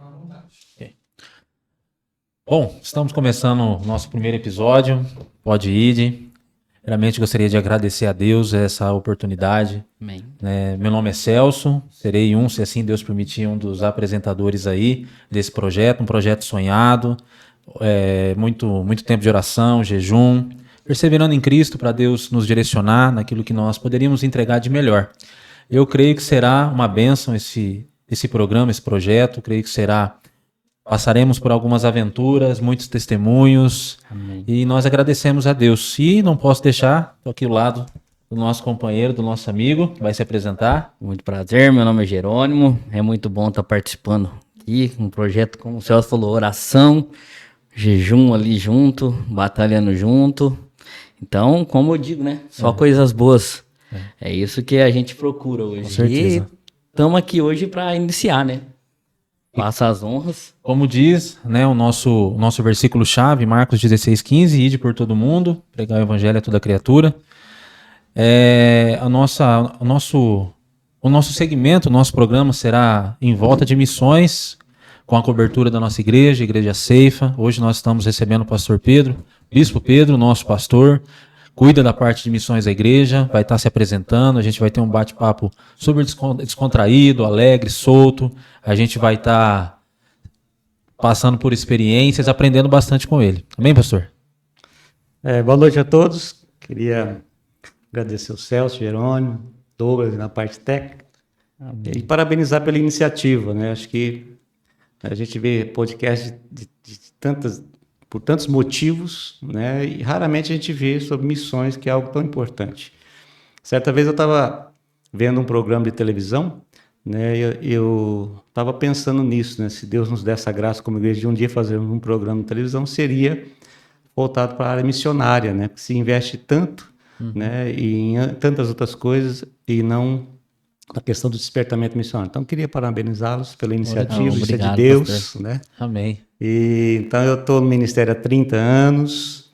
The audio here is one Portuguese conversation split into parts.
Ok. Bom, estamos começando o nosso primeiro episódio. Pode ir. Primeiramente gostaria de agradecer a Deus essa oportunidade. Amém. Meu nome é Celso, serei se assim Deus permitir, um dos apresentadores aí desse projeto, um projeto sonhado, muito tempo de oração, jejum, perseverando em Cristo para Deus nos direcionar naquilo que nós poderíamos entregar de melhor. Eu creio que será uma bênção esse programa, esse projeto, creio que passaremos por algumas aventuras, muitos testemunhos. Amém. E nós agradecemos a Deus. E não posso deixar, estou aqui ao lado do nosso companheiro, do nosso amigo, que vai se apresentar. Muito prazer, meu nome é Jerônimo. É muito bom estar participando aqui, um projeto, como o Celso falou, oração, jejum ali junto, batalhando junto. Então, como eu digo, né? Só coisas boas. É isso que a gente procura hoje. Com certeza. E estamos aqui hoje para iniciar, né? Faça as honras. Como diz, né, o nosso versículo-chave, Marcos 16:15, ide por todo mundo, pregar o evangelho a toda criatura. O nosso segmento, o nosso programa será em volta de missões, com a cobertura da nossa igreja, Igreja Ceifa. Hoje nós estamos recebendo o pastor Pedro, Bispo Pedro, nosso pastor, cuida da parte de missões da igreja, vai estar se apresentando, a gente vai ter um bate-papo super descontraído, alegre, solto, a gente vai estar passando por experiências, aprendendo bastante com ele. Amém, pastor? Boa noite a todos. Queria agradecer o Celso, Jerônimo, Douglas na parte técnica. Amém. E parabenizar pela iniciativa, né? Acho que a gente vê podcast por tantos motivos, né? E raramente a gente vê sobre missões, que é algo tão importante. Certa vez eu estava vendo um programa de televisão, né? Eu estava pensando nisso, né? Se Deus nos desse a graça como igreja de um dia fazer um programa de televisão, seria voltado para a área missionária, né? Porque se investe tanto, né? E em tantas outras coisas e não a questão do despertamento missionário. Então, queria parabenizá-los pela iniciativa, isso é de Deus, pastor, né? Amém. Então, eu estou no ministério há 30 anos.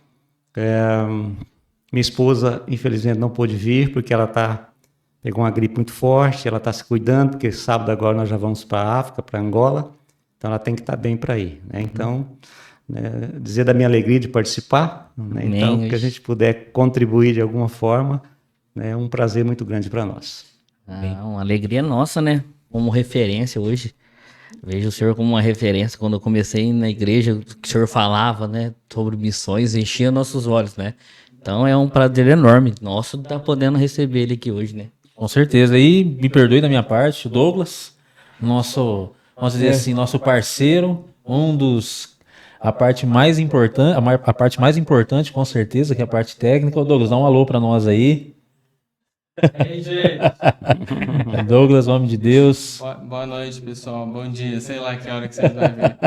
Minha esposa, infelizmente, não pôde vir, porque ela pegou uma gripe muito forte, ela está se cuidando, porque sábado agora nós já vamos para a África, para Angola, então ela tem que estar bem para ir, né? Então, dizer da minha alegria de participar, né? Então, que a gente puder contribuir de alguma forma, né? É um prazer muito grande para nós. Uma alegria nossa, né? Como referência hoje. Vejo o senhor como uma referência. Quando eu comecei na igreja, o que o senhor falava, né? Sobre missões, enchia nossos olhos, né? Então é um prazer enorme nosso estar podendo receber ele aqui hoje, né? Com certeza. E me perdoe da minha parte, o Douglas, vamos dizer assim, nosso parceiro, a parte mais importante, com certeza, que é a parte técnica. O Douglas, dá um alô para nós aí. Ei, gente. Douglas, homem de Deus. Boa noite, pessoal. Bom dia. Sei lá que hora que vocês vão ver.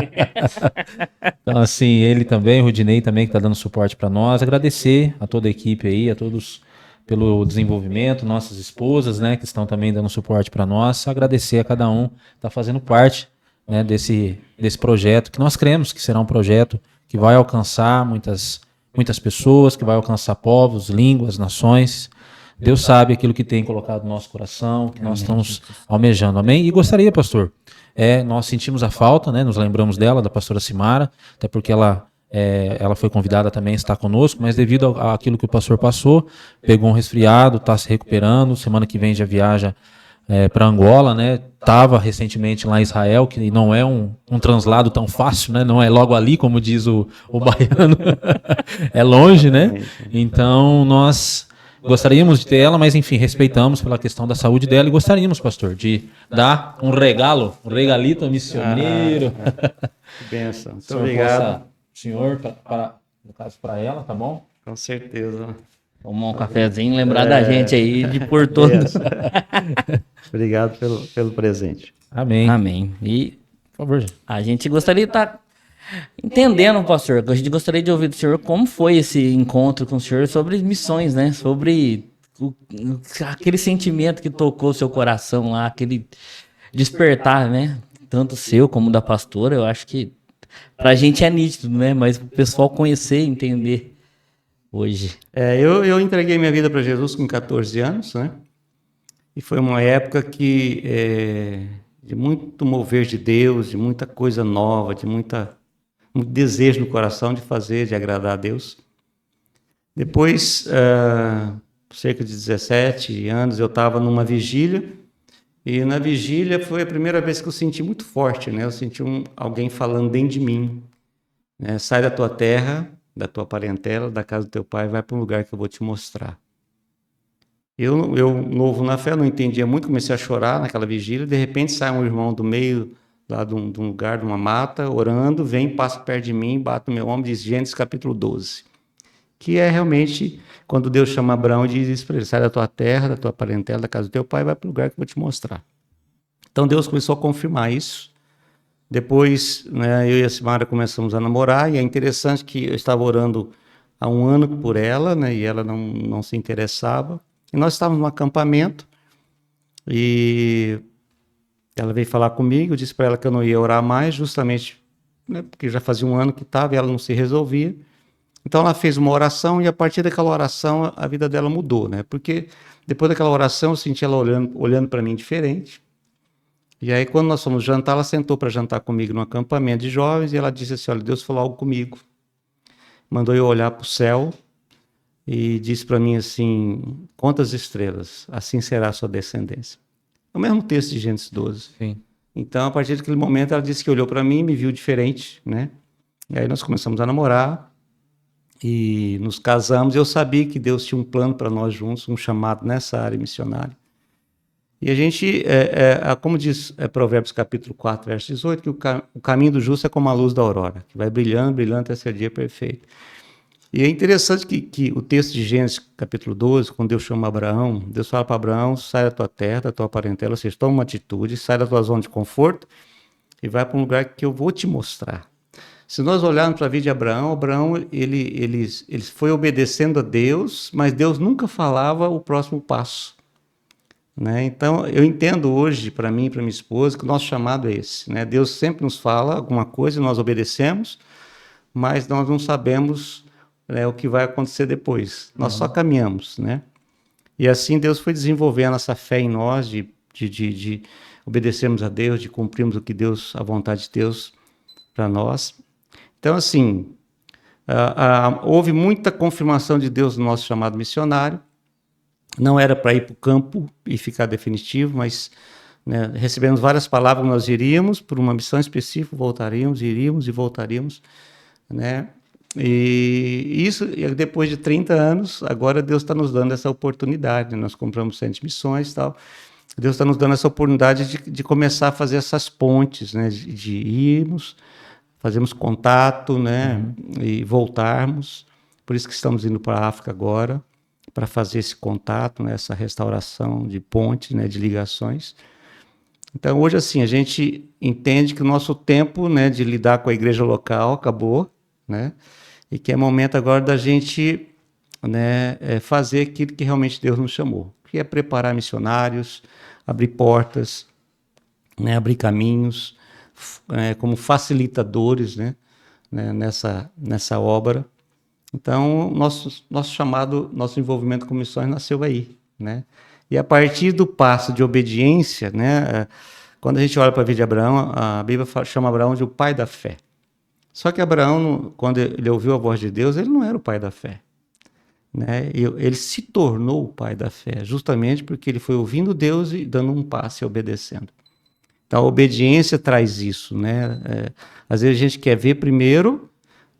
Então, assim, ele também, o Rudinei também, que está dando suporte para nós. Agradecer a toda a equipe aí, a todos pelo desenvolvimento, nossas esposas, né, que estão também dando suporte para nós. Agradecer a cada um que está fazendo parte, né, desse projeto, que nós cremos que será um projeto que vai alcançar muitas pessoas, que vai alcançar povos, línguas, nações. Deus sabe aquilo que tem colocado no nosso coração, que nós estamos almejando. Amém? E gostaria, pastor, nós sentimos a falta, né? Nos lembramos dela, da pastora Simara, até porque ela foi convidada também a estar conosco, mas devido àquilo que o pastor passou, pegou um resfriado, está se recuperando, semana que vem já viaja para Angola, né? Estava recentemente lá em Israel, que não é um translado tão fácil, né? Não é logo ali, como diz o baiano, é longe, né? Então nós gostaríamos de ter ela, mas enfim, respeitamos pela questão da saúde dela e gostaríamos, pastor, de dar um regalito missioneiro. Que bênção. Muito obrigado. Senhor, no caso para ela, tá bom? Com certeza. Tomar um cafezinho, lembrar da gente aí de por todos. Obrigado pelo presente. Amém. Amém. E, por favor, a gente gostaria de estar entendendo, pastor, a gente gostaria de ouvir do senhor como foi esse encontro com o senhor sobre missões, né? Sobre aquele sentimento que tocou o seu coração lá, aquele despertar, né? Tanto seu como da pastora, eu acho que pra gente é nítido, né? Mas o pessoal conhecer e entender hoje. Eu entreguei minha vida para Jesus com 14 anos, né? E foi uma época que de muito mover de Deus, de muita coisa nova, de muito desejo no coração de fazer, de agradar a Deus. Depois, cerca de 17 anos, eu estava numa vigília, e na vigília foi a primeira vez que eu senti muito forte, né? Eu senti alguém falando dentro de mim, né? Sai da tua terra, da tua parentela, da casa do teu pai, vai para um lugar que eu vou te mostrar. Eu, novo na fé, não entendia muito, comecei a chorar naquela vigília, de repente sai um irmão do meio, lá de um lugar, de uma mata, orando, vem, passa perto de mim, bate no meu ombro e diz Gênesis capítulo 12. Que é realmente quando Deus chama Abraão e diz isso para ele, sai da tua terra, da tua parentela, da casa do teu pai, vai para o lugar que eu vou te mostrar. Então Deus começou a confirmar isso. Depois, né, eu e a Simara começamos a namorar, e é interessante que eu estava orando há 1 ano por ela, né, e ela não se interessava. E nós estávamos num acampamento, e ela veio falar comigo, eu disse para ela que eu não ia orar mais, justamente, né, porque já fazia 1 ano que estava e ela não se resolvia. Então ela fez uma oração, e a partir daquela oração a vida dela mudou, né? Porque depois daquela oração eu senti ela olhando para mim diferente. E aí quando nós fomos jantar, ela sentou para jantar comigo no acampamento de jovens, e ela disse assim, olha, Deus falou algo comigo. Mandou eu olhar para o céu e disse para mim assim, quantas estrelas, assim será a sua descendência. É o mesmo texto de Gênesis 12. Sim. Então, a partir daquele momento, ela disse que olhou para mim e me viu diferente, né? E aí nós começamos a namorar e nos casamos. Eu sabia que Deus tinha um plano para nós juntos, um chamado nessa área missionária. E a gente, como diz Provérbios capítulo 4, verso 18, que o caminho do justo é como a luz da aurora, que vai brilhando, brilhando até ser dia perfeito. E é interessante que o texto de Gênesis capítulo 12, quando Deus chama Abraão, Deus fala para Abraão, sai da tua terra, da tua parentela, ou seja, toma uma atitude, sai da tua zona de conforto e vai para um lugar que eu vou te mostrar. Se nós olharmos para a vida de Abraão, ele foi obedecendo a Deus, mas Deus nunca falava o próximo passo, né? Então, eu entendo hoje, para mim e para minha esposa, que o nosso chamado é esse, né? Deus sempre nos fala alguma coisa e nós obedecemos, mas nós não sabemos, né, o que vai acontecer depois. Nós só caminhamos, né? E assim Deus foi desenvolvendo essa fé em nós, de obedecermos a Deus, de cumprirmos o que Deus, a vontade de Deus para nós. Então, assim, houve muita confirmação de Deus no nosso chamado missionário. Não era para ir para o campo e ficar definitivo, mas, né, recebemos várias palavras que nós iríamos por uma missão específica, voltaríamos, iríamos e voltaríamos, né? E isso, depois de 30 anos, agora Deus está nos dando essa oportunidade, né? Nós compramos o Centro de Missões e tal. Deus está nos dando essa oportunidade de começar a fazer essas pontes, né? De irmos, fazermos contato, né? E voltarmos. Por isso que estamos indo para a África agora, para fazer esse contato, né? Essa restauração de pontes, né? De ligações. Então, hoje, assim, a gente entende que o nosso tempo, né? De lidar com a igreja local acabou, né? E que é momento agora da gente, né, fazer aquilo que realmente Deus nos chamou, que é preparar missionários, abrir portas, né, abrir caminhos, como facilitadores, né, nessa obra. Então, nosso chamado, nosso envolvimento com missões nasceu aí, né? E a partir do passo de obediência, né, quando a gente olha para a vida de Abraão, a Bíblia chama Abraão de o pai da fé. Só que Abraão, quando ele ouviu a voz de Deus, ele não era o pai da fé, né? Ele se tornou o pai da fé, justamente porque ele foi ouvindo Deus e dando um passo e obedecendo. Então, a obediência traz isso, né? Às vezes a gente quer ver primeiro,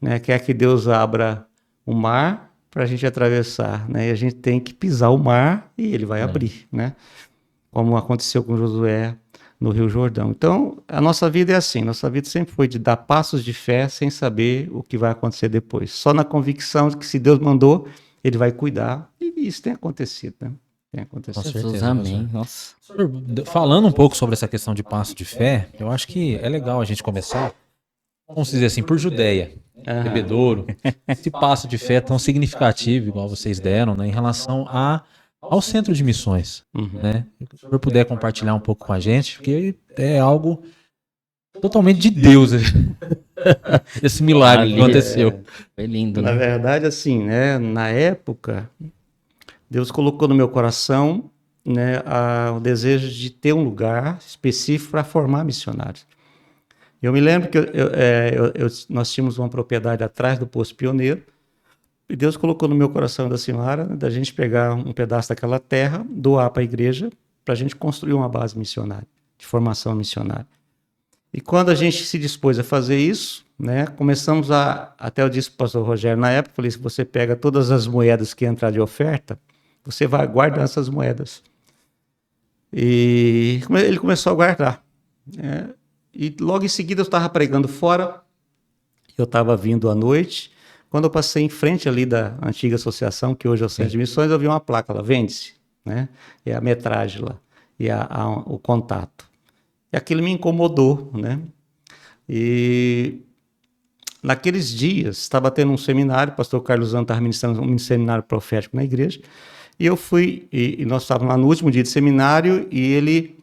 né? Quer que Deus abra o mar para a gente atravessar, né? E a gente tem que pisar o mar e ele vai abrir, né? Como aconteceu com Josué no Rio Jordão. Então, a nossa vida é assim, nossa vida sempre foi de dar passos de fé sem saber o que vai acontecer depois. Só na convicção de que se Deus mandou, ele vai cuidar. E isso tem acontecido, né? Tem acontecido. Com Jesus, certeza, amém. Nossa. Falando um pouco sobre essa questão de passo de fé, eu acho que é legal a gente começar, vamos dizer assim, por Judéia, Bebedouro, esse passo de fé tão significativo, igual vocês deram, né, em relação ao centro de missões, né? Se o senhor puder compartilhar um pouco com a gente, porque é algo totalmente de Deus, esse milagre que aconteceu. Foi lindo, Na né? verdade, assim, né? Na época, Deus colocou no meu coração né, o desejo de ter um lugar específico para formar missionários. Eu me lembro que nós tínhamos uma propriedade atrás do Poço Pioneiro, e Deus colocou no meu coração da senhora, né, da gente pegar um pedaço daquela terra, doar para a igreja, para a gente construir uma base missionária, de formação missionária. E quando a gente se dispôs a fazer isso, né, começamos até eu disse para o pastor Rogério na época, falei, se você pega todas as moedas que entrar de oferta, você vai guardando essas moedas. E ele começou a guardar, né, e logo em seguida eu estava pregando fora, eu estava vindo à noite, quando eu passei em frente ali da antiga associação, que hoje é o Centro de Missões, eu vi uma placa lá, vende-se, né, e a metragem lá, e o contato. E aquilo me incomodou, né? E naqueles dias estava tendo um seminário, o pastor Carlos Zano estava ministrando um seminário profético na igreja, e eu fui, e nós estávamos lá no último dia de seminário, e ele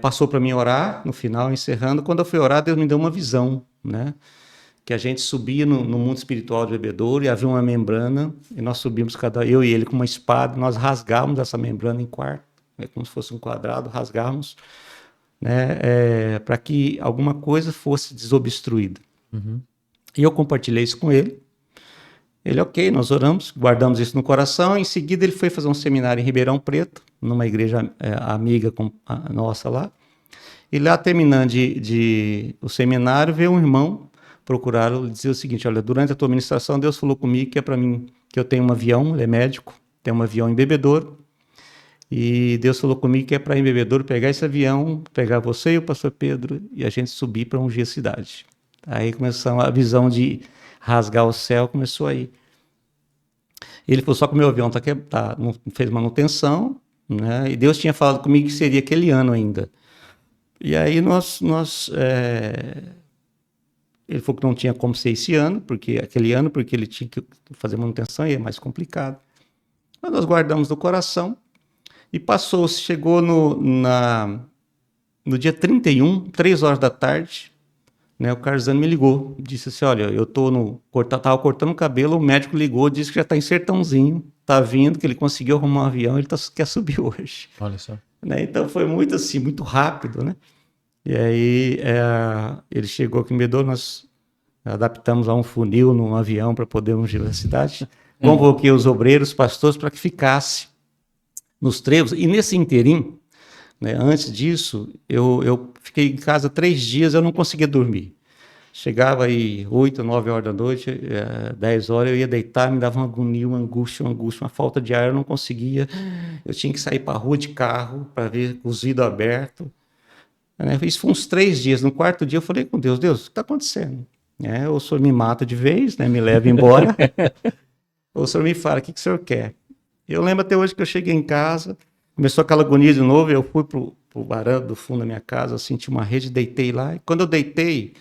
passou para mim orar, no final, encerrando. Quando eu fui orar, Deus me deu uma visão, né? Que a gente subia no mundo espiritual de bebedouro, e havia uma membrana, e nós subimos, eu e ele, com uma espada, nós rasgávamos essa membrana em quarto, como se fosse um quadrado, rasgávamos, né, para que alguma coisa fosse desobstruída. Uhum. E eu compartilhei isso com ele. Ele, ok, nós oramos, guardamos isso no coração. Em seguida, ele foi fazer um seminário em Ribeirão Preto, numa igreja amiga nossa lá. E lá, terminando o seminário, veio um irmão procurá-lo e dizer o seguinte: olha, durante a tua ministração, Deus falou comigo que é para mim, que eu tenho um avião, ele é médico, tem um avião em Bebedouro. E Deus falou comigo que é para ir em Bebedouro pegar esse avião, pegar você e o pastor Pedro e a gente subir para ungir a cidade. Aí começou a visão de rasgar o céu, começou aí. Ele falou, só que o meu avião não fez manutenção, né? E Deus tinha falado comigo que seria aquele ano ainda. E aí ele falou que não tinha como ser esse ano, porque ele tinha que fazer manutenção e é mais complicado. Mas nós guardamos no coração. E chegou no dia 31, 3 horas da tarde, né, o Carlos Zano me ligou, disse assim, olha, eu estava cortando o cabelo, o médico ligou, disse que já está em Sertãozinho, está vindo, que ele conseguiu arrumar um avião, ele quer subir hoje. Olha só. Né, então foi muito assim, muito rápido, né? E aí ele chegou aqui em Bebedouro, nós adaptamos a um funil num avião para poder ungir a cidade, convoquei os obreiros, pastores, para que ficasse nos trevos, e nesse interim, né, antes disso, eu fiquei em casa 3 dias, eu não conseguia dormir. Chegava aí 8, 9 horas da noite, 10 horas, eu ia deitar, me dava uma agonia, uma angústia, uma falta de ar, eu não conseguia. Eu tinha que sair para a rua de carro para ver os vidros abertos. Né? Isso foi uns 3 dias. No 4º dia eu falei com Deus, Deus, o que está acontecendo? Ou o senhor me mata de vez, né, me leva embora, ou o senhor me fala, o que o senhor quer? Eu lembro até hoje que eu cheguei em casa, começou aquela agonia de novo, eu fui pro varanda do fundo da minha casa, eu senti uma rede, deitei lá, e quando eu deitei,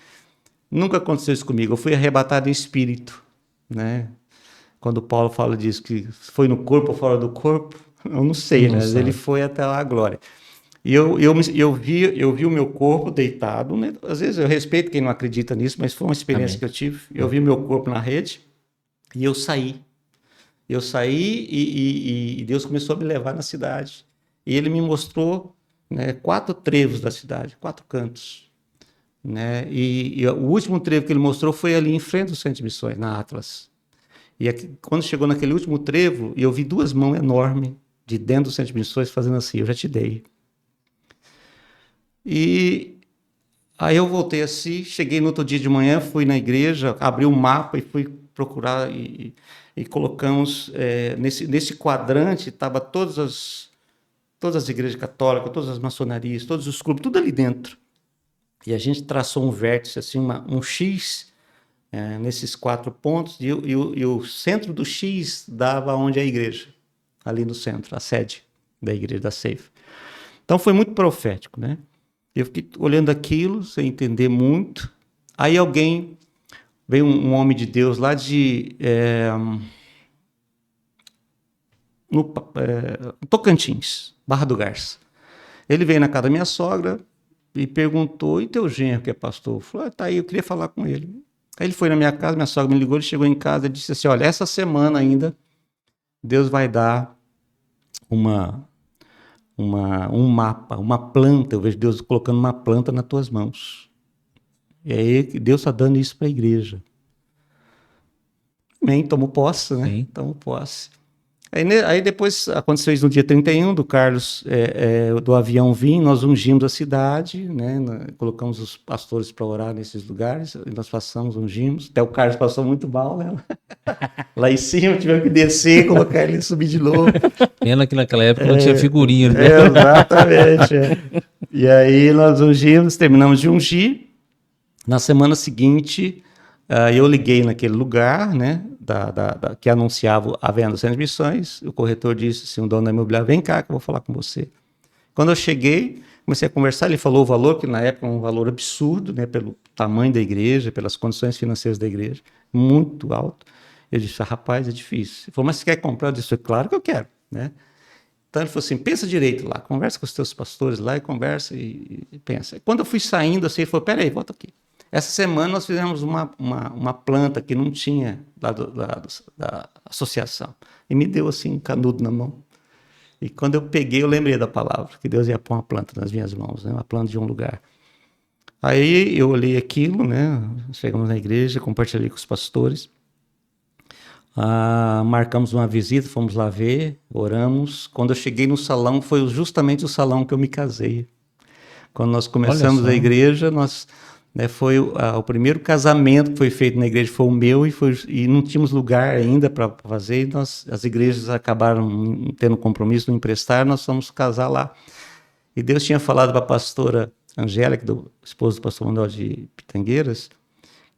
nunca aconteceu isso comigo, eu fui arrebatado em espírito, né? Quando Paulo fala disso, que foi no corpo ou fora do corpo, eu não sei, né? Mas ele foi até lá a glória. E eu vi o meu corpo deitado, né? Às vezes eu respeito quem não acredita nisso, mas foi uma experiência que eu tive. Eu vi o meu corpo na rede e eu saí. Eu saí e Deus começou a me levar na cidade. E ele me mostrou, né, 4 trevos da cidade, 4 cantos. Né? E o último trevo que ele mostrou foi ali em frente do Centro de Missões, na Atlas. E quando chegou naquele último trevo, eu vi 2 mãos enormes de dentro do Centro de Missões fazendo assim, eu já te dei. E aí eu voltei assim, cheguei no outro dia de manhã, fui na igreja, abri um mapa e fui procurar e colocamos, nesse quadrante, estava todas as igrejas católicas, todas as maçonarias, todos os clubes, tudo ali dentro. E a gente traçou um vértice, assim, um X, nesses 4 pontos, e o centro do X dava onde é a igreja, ali no centro, a sede da igreja da Safe. Então foi muito profético, né? Eu fiquei olhando aquilo, sem entender muito. Aí veio um homem de Deus lá no Tocantins, Barra do Garça. Ele veio na casa da minha sogra e perguntou, e teu genro que é pastor? Eu falei, tá aí, eu queria falar com ele. Aí ele foi na minha casa, minha sogra me ligou, ele chegou em casa e disse assim, olha, essa semana ainda Deus vai dar um mapa, uma planta. Eu vejo Deus colocando uma planta nas tuas mãos. E aí Deus está dando isso para a igreja. Amém, tomo posse, né? Sim. Tomo posse. Aí depois aconteceu isso no dia 31, do Carlos, do avião vir, nós ungimos a cidade, né? Colocamos os pastores para orar nesses lugares, e nós passamos, ungimos, até o Carlos passou muito mal, né? Lá em cima, tivemos que descer, colocar ele e subir de novo. Pena que naquela época não tinha figurinha, né? Exatamente. E aí nós ungimos, terminamos de ungir. Na semana seguinte, eu liguei naquele lugar, né, que anunciava a venda das transmissões. O corretor disse assim, o dono da imobiliária, vem cá que eu vou falar com você. Quando eu cheguei, comecei a conversar, ele falou o valor, que na época era um valor absurdo, né, pelo tamanho da igreja, pelas condições financeiras da igreja, muito alto. Eu disse, rapaz, é difícil. Ele falou, mas você quer comprar? Eu disse, claro que eu quero, né? Então ele falou assim, pensa direito lá, conversa com os teus pastores lá e conversa e pensa. Quando eu fui saindo, assim, ele falou, peraí, volta aqui. Essa semana nós fizemos uma planta que não tinha da associação. E me deu assim um canudo na mão. E quando eu peguei, eu lembrei da palavra, que Deus ia pôr uma planta nas minhas mãos, né? Uma planta de um lugar. Aí eu olhei aquilo, né? Chegamos na igreja, compartilhei com os pastores. Marcamos uma visita, fomos lá ver, oramos. Quando eu cheguei no salão, foi justamente o salão que eu me casei. Quando nós começamos a igreja, foi o primeiro casamento que foi feito na igreja, foi o meu, e não tínhamos lugar ainda para fazer, e as igrejas acabaram tendo compromisso, não emprestar, nós fomos casar lá. E Deus tinha falado para a pastora Angélica, esposa do pastor Manuel de Pitangueiras,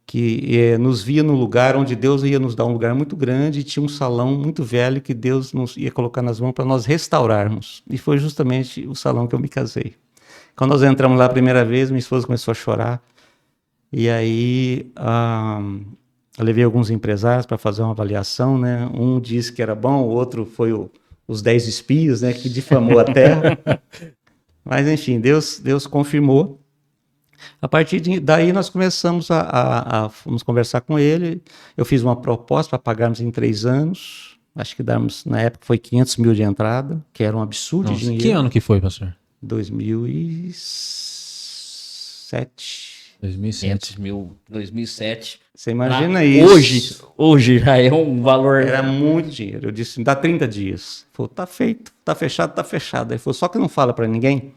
que nos via no lugar onde Deus ia nos dar um lugar muito grande, e tinha um salão muito velho que Deus nos ia colocar nas mãos para nós restaurarmos. E foi justamente o salão que eu me casei. Quando nós entramos lá a primeira vez, minha esposa começou a chorar. E aí eu levei alguns empresários para fazer uma avaliação, né? Um disse que era bom, o outro foi os 10 espias, né? Que difamou a terra. Mas enfim, Deus confirmou. A partir daí nós começamos vamos conversar com ele. Eu fiz uma proposta para pagarmos em 3 anos. Acho que na época foi 500 mil de entrada, que era um absurdo de dinheiro. Que ano que foi, pastor? 2007. 2007. Você imagina isso. Hoje já é um valor... Era muito dinheiro. Eu disse, dá 30 dias. Ele falou, tá feito, tá fechado, tá fechado. Ele falou, só que não fala para ninguém,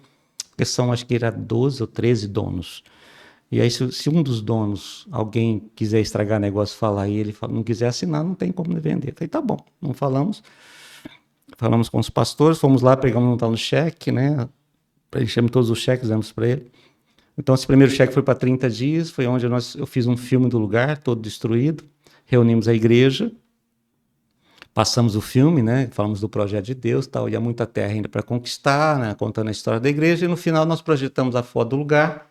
porque acho que era 12 ou 13 donos. E aí, se um dos donos, alguém quiser estragar negócio, falar e ele não quiser assinar, não tem como vender. Eu falei, tá bom, não falamos. Falamos com os pastores, fomos lá, pegamos um tal no cheque, né? Preenchemos todos os cheques, demos para ele. Então, esse primeiro cheque foi para 30 dias, foi onde eu fiz um filme do lugar, todo destruído, reunimos a igreja, passamos o filme, né? Falamos do projeto de Deus, tal, e há muita terra ainda para conquistar, né? Contando a história da igreja, e no final nós projetamos a foto do lugar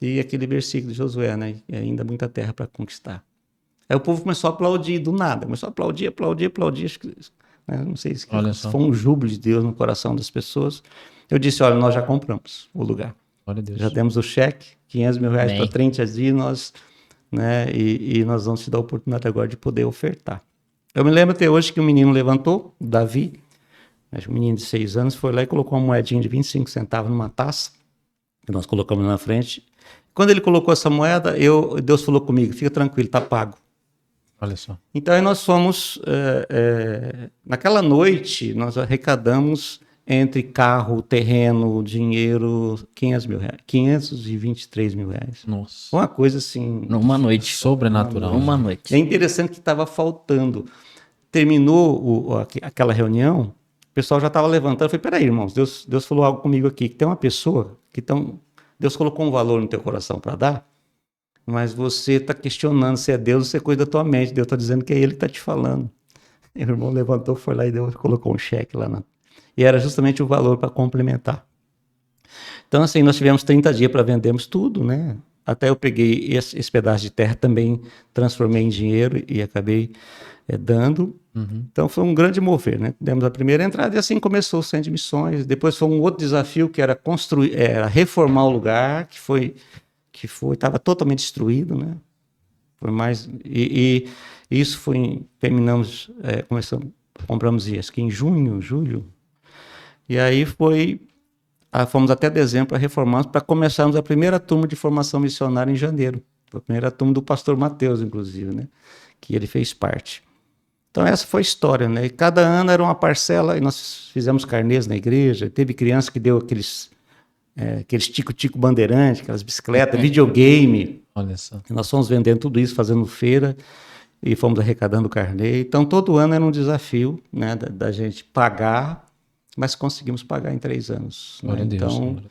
e aquele versículo de Josué, né? E ainda muita terra para conquistar. Aí o povo começou a aplaudir do nada, começou a aplaudir, acho que, né? Não sei se foi um júbilo de Deus no coração das pessoas. Eu disse, olha, nós já compramos o lugar. Já demos o cheque, 500 mil reais para 30 dias, e nós vamos te dar a oportunidade agora de poder ofertar. Eu me lembro até hoje que um menino levantou, o Davi, um menino de 6 anos, foi lá e colocou uma moedinha de 25 centavos numa taça, que nós colocamos na frente. Quando ele colocou essa moeda, Deus falou comigo, fica tranquilo, está pago. Olha só. Então aí nós fomos, naquela noite, nós arrecadamos entre carro, terreno, dinheiro, 500 mil reais, 523 mil reais. Nossa. Uma coisa assim... Numa noite. Sobrenatural. Uma noite. É interessante que estava faltando. Terminou aquela reunião, o pessoal já estava levantando. Eu falei, peraí, irmãos, Deus falou algo comigo aqui, que tem uma pessoa Deus colocou um valor no teu coração para dar, mas você está questionando se é Deus ou se é coisa da tua mente. Deus está dizendo que é Ele que está te falando. E o irmão levantou, foi lá e colocou um cheque lá e era justamente o valor para complementar. Então, assim, nós tivemos 30 dias para vendermos tudo, né? Até eu peguei esse pedaço de terra também, transformei em dinheiro e acabei dando. Uhum. Então, foi um grande mover, né? Demos a primeira entrada e assim começou o Centro de Missões. Depois foi um outro desafio que era reformar o lugar, que estava totalmente destruído, né? Foi mais... E isso foi... Terminamos... compramos acho que em julho... E aí fomos até dezembro para reformarmos, para começarmos a primeira turma de formação missionária em janeiro. Foi a primeira turma do pastor Mateus, inclusive, né? Que ele fez parte. Então essa foi a história, né? E cada ano era uma parcela, e nós fizemos carnês na igreja, teve criança que deu aqueles tico-tico bandeirante, aquelas bicicletas, videogame. Olha só. E nós fomos vendendo tudo isso, fazendo feira, e fomos arrecadando carnê. Então todo ano era um desafio, né, da gente pagar, mas conseguimos pagar em 3 anos. Né? Glória a Deus. Então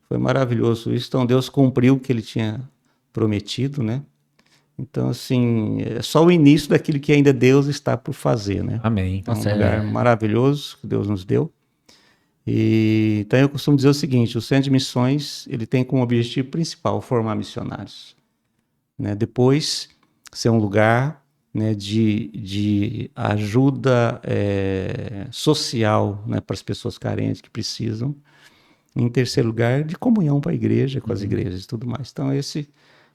foi maravilhoso isso. Então Deus cumpriu o que ele tinha prometido, né? Então, assim, é só o início daquilo que ainda Deus está por fazer, né? Amém. É um lugar maravilhoso que Deus nos deu. E, então, eu costumo dizer o seguinte, o Centro de Missões, ele tem como objetivo principal formar missionários. Né? Depois, ser um lugar, né, de ajuda social, né, para as pessoas carentes que precisam. Em terceiro lugar, de comunhão para a igreja, com as igrejas e tudo mais. Então,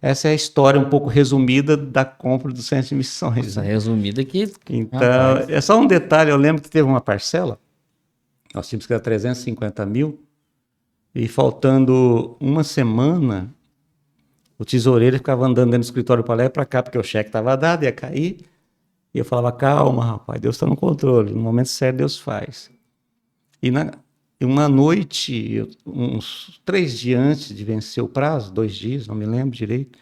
essa é a história um pouco resumida da compra do Centro de Missões. Essa resumida aqui. Então, Rapaz. é só um detalhe, eu lembro que teve uma parcela, nós tínhamos que dar 350 mil, e faltando uma semana, o tesoureiro ficava andando dentro do escritório para lá e para cá, porque o cheque estava dado, ia cair, e eu falava, calma, rapaz, Deus está no controle, no momento certo Deus faz. E uma noite, uns 3 dias antes de vencer o prazo, 2 dias, não me lembro direito,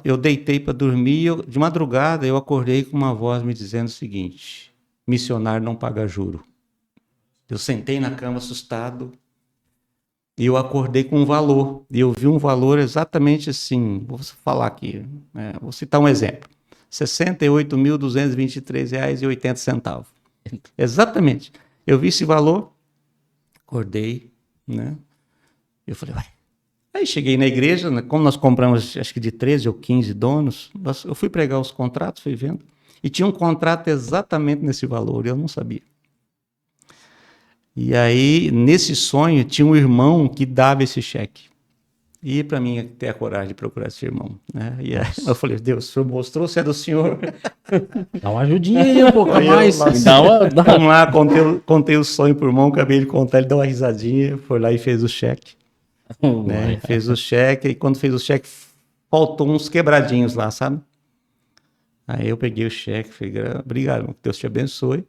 eu deitei para dormir, de madrugada eu acordei com uma voz me dizendo o seguinte, missionário não paga juro. Eu sentei na cama assustado e eu acordei com um valor, e eu vi um valor exatamente assim, vou falar aqui, né? Vou citar um exemplo, R$ 68.223,80. Exatamente, eu vi esse valor, acordei, né? Eu falei, vai. Aí cheguei na igreja, né? Como nós compramos, acho que de 13 ou 15 donos, eu fui pregar os contratos, fui vendo, e tinha um contrato exatamente nesse valor, eu não sabia. E aí, nesse sonho, tinha um irmão que dava esse cheque. E para mim ter a coragem de procurar esse irmão, né? E aí eu falei, Deus, o senhor mostrou, se é do senhor. Dá uma ajudinha aí um pouco a Aí mais. Vamos lá, contei o sonho pro irmão, acabei de contar, ele deu uma risadinha, foi lá e fez o cheque. Né? Fez o cheque, e quando fez o cheque, faltou uns quebradinhos lá, sabe? Aí eu peguei o cheque, falei, obrigado, irmão, que Deus te abençoe.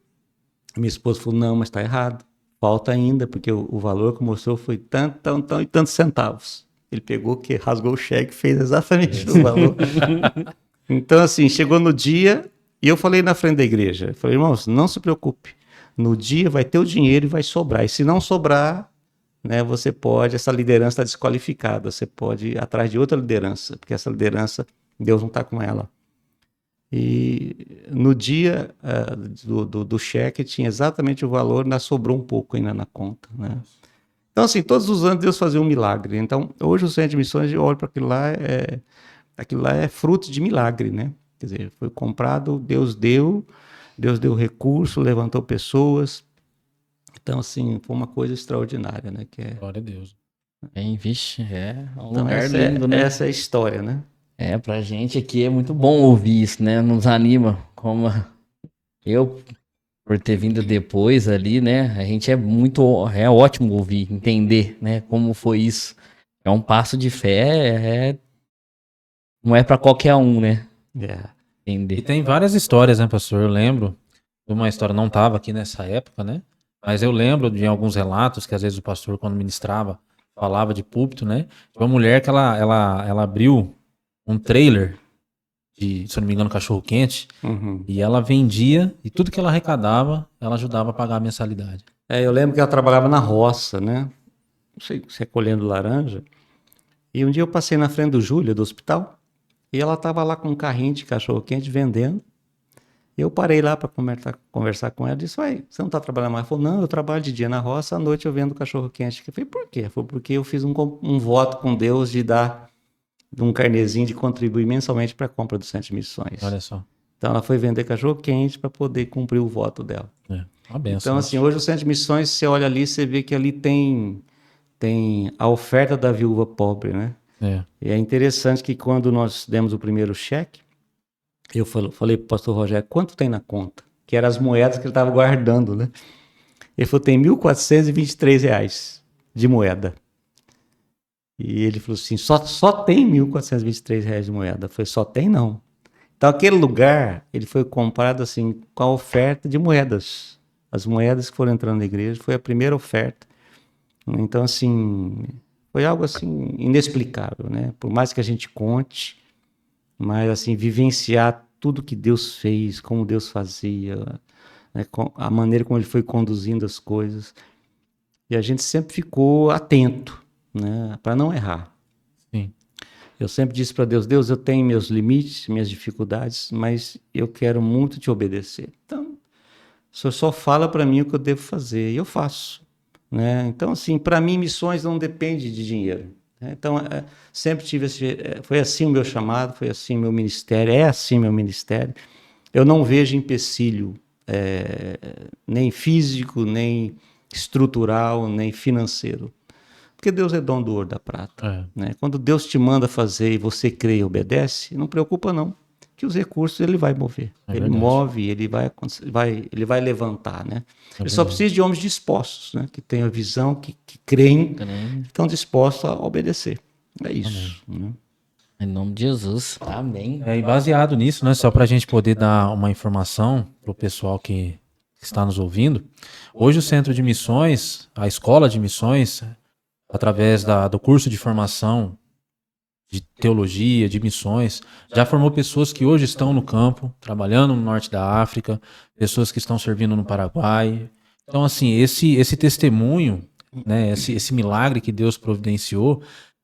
Minha esposa falou, não, mas tá errado, falta ainda, porque o valor que mostrou foi tanto e tantos centavos. Ele pegou, rasgou o cheque, fez exatamente o valor. Então, assim, chegou no dia, e eu falei na frente da igreja, falei, irmãos, não se preocupe, no dia vai ter o dinheiro e vai sobrar, e se não sobrar, né, você pode, essa liderança está desqualificada, você pode ir atrás de outra liderança, porque essa liderança, Deus não está com ela. E no dia do cheque tinha exatamente o valor, ainda sobrou um pouco ainda na conta, né? Então, assim, todos os anos Deus fazia um milagre. Então, hoje o Centro de Missões, eu olho para aquilo lá é fruto de milagre, né? Quer dizer, foi comprado, Deus deu recurso, levantou pessoas. Então, assim, foi uma coisa extraordinária, né? Glória a Deus. Vixe, é um Então, lugar lindo, né? Essa é a história, né? Pra gente aqui é muito bom ouvir isso, né? Nos anima, como eu, por ter vindo depois ali, né? A gente é ótimo ouvir, entender, né? Como foi isso. É um passo de fé, não é pra qualquer um, né? E Entender. tem várias histórias, né, pastor? Eu lembro de uma história, não estava aqui nessa época, né? Mas eu lembro de alguns relatos que às vezes o pastor, quando ministrava, falava de púlpito, né? De uma mulher que ela abriu um trailer de, se eu não me engano, cachorro-quente, e ela vendia, e tudo que ela arrecadava, ela ajudava a pagar a mensalidade. Eu lembro que ela trabalhava na roça, né? Não sei, recolhendo laranja. E um dia eu passei na frente do Júlia, do hospital, e ela estava lá com um carrinho de cachorro-quente vendendo. Eu parei lá para conversar com ela e disse, ué, você não está trabalhando mais? Ela falou, não, eu trabalho de dia na roça, à noite eu vendo cachorro-quente. Eu falei, por quê? Foi porque eu fiz um voto com Deus de dar um carnezinho de contribuir mensalmente para a compra do Centro de Missões. Olha só. Então ela foi vender cachorro-quente para poder cumprir o voto dela. Uma benção. Então, assim, hoje o Centro de Missões, você olha ali, você vê que ali tem a oferta da viúva pobre, né? E é interessante que quando nós demos o primeiro cheque, eu falei para o pastor Rogério, quanto tem na conta? Que eram as moedas que ele estava guardando, né? Ele falou, tem R$ 1.423 de moeda. E ele falou assim, só tem R$ 1.423 de moeda. Eu falei, só tem não. Então aquele lugar, ele foi comprado assim, com a oferta de moedas. As moedas que foram entrando na igreja, foi a primeira oferta. Então assim, foi algo assim inexplicável, né? Por mais que a gente conte, mas assim, vivenciar tudo que Deus fez, como Deus fazia, né? A maneira como ele foi conduzindo as coisas. E a gente sempre ficou atento, né? Para não errar. Sim. Eu sempre disse para Deus, Deus, eu tenho meus limites, minhas dificuldades, mas eu quero muito te obedecer. Então, o Senhor só fala para mim o que eu devo fazer, e eu faço. Né? Então, assim, para mim, missões não dependem de dinheiro. Né? Então, sempre tive foi assim o meu chamado, foi assim o meu ministério, é assim o meu ministério. Eu não vejo empecilho, nem físico, nem estrutural, nem financeiro. Porque Deus é dono do ouro da prata. Né? Quando Deus te manda fazer e você crê e obedece, não preocupa não, que os recursos ele vai mover. Ele move, ele vai levantar. Né? Ele só precisa de homens dispostos, né? Que tenham visão, que creem, que estão dispostos a obedecer. É isso. Né? Em nome de Jesus. Amém. E baseado nisso, né, só para a gente poder dar uma informação para o pessoal que está nos ouvindo, hoje o Centro de Missões, a Escola de Missões, através do curso de formação de teologia, de missões, já formou pessoas que hoje estão no campo, trabalhando no norte da África, pessoas que estão servindo no Paraguai. Então, assim, esse testemunho, né, esse milagre que Deus providenciou,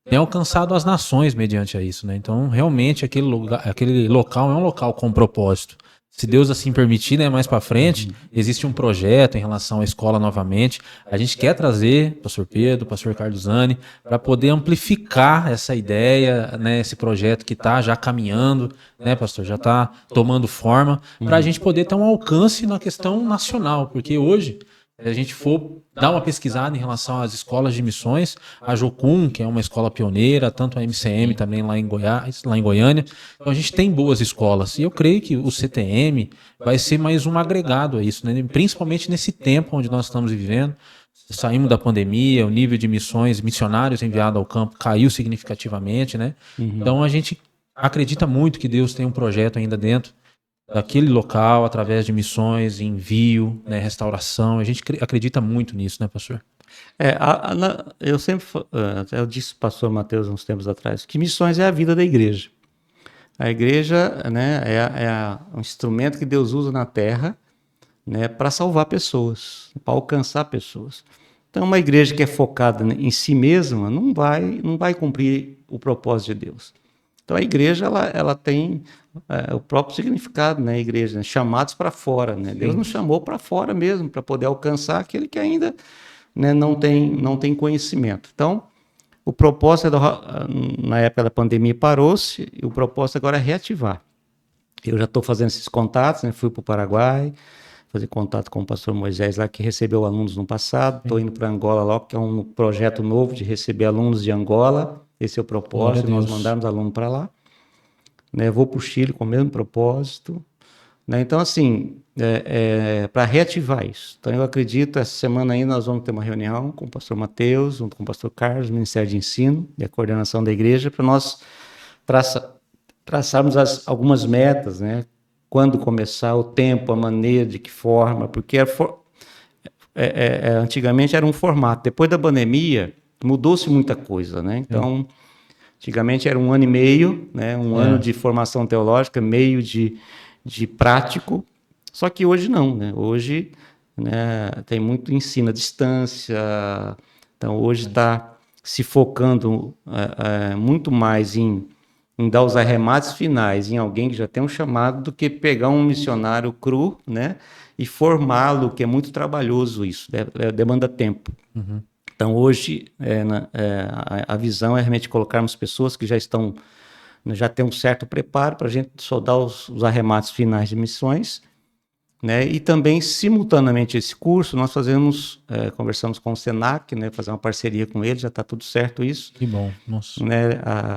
tem alcançado as nações mediante a isso, né? Então, realmente, aquele local é um local com propósito. Se Deus assim permitir, né, mais para frente, existe um projeto em relação à escola novamente. A gente quer trazer o pastor Pedro, o pastor Carduzani, para poder amplificar essa ideia, né, esse projeto que está já caminhando, né, pastor, já está tomando forma, para a gente poder ter um alcance na questão nacional, porque hoje, se a gente for dar uma pesquisada em relação às escolas de missões, a Jocum, que é uma escola pioneira, tanto a MCM também lá em Goiás, lá em Goiânia, então a gente tem boas escolas. E eu creio que o CTM vai ser mais um agregado a isso, né? Principalmente nesse tempo onde nós estamos vivendo. Saímos da pandemia, o nível de missões, missionários enviados ao campo caiu significativamente, né? Então a gente acredita muito que Deus tem um projeto ainda dentro daquele local, através de missões, envio, né, restauração. A gente acredita muito nisso, né, pastor? Eu sempre, eu disse para o pastor Mateus uns tempos atrás, que missões é a vida da igreja. A igreja, né, é um instrumento que Deus usa na terra, né, para salvar pessoas, para alcançar pessoas. Então, uma igreja que é focada em si mesma não vai cumprir o propósito de Deus. Então, a igreja ela tem o próprio significado, né, a igreja, né, chamados para fora. Né? Deus nos chamou para fora mesmo, para poder alcançar aquele que ainda, né, não tem conhecimento. Então, o propósito, na época da pandemia, parou-se, e o propósito agora é reativar. Eu já estou fazendo esses contatos, né, fui para o Paraguai, fazer contato com o pastor Moisés lá, que recebeu alunos no passado. Estou indo para Angola logo, que é um projeto novo de receber alunos de Angola. Esse é o propósito, nós mandamos aluno para lá. Né, vou para o Chile com o mesmo propósito. Né, então, assim, para reativar isso. Então, eu acredito, essa semana aí nós vamos ter uma reunião com o pastor Mateus, junto com o pastor Carlos, do Ministério de Ensino e a coordenação da igreja, para nós traçarmos algumas metas, né? Quando começar, o tempo, a maneira, de que forma, porque antigamente era um formato. Depois da pandemia, mudou-se muita coisa, né? Então, antigamente era 1 ano e meio, né? Um ano de formação teológica, meio de prático, só que hoje não, né? Hoje, né, tem muito ensino à distância, então hoje está se focando muito mais em dar os arremates finais em alguém que já tem um chamado do que pegar um missionário cru, né, e formá-lo, que é muito trabalhoso isso, demanda tempo. Então hoje a visão é realmente colocarmos pessoas que já têm um certo preparo para a gente só dar os arremates finais de missões, né, e também simultaneamente esse curso nós conversamos com o Senac, né, fazer uma parceria com ele, já está tudo certo isso. Que bom, nossa. Né,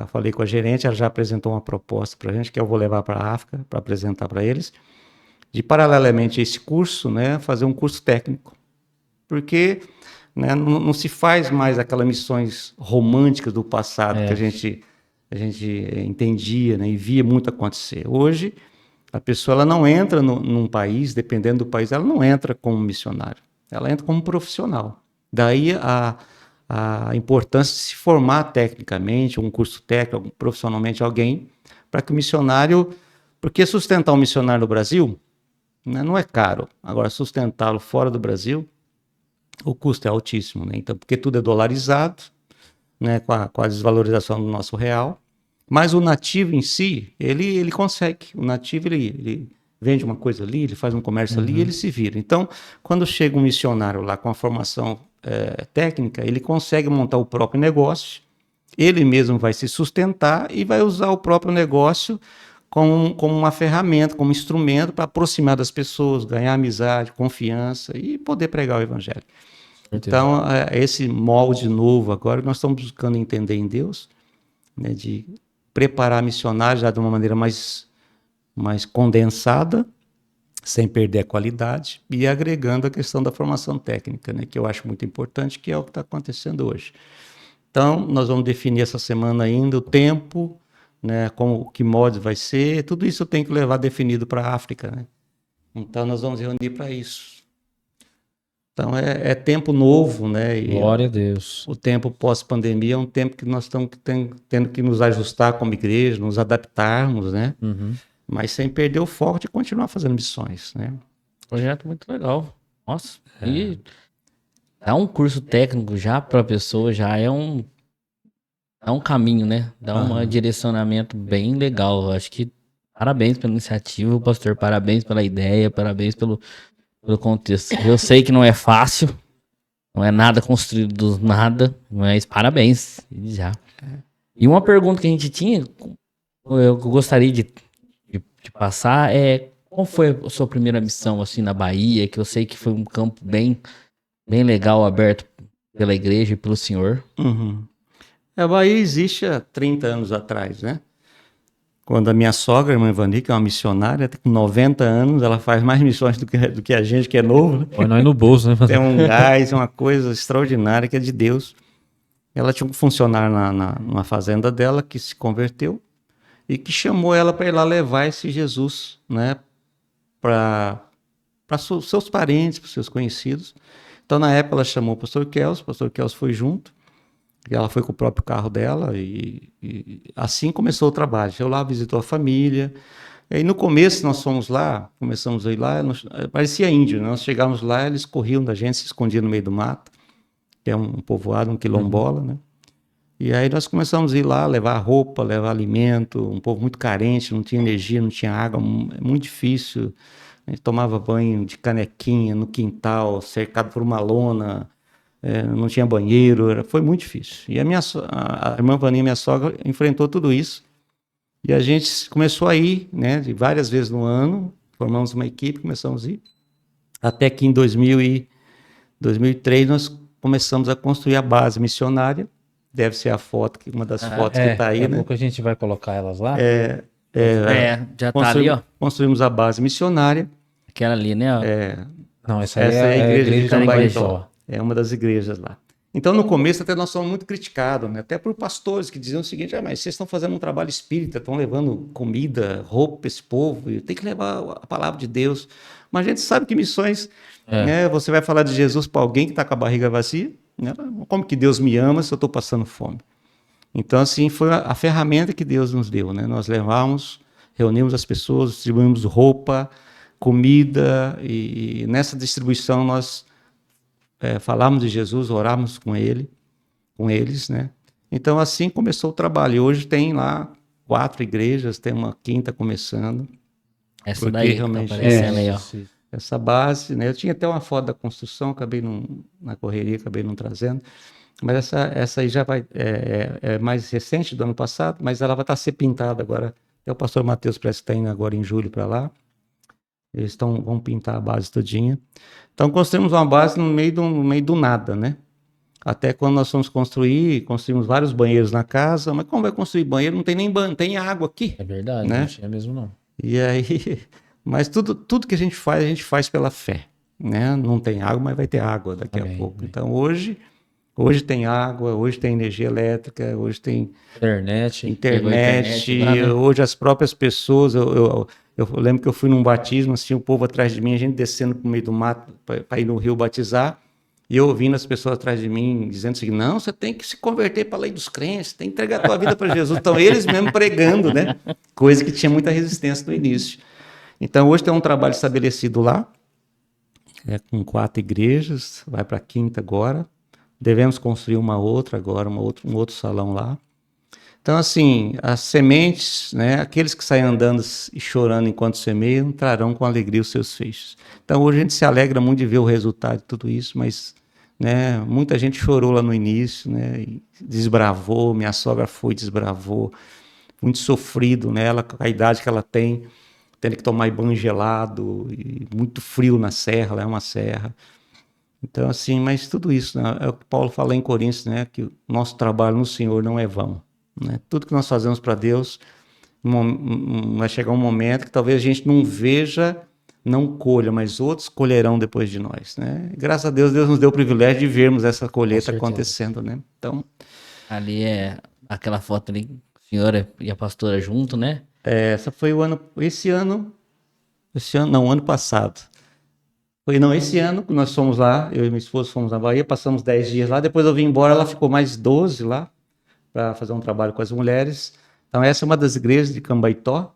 falei com a gerente, ela já apresentou uma proposta para a gente, que eu vou levar para a África, para apresentar para eles, de paralelamente a esse curso, né, fazer um curso técnico, porque, né, não se faz mais aquelas missões românticas do passado que a gente entendia, né, e via muito acontecer. Hoje, a pessoa ela não entra num país, dependendo do país, ela não entra como missionário, ela entra como profissional. Daí a importância de se formar tecnicamente, um curso técnico, profissionalmente alguém, para que o missionário... Porque sustentar um missionário no Brasil, né, não é caro. Agora, sustentá-lo fora do Brasil, o custo é altíssimo, né? Então, porque tudo é dolarizado, né, com a desvalorização do nosso real. Mas o nativo em si, ele consegue. O nativo, ele vende uma coisa ali, ele faz um comércio ali, ele se vira. Então, quando chega um missionário lá com a formação técnica, ele consegue montar o próprio negócio, ele mesmo vai se sustentar e vai usar o próprio negócio como uma ferramenta, como instrumento para aproximar das pessoas, ganhar amizade, confiança e poder pregar o evangelho. Então, esse molde novo agora, nós estamos buscando entender em Deus, né, de preparar missionários já de uma maneira mais condensada, sem perder a qualidade, e agregando a questão da formação técnica, né, que eu acho muito importante, que é o que está acontecendo hoje. Então, nós vamos definir essa semana ainda o tempo, né, como que molde vai ser, tudo isso eu tenho que levar definido para a África, né? Então, nós vamos reunir para isso. Então, é tempo novo, né? E Glória a Deus. o tempo pós-pandemia é um tempo que nós estamos tendo que nos ajustar como igreja, nos adaptarmos, né? Mas sem perder o foco de continuar fazendo missões, né? Projeto muito legal. Nossa, e dar um curso técnico já para a pessoa já é um caminho, né? Dá um direcionamento bem legal. Eu acho que parabéns pela iniciativa, pastor, parabéns pela ideia, parabéns pelo contexto. Eu sei que não é fácil, não é nada construído do nada, mas parabéns já. E uma pergunta que a gente tinha, eu gostaria de passar, qual foi a sua primeira missão assim na Bahia, que eu sei que foi um campo bem legal, aberto pela igreja e pelo senhor. A Bahia existe há 30 anos atrás, né? Quando a minha sogra, a irmã Ivani, que é uma missionária, com 90 anos, ela faz mais missões do que a gente, que é novo, né? Põe nós no bolso, né? Tem um gás, uma coisa extraordinária que é de Deus. Ela tinha um funcionário numa fazenda dela que se converteu e que chamou ela para ir lá levar esse Jesus, né, para seus parentes, para seus conhecidos. Então, na época, ela chamou o pastor Kels foi junto, e ela foi com o próprio carro dela, e assim começou o trabalho. Chegou lá, visitou a família, e no começo nós fomos lá, começamos a ir lá, parecia índio, né? Nós chegávamos lá, eles corriam da gente, se escondiam no meio do mato, que é um povoado, um quilombola, né? E aí nós começamos a ir lá, levar roupa, levar alimento, um povo muito carente, não tinha energia, não tinha água, muito difícil. A gente tomava banho de canequinha no quintal, cercado por uma lona, não tinha banheiro, foi muito difícil. E a irmã Vaninha, minha sogra, enfrentou tudo isso. E a gente começou a ir, né, várias vezes no ano, formamos uma equipe, começamos a ir. Até que em 2003 nós começamos a construir a base missionária. Deve ser a foto, uma das fotos que está aí, né? Pouco a gente vai colocar elas lá. Já tá ali, ó. Construímos a base missionária. Aquela ali, né? Ó. Não, essa aí Essa é a igreja de Cambaitó. É uma das igrejas lá. Então, no começo, até nós somos muito criticados, né? Até por pastores que diziam o seguinte: mas vocês estão fazendo um trabalho espírita, estão levando comida, roupa para esse povo, tem que levar a palavra de Deus. Mas a gente sabe que missões, né? Você vai falar de Jesus para alguém que está com a barriga vazia, né? Como que Deus me ama se eu estou passando fome? Então, assim, foi a ferramenta que Deus nos deu, né? Nós levamos, reunimos as pessoas, distribuímos roupa, comida, e nessa distribuição nós falamos de Jesus, oramos com eles, né? Então, assim começou o trabalho. E hoje tem lá 4 igrejas, tem uma 5ª começando. Essa daí realmente tá aparecendo aí, ó. Essa base, né? Eu tinha até uma foto da construção, acabei na correria, acabei não trazendo. Mas essa aí já vai, é mais recente, do ano passado, mas ela vai estar a ser pintada agora. Até o pastor Matheus parece que está indo agora em julho para lá. Eles vão pintar a base todinha. Então, construímos uma base no meio do nada, né? Até quando nós fomos construímos vários banheiros na casa. Mas como vai construir banheiro? Não tem nem banho, tem água aqui. É verdade, né? não tinha mesmo não. E aí, mas tudo que a gente faz pela fé. né? Não tem água, mas vai ter água daqui Amém, a pouco. amém. Então hoje tem água, hoje tem energia elétrica, hoje tem Internet. Pegou a internet lá, né? hoje as próprias pessoas, eu lembro que eu fui num batismo, assim, o povo atrás de mim, a gente descendo pro meio do mato para ir no rio batizar, e eu ouvindo as pessoas atrás de mim dizendo assim, não, você tem que se converter para a lei dos crentes, tem que entregar a tua vida para Jesus. Então eles mesmo pregando, né? Coisa que tinha muita resistência no início. Então hoje tem um trabalho estabelecido lá, com 4 igrejas, vai para a 5ª agora. Devemos construir uma outra agora, um outro salão lá. Então, assim, as sementes, né, aqueles que saem andando e chorando enquanto semeiam, trarão com alegria os seus feixes. Então, hoje a gente se alegra muito de ver o resultado de tudo isso, mas, né, muita gente chorou lá no início, né, e desbravou, minha sogra foi, desbravou, muito sofrido, né, ela, com a idade que ela tem, tendo que tomar banho gelado, e muito frio na serra, lá é uma serra. Então, assim, mas tudo isso, né, é o que Paulo fala em Coríntios, né, que o nosso trabalho no Senhor não é vão. Né? Tudo que nós fazemos para Deus, vai chegar um momento que talvez a gente não veja, não colha, mas outros colherão depois de nós. Né? Graças a Deus, Deus nos deu o privilégio de vermos essa colheita acontecendo. Né? Então, Ali é aquela foto ali, a senhora e a pastora junto, né? essa foi o ano, não, o ano passado. Esse ano que nós fomos lá, eu e minha esposa fomos na Bahia, passamos 10 dias lá, depois eu vim embora, ela ficou mais 12 lá, para fazer um trabalho com as mulheres. Então essa é uma das igrejas de Cambaitó,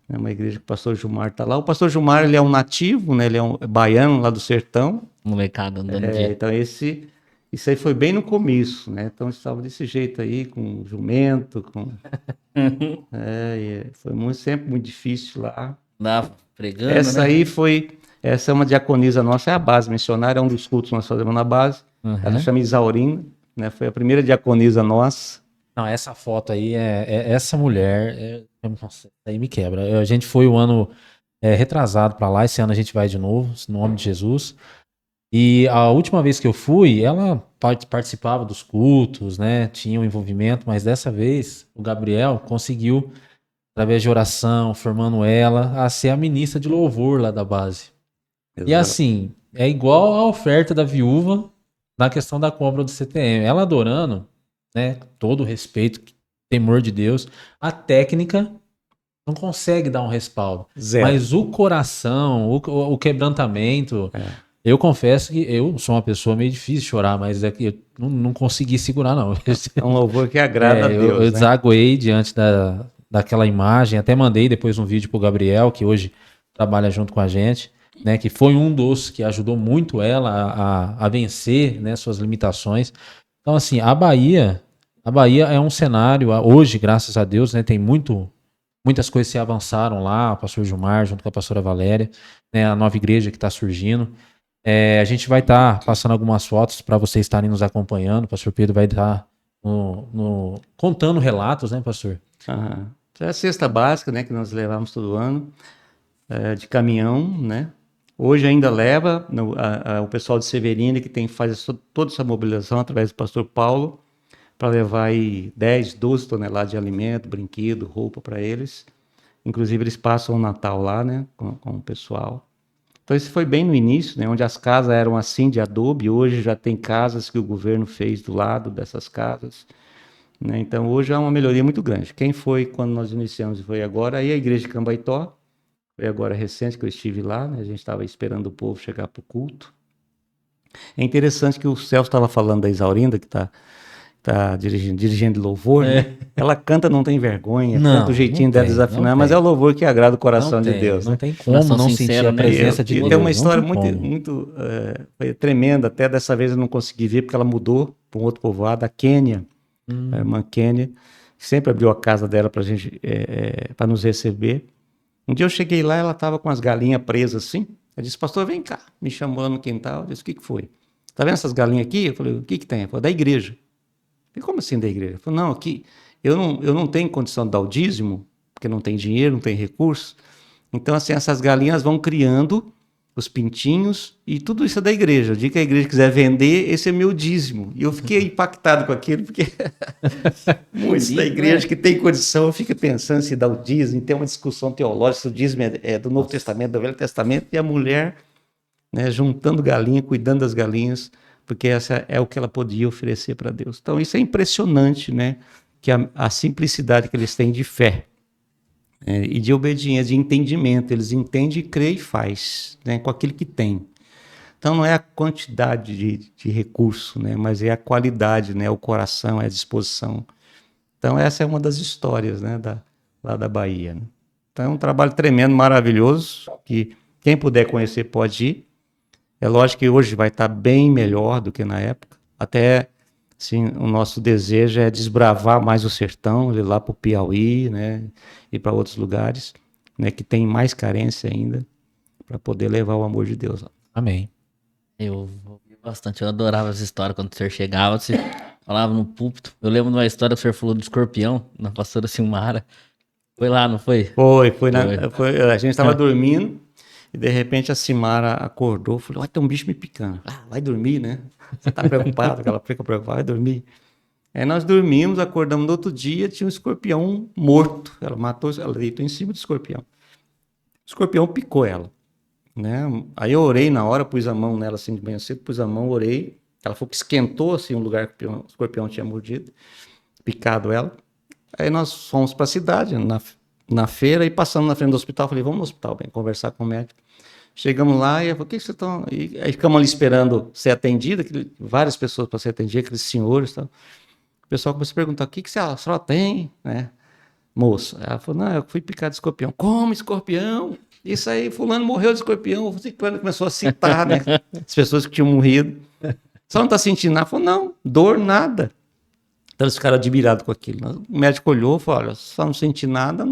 né, uma igreja que o pastor Gilmar está lá. O pastor Gilmar, ele é um nativo, né, ele é um baiano lá do sertão. Molecada andando Então isso aí foi bem no começo, né? Então estava desse jeito aí, com jumento, foi sempre muito difícil lá. Lá pregando, Essa é uma diaconisa nossa, é a base missionária, é um dos cultos que nós fazemos na base. Ela chama Isaurina, né? Foi a primeira diaconisa nossa. Não, essa foto aí, essa mulher, nossa, aí me quebra. A gente foi o ano retrasado para lá, esse ano a gente vai de novo, no nome de Jesus. E a última vez que eu fui, ela participava dos cultos, né? Tinha um envolvimento, mas dessa vez o Gabriel conseguiu, através de oração, formando ela, a ser a ministra de louvor lá da base. Exato. E assim, é igual a oferta da viúva na questão da compra do CTM. Ela adorando, né? Todo o respeito, temor de Deus, a técnica não consegue dar um respaldo. Zero. Mas o coração, o quebrantamento, eu confesso que eu sou uma pessoa meio difícil de chorar, mas é que eu não consegui segurar, não. É um louvor que agrada a Deus. Eu desaguei diante daquela imagem, até mandei depois um vídeo pro Gabriel, que hoje trabalha junto com a gente, né, que foi um dos que ajudou muito ela a vencer, né, suas limitações. Então, assim, a Bahia é um cenário, hoje, graças a Deus, né, tem muitas coisas se avançaram lá, o pastor Gilmar, junto com a pastora Valéria, né, a nova igreja que está surgindo. A gente vai estar passando algumas fotos para vocês estarem nos acompanhando, o pastor Pedro vai estar contando relatos, né, pastor? É a cesta básica, né, que nós levamos todo ano, de caminhão, né? Hoje ainda leva o pessoal de Severina, que faz toda essa mobilização através do pastor Paulo, para levar aí 10, 12 toneladas de alimento, brinquedo, roupa para eles. Inclusive eles passam o Natal lá, né, com o pessoal. Então isso foi bem no início, né, onde as casas eram assim de adobe, hoje já tem casas que o governo fez do lado dessas casas. Né? Então hoje há uma melhoria muito grande. Quem foi quando nós iniciamos e foi agora, aí a igreja de Cambaitó, foi agora recente que eu estive lá, né? A gente estava esperando o povo chegar para o culto. É interessante que o Celso estava falando da Isaurinda, que está dirigindo louvor, né? Ela canta, não tem vergonha, canta o jeitinho dela desafinar, mas é o louvor que agrada o coração de Deus. Não né? tem como não sentir a presença de Deus. Tem uma história muito foi tremenda, até dessa vez eu não consegui ver, porque ela mudou para um outro povoado, a Quênia, a irmã Quênia, que sempre abriu a casa dela para gente, para nos receber. Um dia eu cheguei lá, ela estava com as galinhas presas assim. Eu disse, pastor, vem cá. Me chamou lá no quintal. Eu disse, o que foi? Tá vendo essas galinhas aqui? Eu falei, o que tem? Ela falou, da igreja. Eu falei, como assim da igreja? Ela falou, não, aqui eu não tenho condição de dar o dízimo, porque não tem dinheiro, não tem recurso. Então, assim, essas galinhas vão criando os pintinhos e tudo isso é da igreja. O dia que a igreja quiser vender, esse é meu dízimo. E eu fiquei impactado com aquilo, porque muitos da igreja que tem condição fica pensando se dá o dízimo, tem uma discussão teológica se o dízimo é do Novo Testamento, do Velho Testamento, e a mulher né, juntando galinha, cuidando das galinhas, porque essa é o que ela podia oferecer para Deus. Então isso é impressionante, né, que a simplicidade que eles têm de fé, e de obediência, de entendimento, eles entendem, creem e faz, né, com aquilo que tem. Então não é a quantidade de recurso, né, mas é a qualidade, né, o coração, é a disposição. Então essa é uma das histórias, né, lá da Bahia, né? Então é um trabalho tremendo, maravilhoso, que quem puder conhecer pode ir. É lógico que hoje vai estar bem melhor do que na época. Até, assim, o nosso desejo é desbravar mais o sertão, ir lá para o Piauí, né, e para outros lugares, né, que tem mais carência ainda, para poder levar o amor de Deus lá. Amém. Eu ouvi bastante, eu adorava essa história quando o senhor chegava, você falava no púlpito. Eu lembro de uma história que o senhor falou do escorpião, na pastora Silmara. Foi lá, não foi? A gente estava dormindo e de repente a Simara acordou, falou, tem um bicho me picando. Vai dormir, né? Você tá preocupado, aquela fica preocupada, vai dormir. Aí nós dormimos, acordamos no outro dia, tinha um escorpião morto. Ela deitou em cima do escorpião. O escorpião picou ela, né? Aí eu orei na hora, pus a mão nela assim de manhã cedo, pus a mão, orei. Ela falou que esquentou assim o lugar que o escorpião tinha mordido, picado ela. Aí nós fomos para a cidade, na feira, e passamos na frente do hospital. Falei, vamos no hospital, bem, conversar com o médico. Chegamos lá e eu falei, o que vocês estão... E aí ficamos ali esperando ser atendida, várias pessoas para ser atendidas, aqueles senhores e tal. O pessoal começou a perguntar, o que a senhora tem, né, moço? Ela falou, não, eu fui picado de escorpião. Como escorpião? Isso aí, fulano morreu de escorpião. O fulano começou a citar, né, as pessoas que tinham morrido. Só não está sentindo nada? Falou, não, dor, nada. Então eles ficaram admirados com aquilo. O médico olhou e falou, olha, só não senti nada,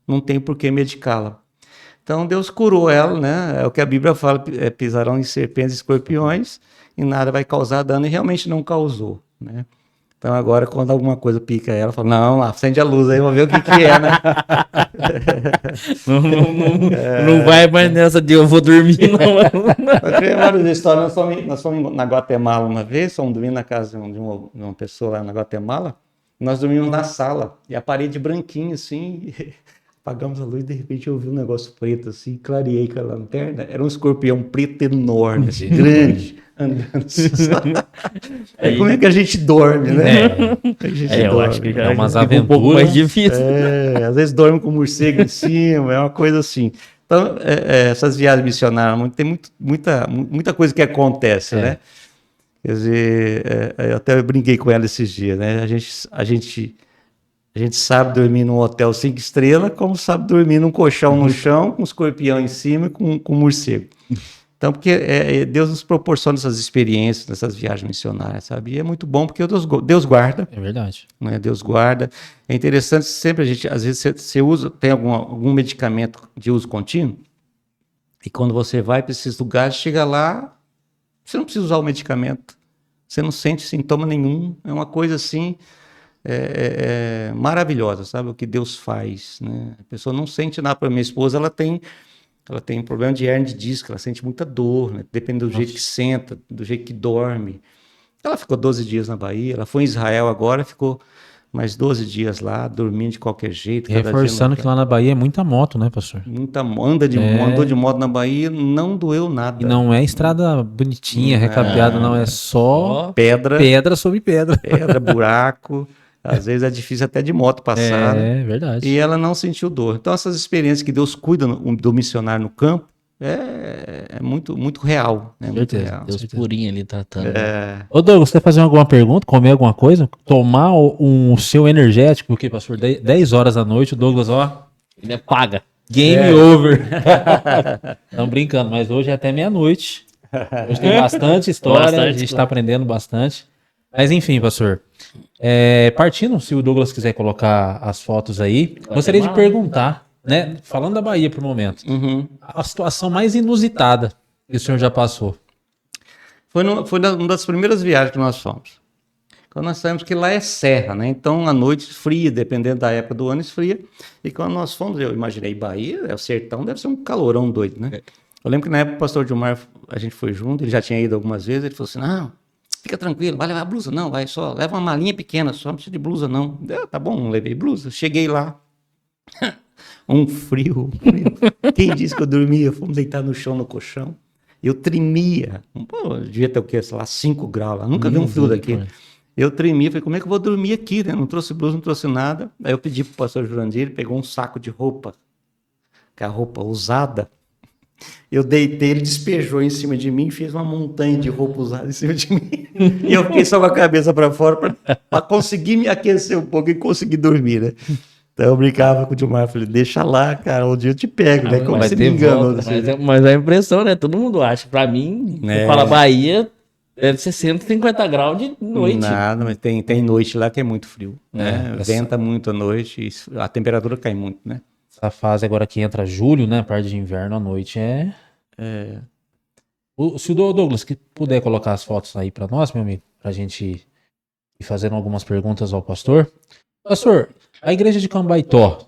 não tem por que medicá-la. Então Deus curou ela, né? É o que a Bíblia fala, pisarão em serpentes e escorpiões e nada vai causar dano, e realmente não causou, né? Então agora quando alguma coisa pica ela, fala, não, acende a luz aí, vamos ver o que é, né? Não vai mais nessa de eu vou dormir, não. Nós tivemos várias histórias. Nós fomos na Guatemala uma vez, fomos dormir na casa de uma pessoa lá na Guatemala. Nós dormimos na sala e a parede branquinha assim, apagamos a luz e de repente eu vi um negócio preto assim, clareei com a lanterna, era um escorpião preto enorme, assim, grande, andando assim. Como é que a gente dorme, né? Eu acho que já É umas fica um pouco aventuras. mais difícil. Às vezes dorme com morcego em cima, é uma coisa assim. Então, essas viagens missionárias, tem muita coisa que acontece, né? Quer dizer, eu até brinquei com ela esses dias, né? A gente sabe dormir num hotel 5 estrelas, como sabe dormir num colchão no chão, com um escorpião em cima e com um morcego. Então, porque Deus nos proporciona essas experiências, nessas viagens missionárias, sabe? E é muito bom porque Deus guarda. É verdade. Né? Deus guarda. É interessante, sempre às vezes você tem algum medicamento de uso contínuo, e quando você vai para esses lugares, chega lá, você não precisa usar o medicamento, você não sente sintoma nenhum, é uma coisa assim, maravilhosa, sabe? O que Deus faz, né? A pessoa não sente nada. Para minha esposa, ela tem problema de hernia de disco, ela sente muita dor, né? Depende do jeito que senta, do jeito que dorme. Ela ficou 12 dias na Bahia, ela foi em Israel agora, ficou mais 12 dias lá, dormindo de qualquer jeito. E reforçando que lá na Bahia é muita moto, né, pastor? Andou de moto na Bahia, não doeu nada. E não é estrada bonitinha, recapeada, não, é só pedra sobre pedra. Pedra, buraco. Às vezes é difícil até de moto passar. É verdade. E ela não sentiu dor. Então essas experiências que Deus cuida do missionário no campo é muito, muito real. Né? Muito real. Deus purinho ali tratando. Ô Douglas, você quer fazer alguma pergunta? Comer alguma coisa? Tomar o seu energético? Porque, pastor, 10 horas da noite, o Douglas, ó... Ele paga. Game over. Estamos brincando, mas hoje é até meia-noite. Hoje tem bastante história, a gente está aprendendo bastante. Mas enfim, pastor. Partindo, se o Douglas quiser colocar as fotos aí, gostaria de perguntar, né? Falando da Bahia por momento, a situação mais inusitada que o senhor já passou. Foi uma das primeiras viagens que nós fomos. Quando nós saímos, que lá é serra, né? Então a noite fria, dependendo da época do ano, esfria. E quando nós fomos, eu imaginei Bahia, o sertão, deve ser um calorão doido, né? Eu lembro que na época o pastor Gilmar, a gente foi junto, ele já tinha ido algumas vezes, ele falou assim, não, fica tranquilo, vai levar blusa não, vai só, leva uma malinha pequena, só não precisa de blusa não. Tá bom, não levei blusa. Cheguei lá, um frio. Quem disse que eu dormia? Fomos deitar no chão, no colchão. Eu tremia. Pô, devia ter o quê? Sei lá, 5 graus lá. Nunca vi um frio daquele. Eu tremia, falei, como é que eu vou dormir aqui, né? Não trouxe blusa, não trouxe nada. Aí eu pedi pro pastor Jurandir, ele pegou um saco de roupa, que é a roupa usada. Eu deitei, ele despejou em cima de mim e fez uma montanha de roupa usada em cima de mim. E eu fiquei só com a cabeça para fora para conseguir me aquecer um pouco e conseguir dormir, né? Então eu brincava com o Dilmar, falei, deixa lá, cara, um dia eu te pego, né? Como você me enganou. Mas é a impressão, né? Todo mundo acha. Pra mim, você fala Bahia, deve ser 150 graus de noite. Nada, mas tem noite lá que é muito frio, né? Venta muito à noite, a temperatura cai muito, né? Essa fase agora que entra julho, né? Parte de inverno à noite se o Douglas que puder colocar as fotos aí para nós, meu amigo, pra gente ir fazendo algumas perguntas ao pastor. Pastor, a igreja de Cambaitó,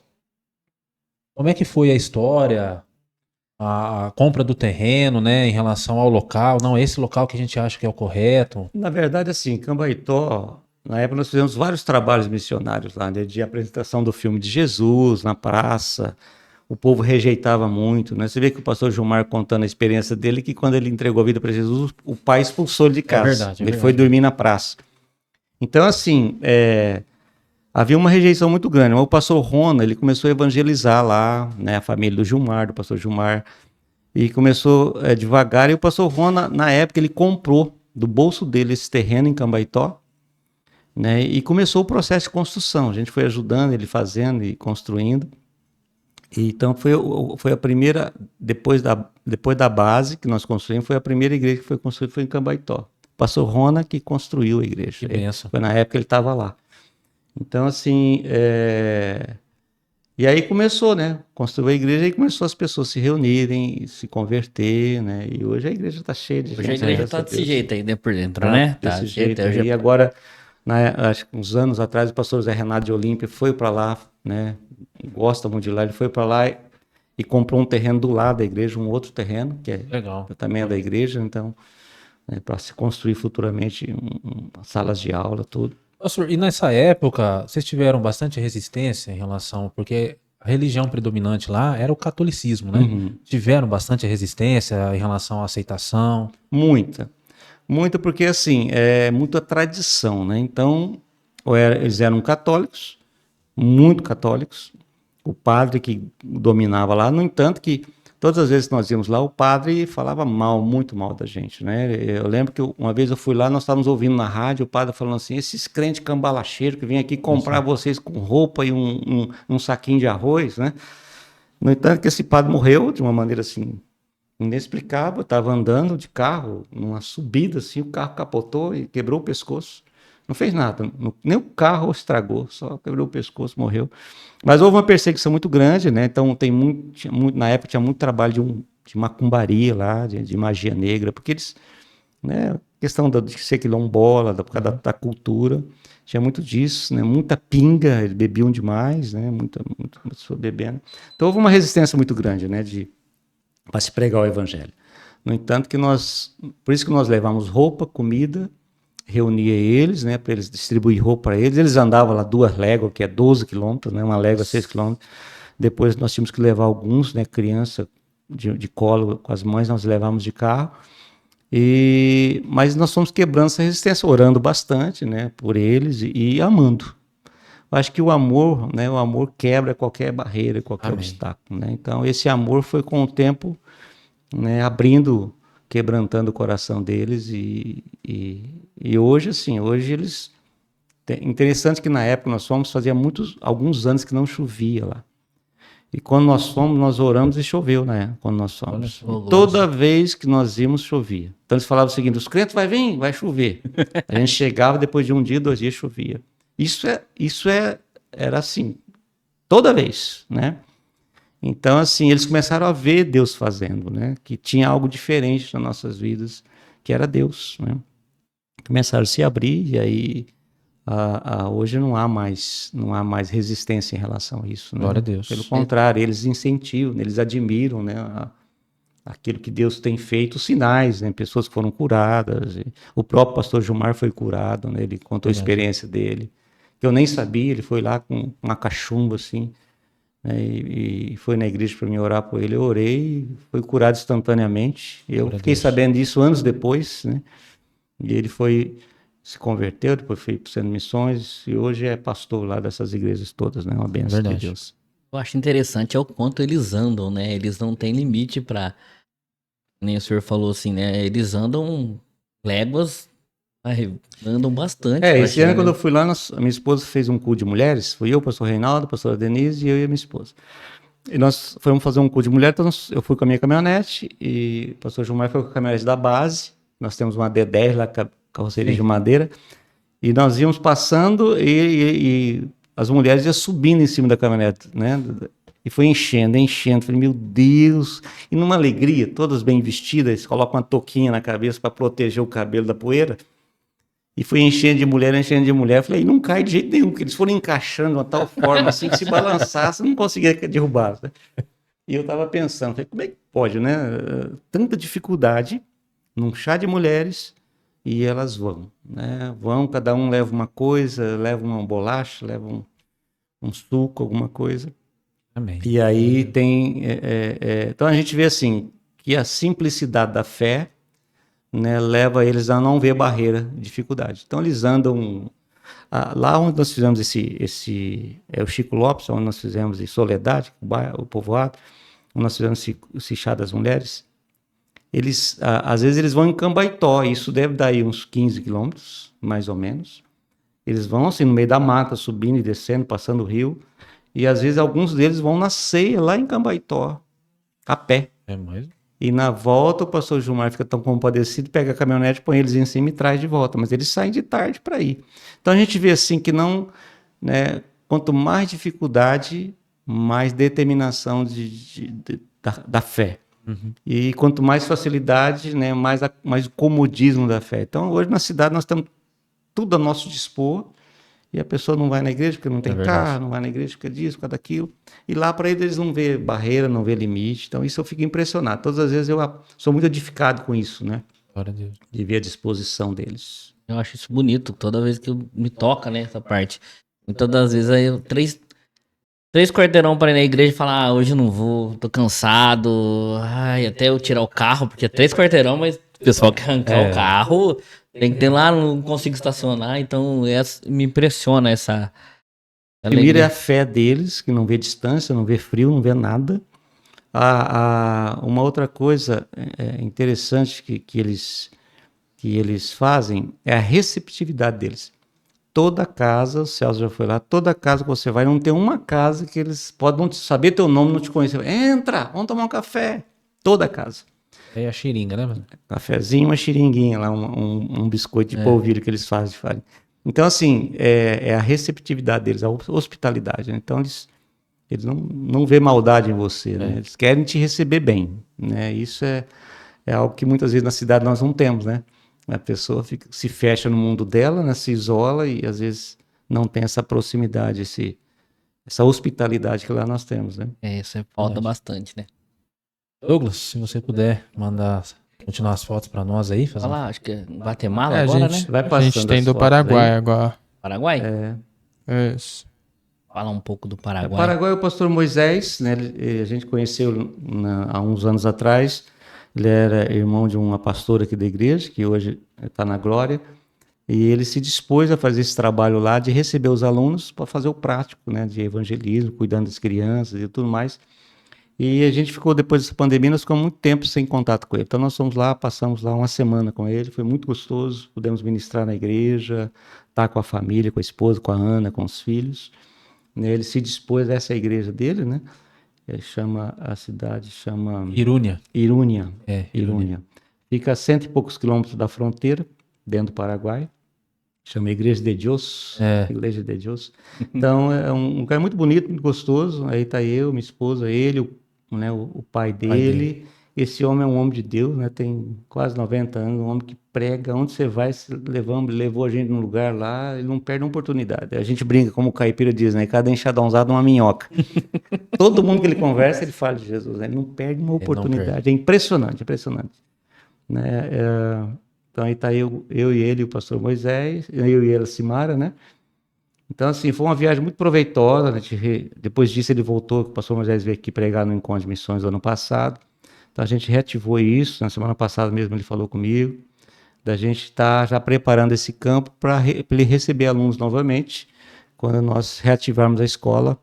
como é que foi a história, a compra do terreno, né, em relação ao local? Não, esse local que a gente acha que é o correto. Na verdade, assim, Cambaitó, na época nós fizemos vários trabalhos missionários lá, né, de apresentação do filme de Jesus na praça. O povo rejeitava muito, né? Você vê que o pastor Gilmar contando a experiência dele, que quando ele entregou a vida para Jesus, o pai expulsou ele de casa. Verdade, ele foi dormir na praça. Então, assim, havia uma rejeição muito grande. Mas o pastor Rona, ele começou a evangelizar lá, né? A família do Gilmar, do pastor Gilmar. E começou devagar. E o pastor Rona, na época, ele comprou do bolso dele esse terreno em Cambaitó, né? E começou o processo de construção. A gente foi ajudando ele, fazendo e construindo. Então foi a primeira, depois da base que nós construímos, foi a primeira igreja que foi construída, foi em Cambaitó. O pastor Rona que construiu a igreja. Que benção. Foi na época que ele estava lá. Então, assim, e aí começou, né? Construiu a igreja e começou as pessoas se reunirem, se converter, né? E hoje a igreja está cheia de gente. Hoje a igreja está desse jeito aí, né, por dentro, Tá né? desse Tá jeito. E agora, acho que uns anos atrás, o pastor Zé Renato de Olímpia foi para lá, né? Gosta muito de lá, ele foi para lá e comprou um terreno do lado da igreja, um outro terreno, que Legal. também é da igreja, então, para se construir futuramente salas de aula, tudo. Pastor, e nessa época, vocês tiveram bastante resistência em relação, porque a religião predominante lá era o catolicismo, né? Uhum. Tiveram bastante resistência em relação à aceitação? Muita porque, assim, é muita tradição, né? Então, eles eram católicos, muito católicos, o padre que dominava lá, no entanto que todas as vezes que nós íamos lá, o padre falava muito mal da gente, né? Eu lembro que uma vez eu fui lá, nós estávamos ouvindo na rádio, o padre falando assim, esses crentes cambalacheiros que vêm aqui comprar vocês com roupa e um saquinho de arroz, né? No entanto que esse padre morreu de uma maneira assim, inexplicável. Eu estava andando de carro, numa subida assim, o carro capotou e quebrou o pescoço. Não fez nada, nem o carro estragou, só quebrou o pescoço, morreu. Mas houve uma perseguição muito grande, né? Então na época tinha muito trabalho de macumbaria lá, de magia negra, porque eles, né? Questão de ser quilombola, por causa da cultura, tinha muito disso, né? Muita pinga, eles bebiam demais, né? Muita pessoa bebendo. Então houve uma resistência muito grande, né? Para se pregar o evangelho. No entanto por isso que nós levamos roupa, comida, reunia eles, né, para eles distribuir roupa para eles. Eles andavam lá 2 léguas, que é 12 quilômetros, né, uma légua 6 quilômetros. Depois nós tínhamos que levar alguns, né, criança de colo com as mães, nós levávamos de carro. Mas nós fomos quebrando essa resistência, orando bastante, né, por eles e amando. Eu acho que o amor, né, o amor quebra qualquer barreira, qualquer obstáculo, né? Então esse amor foi com o tempo, né, quebrantando o coração deles e hoje, assim, hoje eles... Interessante que na época nós fomos, fazia alguns anos que não chovia lá. E quando nós fomos, nós oramos e choveu, né? Quando nós fomos. Toda vez que nós íamos, chovia. Então eles falavam o seguinte, os crentes vai vir, vai chover. A gente chegava, depois de 1 dia, 2 dias, chovia. Era assim, toda vez, né? Então, assim, eles começaram a ver Deus fazendo, né? Que tinha algo diferente nas nossas vidas, que era Deus, né? Começaram a se abrir e aí hoje não há mais resistência em relação a isso, né? Glória a Deus. Pelo contrário, eles incentivam, eles admiram, né? Aquilo que Deus tem feito, os sinais, né? Pessoas que foram curadas. O próprio pastor Gilmar foi curado, né? Ele contou a experiência dele, que eu nem sabia. Ele foi lá com uma cachumba assim, né, e foi na igreja para mim orar por ele. Eu orei, foi curado instantaneamente. Eu Glória a fiquei Deus. sabendo disso anos depois, né? E ele se converteu, depois foi sendo missões e hoje é pastor lá dessas igrejas todas, né? Uma bênção de Verdade. Deus. Eu acho interessante é o quanto eles andam, né? Eles não têm limite pra. Nem o senhor falou assim, né? Eles andam léguas, andam bastante. pra Esse ano chegar, quando né? eu fui lá, a minha esposa fez um culto de mulheres, fui eu, o pastor Reinaldo, a pastora Denise e eu e a minha esposa. E nós fomos fazer um culto de mulher, então eu fui com a minha caminhonete e o pastor Gilmar foi com a caminhonete da base. Nós temos uma D10 lá, carroceria de madeira, e nós íamos passando e as mulheres iam subindo em cima da caminhonete, né? E foi enchendo, enchendo. Falei, meu Deus! E numa alegria, todas bem vestidas, colocam uma touquinha na cabeça para proteger o cabelo da poeira. E foi enchendo de mulher, enchendo de mulher. Falei, não cai de jeito nenhum, porque eles foram encaixando de uma tal forma assim que se balançasse, não conseguia derrubar. Né? E eu estava pensando, falei, como é que pode, né? Tanta dificuldade num chá de mulheres e elas vão, né? Vão, cada um leva uma coisa, leva uma bolacha, leva um suco, alguma coisa. Amém. E aí tem. Então a gente vê assim que a simplicidade da fé, né, leva eles a não ver barreira, dificuldade. Então eles andam lá onde nós fizemos é o Chico Lopes, onde nós fizemos em Soledade, o povoado, onde nós fizemos esse chá das mulheres. Eles às vezes eles vão em Cambaitó, isso deve dar aí uns 15 quilômetros, mais ou menos. Eles vão assim no meio da mata, subindo e descendo, passando o rio. E às vezes alguns deles vão na ceia lá em Cambaitó, a pé. É mesmo? E na volta o pastor Gilmar fica tão compadecido, pega a caminhonete, põe eles em cima e traz de volta. Mas eles saem de tarde para ir. Então a gente vê assim que não, né, quanto mais dificuldade, mais determinação da fé. Uhum. E quanto mais facilidade, né, mais o comodismo da fé. Então hoje na cidade nós temos tudo a nosso dispor. E a pessoa não vai na igreja porque não tem carro, não vai na igreja porque disso, porque daquilo. E lá para eles não vê barreira, não vê limite. Então isso eu fico impressionado. Todas as vezes eu sou muito edificado com isso, né? Glória a Deus. De ver a disposição deles. Eu acho isso bonito, toda vez que me toca, né, essa parte. Muitas das vezes aí eu, três quarteirão para ir na igreja e falar, hoje eu não vou, tô cansado. Ai, até eu tirar o carro, porque é 3 quarteirão, mas o pessoal quer arrancar o carro, tem que ter lá, não consigo estacionar, então me impressiona essa Primeiro é alegria. a fé deles, que não vê distância, não vê frio, não vê nada. Uma outra coisa interessante que eles fazem é a receptividade deles. Toda casa, o Celso já foi lá, toda casa que você vai, não tem uma casa que eles podem não saber teu nome, não te conhecer. Entra, vamos tomar um café. Toda casa. É a xiringa, né? Mano? Cafezinho, uma xiringuinha lá, um biscoito de polvilho que eles fazem de farinha. Então, assim, é a receptividade deles, a hospitalidade. Né? Então, eles não vê maldade em você, né? Eles querem te receber bem, né? Isso é algo que muitas vezes na cidade nós não temos, né? A pessoa se fecha no mundo dela, né? Se isola e às vezes não tem essa proximidade, essa hospitalidade que lá nós temos, né? Isso falta bastante, né? Douglas, se você puder continuar as fotos para nós aí. Olha lá, acho que é Guatemala a agora, gente, né? Vai a gente passando tem as do fotos Paraguai aí. agora. Paraguai? Isso. Fala um pouco do O Paraguai. Paraguai é o pastor Moisés, né? A gente conheceu há uns anos atrás. Ele era irmão de uma pastora aqui da igreja, que hoje está na Glória. E ele se dispôs a fazer esse trabalho lá de receber os alunos para fazer o prático, né? De evangelismo, cuidando das crianças e tudo mais. E a gente ficou, depois dessa pandemia, nós ficamos muito tempo sem contato com ele. Então nós fomos lá, passamos lá uma semana com ele, foi muito gostoso, pudemos ministrar na igreja, estar com a família, com a esposa, com a Ana, com os filhos. Ele se dispôs a essa igreja dele, né? A cidade chama Irúnia. Irúnia. Irúnia. Irúnia. Fica a 100 e poucos quilômetros da fronteira, dentro do Paraguai. Chama Igreja de Deus. Igreja de Deus. Então, é um lugar muito bonito, muito gostoso. Aí está eu, minha esposa, ele, o pai dele. Esse homem é um homem de Deus, né? Tem quase 90 anos, um homem que prega. Onde você vai, levou a gente num lugar lá, ele não perde uma oportunidade. A gente brinca, como o caipira diz, né? Cada enxadãozado uma minhoca. Todo mundo que ele conversa, ele fala de Jesus. Né? Ele não perde uma oportunidade. É impressionante, impressionante. Né? Então aí está eu e ele, o pastor Moisés, eu e ele, a Simara, né? Então, assim, foi uma viagem muito proveitosa. Depois disso, ele voltou, o pastor Moisés veio aqui pregar no Encontro de Missões do ano passado. Então, a gente reativou isso. Na semana passada mesmo, ele falou comigo, da gente estar já preparando esse campo para ele receber alunos novamente, quando nós reativarmos a escola,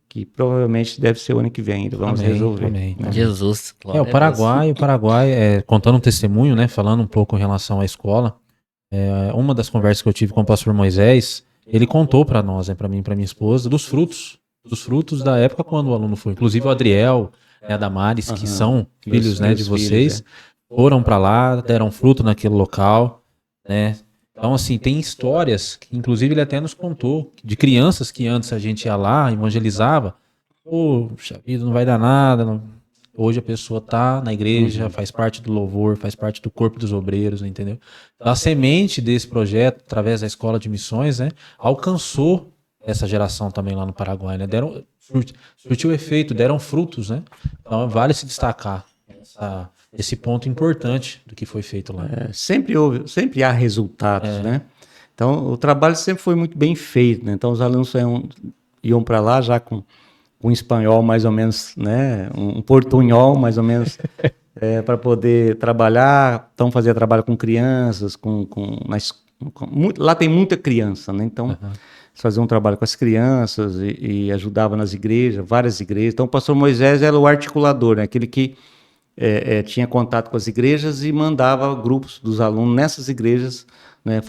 que provavelmente deve ser o ano que vem ainda. Vamos resolver. Amém. Né? Jesus, glória O Paraguai, contando um testemunho, né, falando um pouco em relação à escola, uma das conversas que eu tive com o pastor Moisés, ele contou para nós, para mim e para minha esposa, dos frutos da época quando o aluno foi. Inclusive o Adriel, a Damares, que são filhos, né, de vocês, foram para lá, deram fruto naquele local, né? Então, assim, tem histórias que, inclusive, ele até nos contou, de crianças que antes a gente ia lá, evangelizava, poxa vida, não vai dar nada. Não. Hoje a pessoa tá na igreja, faz parte do louvor, faz parte do corpo dos obreiros, entendeu? Então, a semente desse projeto, através da Escola de Missões, né, alcançou essa geração também lá no Paraguai, né? Surtiu efeito, deram frutos, né? Então, vale se destacar esse ponto importante do que foi feito lá. Sempre há resultados, né? Então, o trabalho sempre foi muito bem feito, né? Então, os alunos iam para lá já com um espanhol mais ou menos, né? Um portunhol mais ou menos, para poder trabalhar. Então, fazia trabalho com crianças, lá tem muita criança, né? Então, faziam um trabalho com as crianças e ajudava nas igrejas, várias igrejas. Então, o pastor Moisés era o articulador, né? Aquele que tinha contato com as igrejas e mandava grupos dos alunos nessas igrejas, né,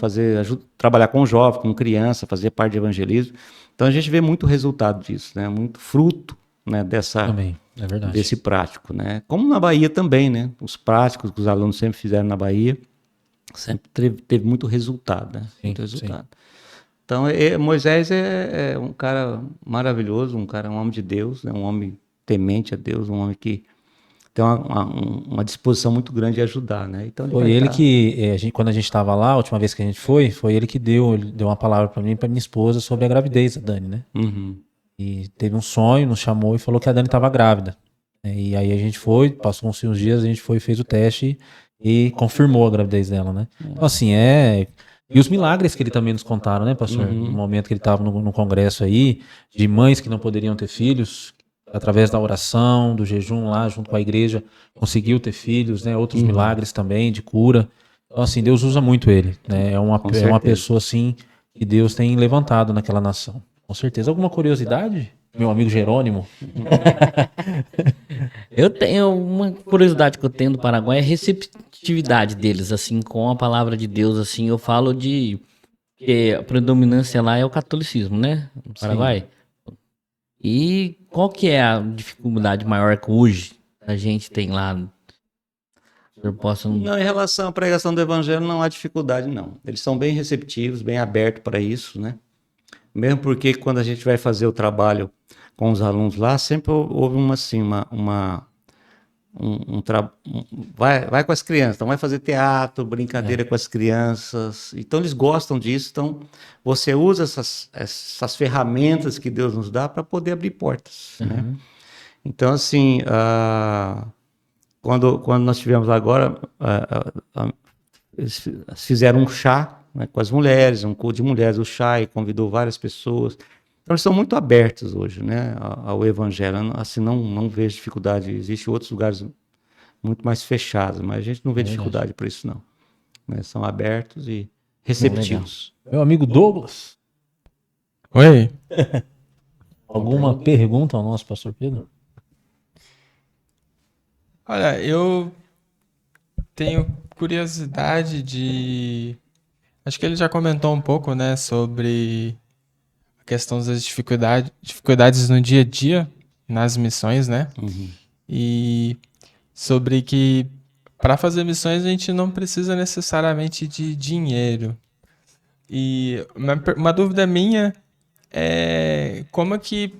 trabalhar com jovem, com criança, fazer parte de evangelismo. Então a gente vê muito resultado disso, né, muito fruto, né, Também, é verdade. desse prático, né? Como na Bahia também, né? Os práticos que os alunos sempre fizeram na Bahia sempre teve muito resultado, né? Sim, Muito resultado. Então Moisés é um cara maravilhoso, um homem de Deus, né, um homem temente a Deus, um homem que tem uma disposição muito grande de ajudar, né? Então Foi ele que, quando a gente estava lá, a última vez que a gente foi ele que deu uma palavra para mim e para minha esposa sobre a gravidez da Dani, né? E teve um sonho, nos chamou e falou que a Dani estava grávida. E aí a gente foi, passou uns dias, a gente foi, fez o teste e confirmou a gravidez dela, né? Então, assim, E os milagres que ele também nos contaram, né, pastor? No momento que ele estava no congresso aí, de mães que não poderiam ter filhos, através da oração, do jejum lá, junto com a igreja, conseguiu ter filhos, né? Outros milagres também, de cura. Então, assim, Deus usa muito ele, né? É uma pessoa, assim, que Deus tem levantado naquela nação. Com certeza. Alguma curiosidade, meu amigo Jerônimo? Eu tenho uma curiosidade que eu tenho do Paraguai, é a receptividade deles, assim, com a palavra de Deus, assim, eu falo que a predominância lá é o catolicismo, né? No Paraguai. E qual que é a dificuldade maior que hoje a gente tem lá? Não, em relação à pregação do evangelho, não há dificuldade, não. Eles são bem receptivos, bem abertos para isso, né? Mesmo porque quando a gente vai fazer o trabalho com os alunos lá, sempre houve vai com as crianças, então vai fazer teatro, brincadeira com as crianças, então eles gostam disso, então você usa essas ferramentas que Deus nos dá para poder abrir portas, né? Então, assim, quando nós tivemos agora, eles fizeram um chá, né, com as mulheres, um culto de mulheres, o chá, e convidou várias pessoas. Então, eles são muito abertos hoje, né, ao evangelho. Assim, não vejo dificuldade. Existem outros lugares muito mais fechados, mas a gente não vê dificuldade por isso, não. Né, são abertos e receptivos. Meu amigo Douglas. Oi. Alguma pergunta ao nosso pastor Pedro? Olha, eu tenho curiosidade de... Acho que ele já comentou um pouco, né, sobre a questão das dificuldades no dia a dia, nas missões, né? E sobre que para fazer missões a gente não precisa necessariamente de dinheiro. E uma dúvida minha é como é que,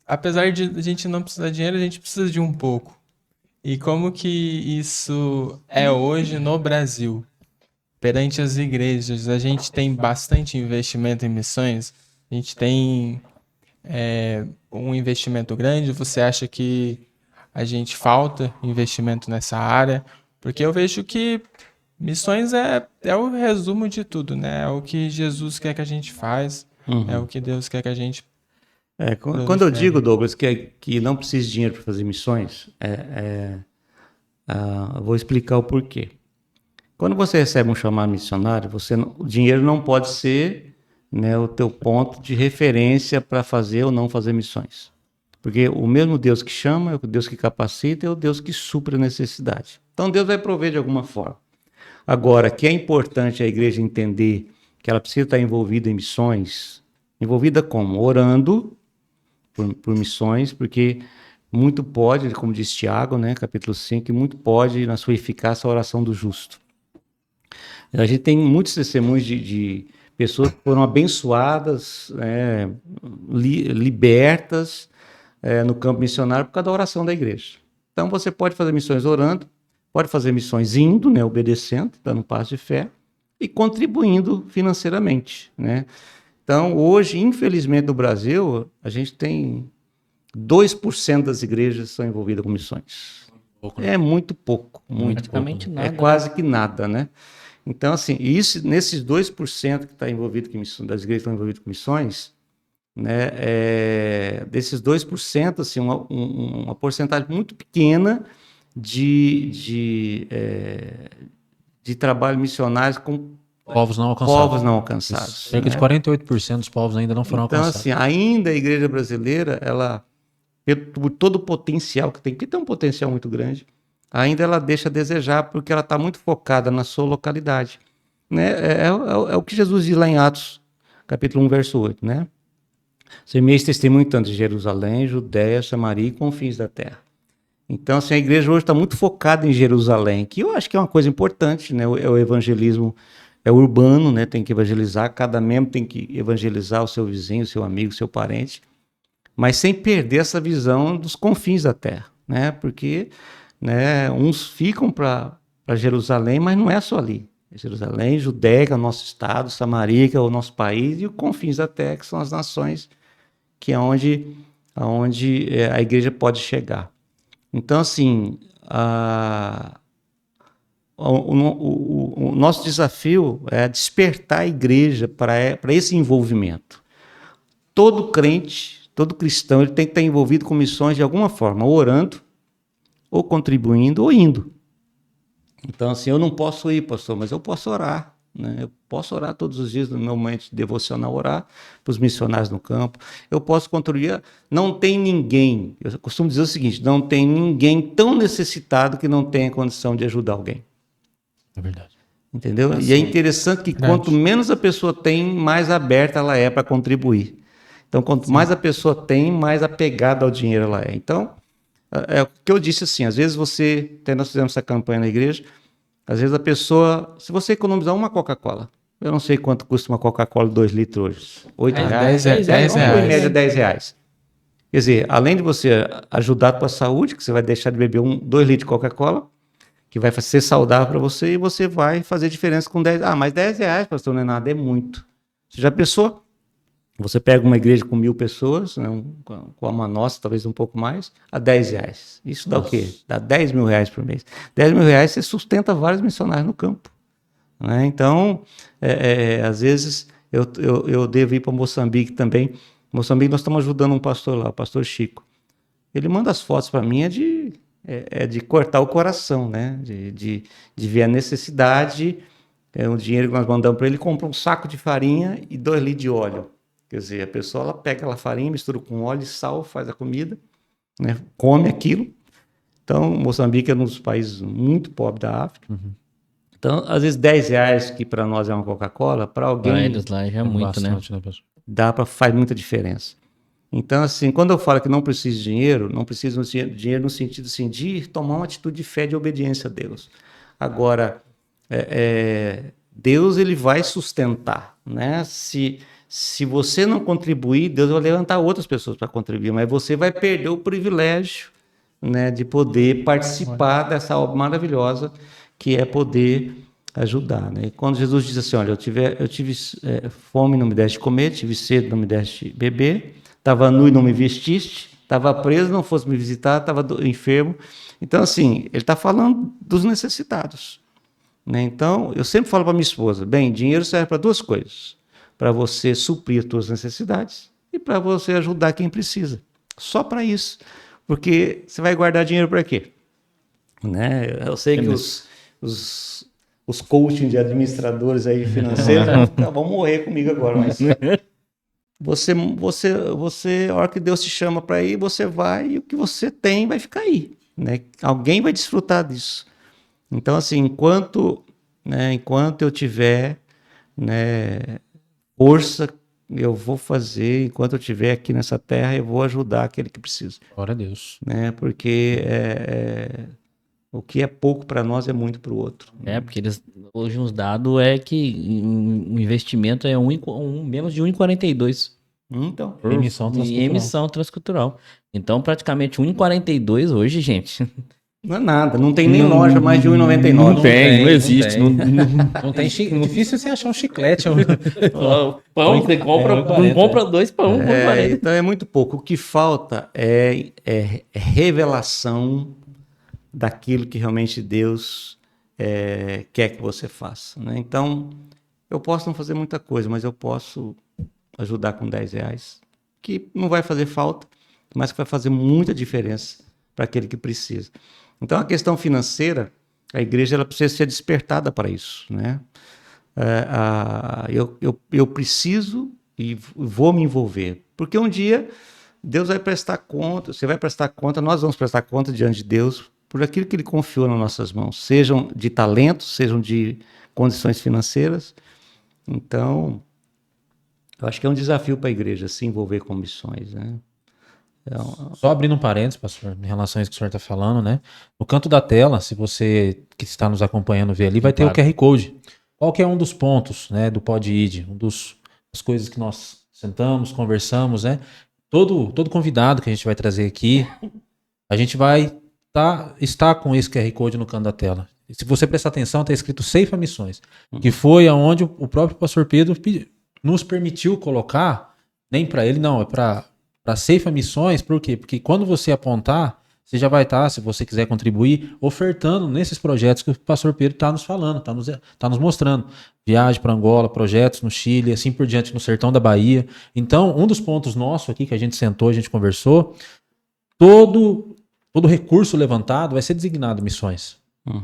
apesar de a gente não precisar de dinheiro, a gente precisa de um pouco. E como que isso é hoje no Brasil? Perante as igrejas, a gente tem bastante investimento em missões? A gente tem um investimento grande? Você acha que a gente falta investimento nessa área? Porque eu vejo que missões é o resumo de tudo, né? É o que Jesus quer que a gente faz. É o que Deus quer que a gente... Quando eu digo, Douglas, que não precisa de dinheiro para fazer missões, eu vou explicar o porquê. Quando você recebe um chamado missionário, o dinheiro não pode ser, né, o teu ponto de referência para fazer ou não fazer missões. Porque o mesmo Deus que chama, é o Deus que capacita, é o Deus que supre a necessidade. Então Deus vai prover de alguma forma. Agora, que é importante a igreja entender que ela precisa estar envolvida em missões, envolvida como? Orando por missões, porque muito pode, como diz Tiago, né, capítulo 5, muito pode, na sua eficácia, a oração do justo. A gente tem muitos testemunhos de pessoas que foram abençoadas, libertas no campo missionário por causa da oração da igreja. Então você pode fazer missões orando, pode fazer missões indo, né, obedecendo, dando um passo de fé e contribuindo financeiramente, né? Então, hoje, infelizmente, no Brasil, a gente tem 2% das igrejas que são envolvidas com missões. Pouco, né? É muito pouco. Praticamente nada. É quase que nada, né? Então, assim, nesses 2% que está envolvido com missões, das igrejas que estão envolvidas com missões, né, desses 2%, assim, uma porcentagem muito pequena de trabalho missionário com Povos não alcançados. povos não alcançados. Cerca de 48% dos povos ainda não foram Então, alcançados. assim, ainda a igreja brasileira, ela, por todo o potencial que tem, porque tem um potencial muito grande, ainda ela deixa a desejar, porque ela está muito focada na sua localidade. Né? É o que Jesus diz lá em Atos, capítulo 1, verso 8, né? Semeis testemunho tanto de Jerusalém, Judéia, Samaria e confins da terra. Então, assim, a igreja hoje está muito focada em Jerusalém, que eu acho que é uma coisa importante, né? É o evangelismo urbano, né? Tem que evangelizar, cada membro tem que evangelizar o seu vizinho, o seu amigo, o seu parente, mas sem perder essa visão dos confins da terra, né? Porque, né, uns ficam para Jerusalém, mas não é só ali. Jerusalém, Judéia, que é o nosso estado, Samaria, que é o nosso país, e os confins da terra, que são as nações, que é onde a igreja pode chegar. Então, assim, o nosso desafio é despertar a igreja para esse envolvimento. Todo crente, todo cristão, ele tem que estar envolvido com missões de alguma forma, ou orando, ou contribuindo, ou indo. Então, assim, eu não posso ir, pastor, mas eu posso orar. Né? Eu posso orar todos os dias no meu momento devocional, orar para os missionários no campo. Eu posso contribuir. Não tem ninguém, eu costumo dizer o seguinte, não tem ninguém tão necessitado que não tenha condição de ajudar alguém. É verdade. Entendeu? E é interessante que quanto menos a pessoa tem, mais aberta ela é para contribuir. Então, quanto mais a pessoa tem, mais apegada ao dinheiro ela é. Então, é o que eu disse assim, às vezes nós fizemos essa campanha na igreja, às vezes a pessoa, se você economizar uma Coca-Cola, eu não sei quanto custa uma Coca-Cola de 2 litros hoje, 8 reais, 10 vamos reais. pôr em média 10 reais. Quer dizer, além de você ajudar a tua saúde, que você vai deixar de beber 2 litros de Coca-Cola, que vai ser saudável para você, e você vai fazer diferença com 10. Mas 10 reais, pastor, não é nada, é muito. Você já pensou? Você pega uma igreja com 1.000 pessoas, né, com uma nossa, talvez um pouco mais, a 10 reais. Isso dá o quê? Dá 10 mil reais por mês. 10 mil reais você sustenta vários missionários no campo. Né? Então, às vezes, eu devo ir para Moçambique também. Moçambique, nós estamos ajudando um pastor lá, o pastor Chico. Ele manda as fotos para mim, de cortar o coração, né? De ver a necessidade, o dinheiro que nós mandamos para ele, compra um saco de farinha e 2 litros de óleo. Quer dizer, a pessoa ela pega aquela farinha, mistura com óleo e sal, faz a comida, né? Come aquilo. Então, Moçambique é um dos países muito pobres da África. Uhum. Então, às vezes 10 reais, que para nós é uma Coca-Cola, para alguém... Para eles lá já é muito, bastante, né? Faz muita diferença. Então, assim, quando eu falo que não preciso de dinheiro, não preciso de dinheiro no sentido assim, de tomar uma atitude de fé, de obediência a Deus. Agora, Deus ele vai sustentar, né? Se você não contribuir, Deus vai levantar outras pessoas para contribuir, mas você vai perder o privilégio, né, de poder participar dessa obra maravilhosa que é poder ajudar. Né? E quando Jesus diz assim, olha, eu tive fome, não me deste comer, tive sede, não me deste beber, estava nu e não me vestiste, estava preso, não fosse me visitar, estava enfermo. Então, assim, ele está falando dos necessitados. Né? Então, eu sempre falo para minha esposa, bem, dinheiro serve para 2 coisas. para você suprir as suas necessidades e para você ajudar quem precisa. Só para isso. Porque você vai guardar dinheiro para quê? Né? Eu sei que os coaching de administradores aí financeiros vão morrer comigo agora, mas a hora que Deus te chama para ir, você vai e o que você tem vai ficar aí, né? Alguém vai desfrutar disso. Então, assim, enquanto eu tiver, né, força, eu vou fazer, enquanto eu estiver aqui nessa terra, eu vou ajudar aquele que precisa. Glória a Deus. Né? Porque o que é pouco para nós é muito para o outro. Porque hoje uns dados é que o investimento é menos de 1,42 Então, em emissão transcultural. Então, praticamente 1,42 hoje, gente. não é nada, não tem nem loja mais de 1,99. Não existe. Não tem difícil você achar um chiclete. Pão, você compra 2 pão. Então é muito pouco. O que falta é revelação daquilo que realmente Deus quer que você faça. Né? Então, eu posso não fazer muita coisa, mas eu posso ajudar com R$10, que não vai fazer falta, mas que vai fazer muita diferença para aquele que precisa. Então, a questão financeira, a igreja ela precisa ser despertada para isso. Né? Eu preciso e vou me envolver, porque um dia Deus vai prestar conta, você vai prestar conta, nós vamos prestar conta diante de Deus por aquilo que Ele confiou nas nossas mãos, sejam de talentos, sejam de condições financeiras. Então, eu acho que é um desafio para a igreja se envolver com missões, né? Só abrindo um parênteses, pastor, em relação a isso que o senhor está falando, né? No canto da tela, se você que está nos acompanhando ver ali, vai ter o QR Code. Qual que é um dos pontos, né, do PodID? Das coisas que nós sentamos, conversamos, né? Todo convidado que a gente vai trazer aqui, a gente vai estar com esse QR Code no canto da tela. E se você prestar atenção, está escrito Ceifa Missões, que foi aonde o próprio pastor Pedro nos permitiu colocar, nem para ele, não, é para Ceifa Missões. Por quê? Porque quando você apontar, você já vai estar, se você quiser contribuir, ofertando nesses projetos que o pastor Pedro está nos falando, está nos mostrando. Viagem para Angola, projetos no Chile, assim por diante, no sertão da Bahia. Então, um dos pontos nossos aqui, que a gente sentou, a gente conversou, todo recurso levantado vai ser designado missões.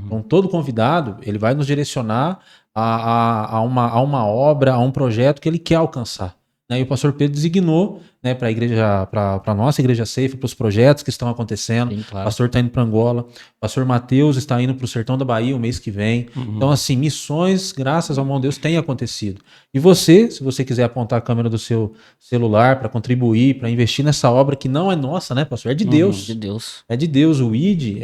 Então, todo convidado, ele vai nos direcionar a uma obra, a um projeto que ele quer alcançar. E o pastor Pedro designou, né, para a igreja, para a nossa igreja Ceifa, para os projetos que estão acontecendo. Sim, claro. O pastor está indo para Angola, o pastor Mateus está indo para o sertão da Bahia o mês que vem. Então, assim, missões, graças ao bom Deus, têm acontecido. E você, se você quiser apontar a câmera do seu celular para contribuir, para investir nessa obra que não é nossa, né, pastor? É de Deus. De Deus. É de Deus. O ID,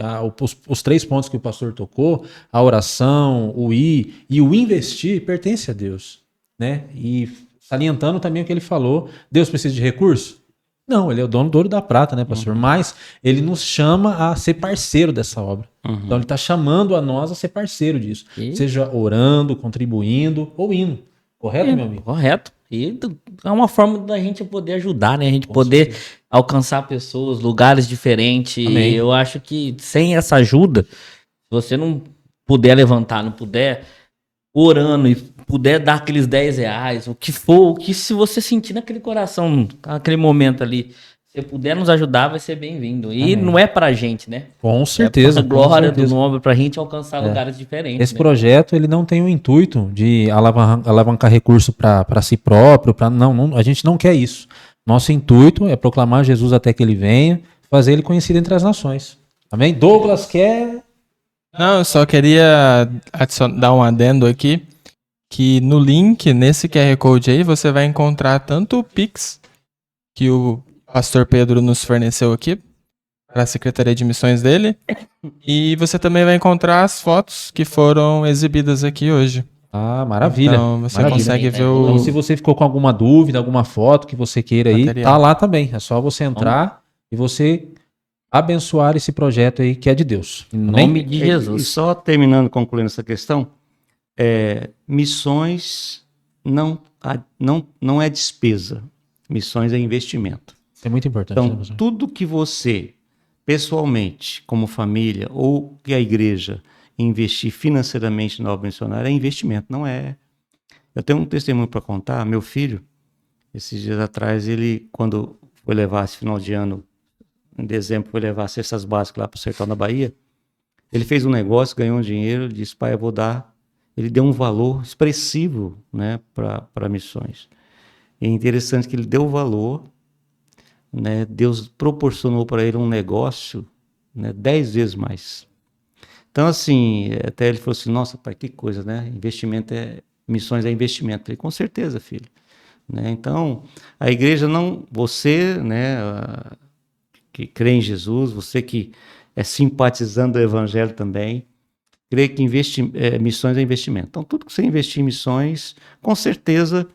os 3 pontos que o pastor tocou, a oração, o ir e o investir, pertence a Deus, né? E salientando também o que ele falou, Deus precisa de recurso? Não, ele é o dono do ouro e da prata, né, pastor? Mas ele nos chama a ser parceiro dessa obra. Então ele está chamando a nós a ser parceiro disso. Seja orando, contribuindo ou indo. Correto, meu amigo? Correto. E é uma forma da gente poder ajudar, né? A gente poder alcançar pessoas, lugares diferentes. Amém. E eu acho que sem essa ajuda, se você não puder levantar, não puder orando e puder dar aqueles R$10, o que for, o que se você sentir naquele coração, naquele momento ali, se puder nos ajudar, vai ser bem-vindo. E não é pra gente, né? Com certeza. É pra glória do nome, pra gente alcançar lugares diferentes. Esse projeto, ele não tem o intuito de alavancar recurso para si próprio, não, a gente não quer isso. Nosso intuito é proclamar Jesus até que ele venha, fazer ele conhecido entre as nações. Amém? Douglas quer... Não, eu só queria dar um adendo aqui, que no link, nesse QR Code aí, você vai encontrar tanto o Pix, que o pastor Pedro nos forneceu aqui, para a Secretaria de Missões dele, e você também vai encontrar as fotos que foram exibidas aqui hoje. Ah, maravilha. Então você consegue ver Então, se você ficou com alguma dúvida, alguma foto que você queira aí, tá lá também. É só você entrar e você abençoar esse projeto aí que é de Deus. Em nome de Jesus. E só terminando, concluindo essa questão, missões não é despesa, missões é investimento. Isso é muito importante. Então, tudo que você, pessoalmente, como família, ou que a igreja investir financeiramente na obra missionária é investimento, não é Eu tenho um testemunho para contar. Meu filho, esses dias atrás, ele, quando foi levar esse final de ano, em dezembro, foi levar cestas básicas lá para o sertão da Bahia, ele fez um negócio, ganhou um dinheiro, disse, pai, eu vou dar. Ele deu um valor expressivo, né, para missões. E é interessante que ele deu o valor, né, Deus proporcionou para ele um negócio, né, 10 vezes mais. Então, assim, até ele falou assim, nossa, pai, que coisa, né? Missões é investimento. Eu falei, com certeza, filho. Né? Então, a igreja não, você, né, que crê em Jesus, você que é simpatizando do evangelho também, crê que missões é investimento. Então, tudo que você investir em missões, com certeza,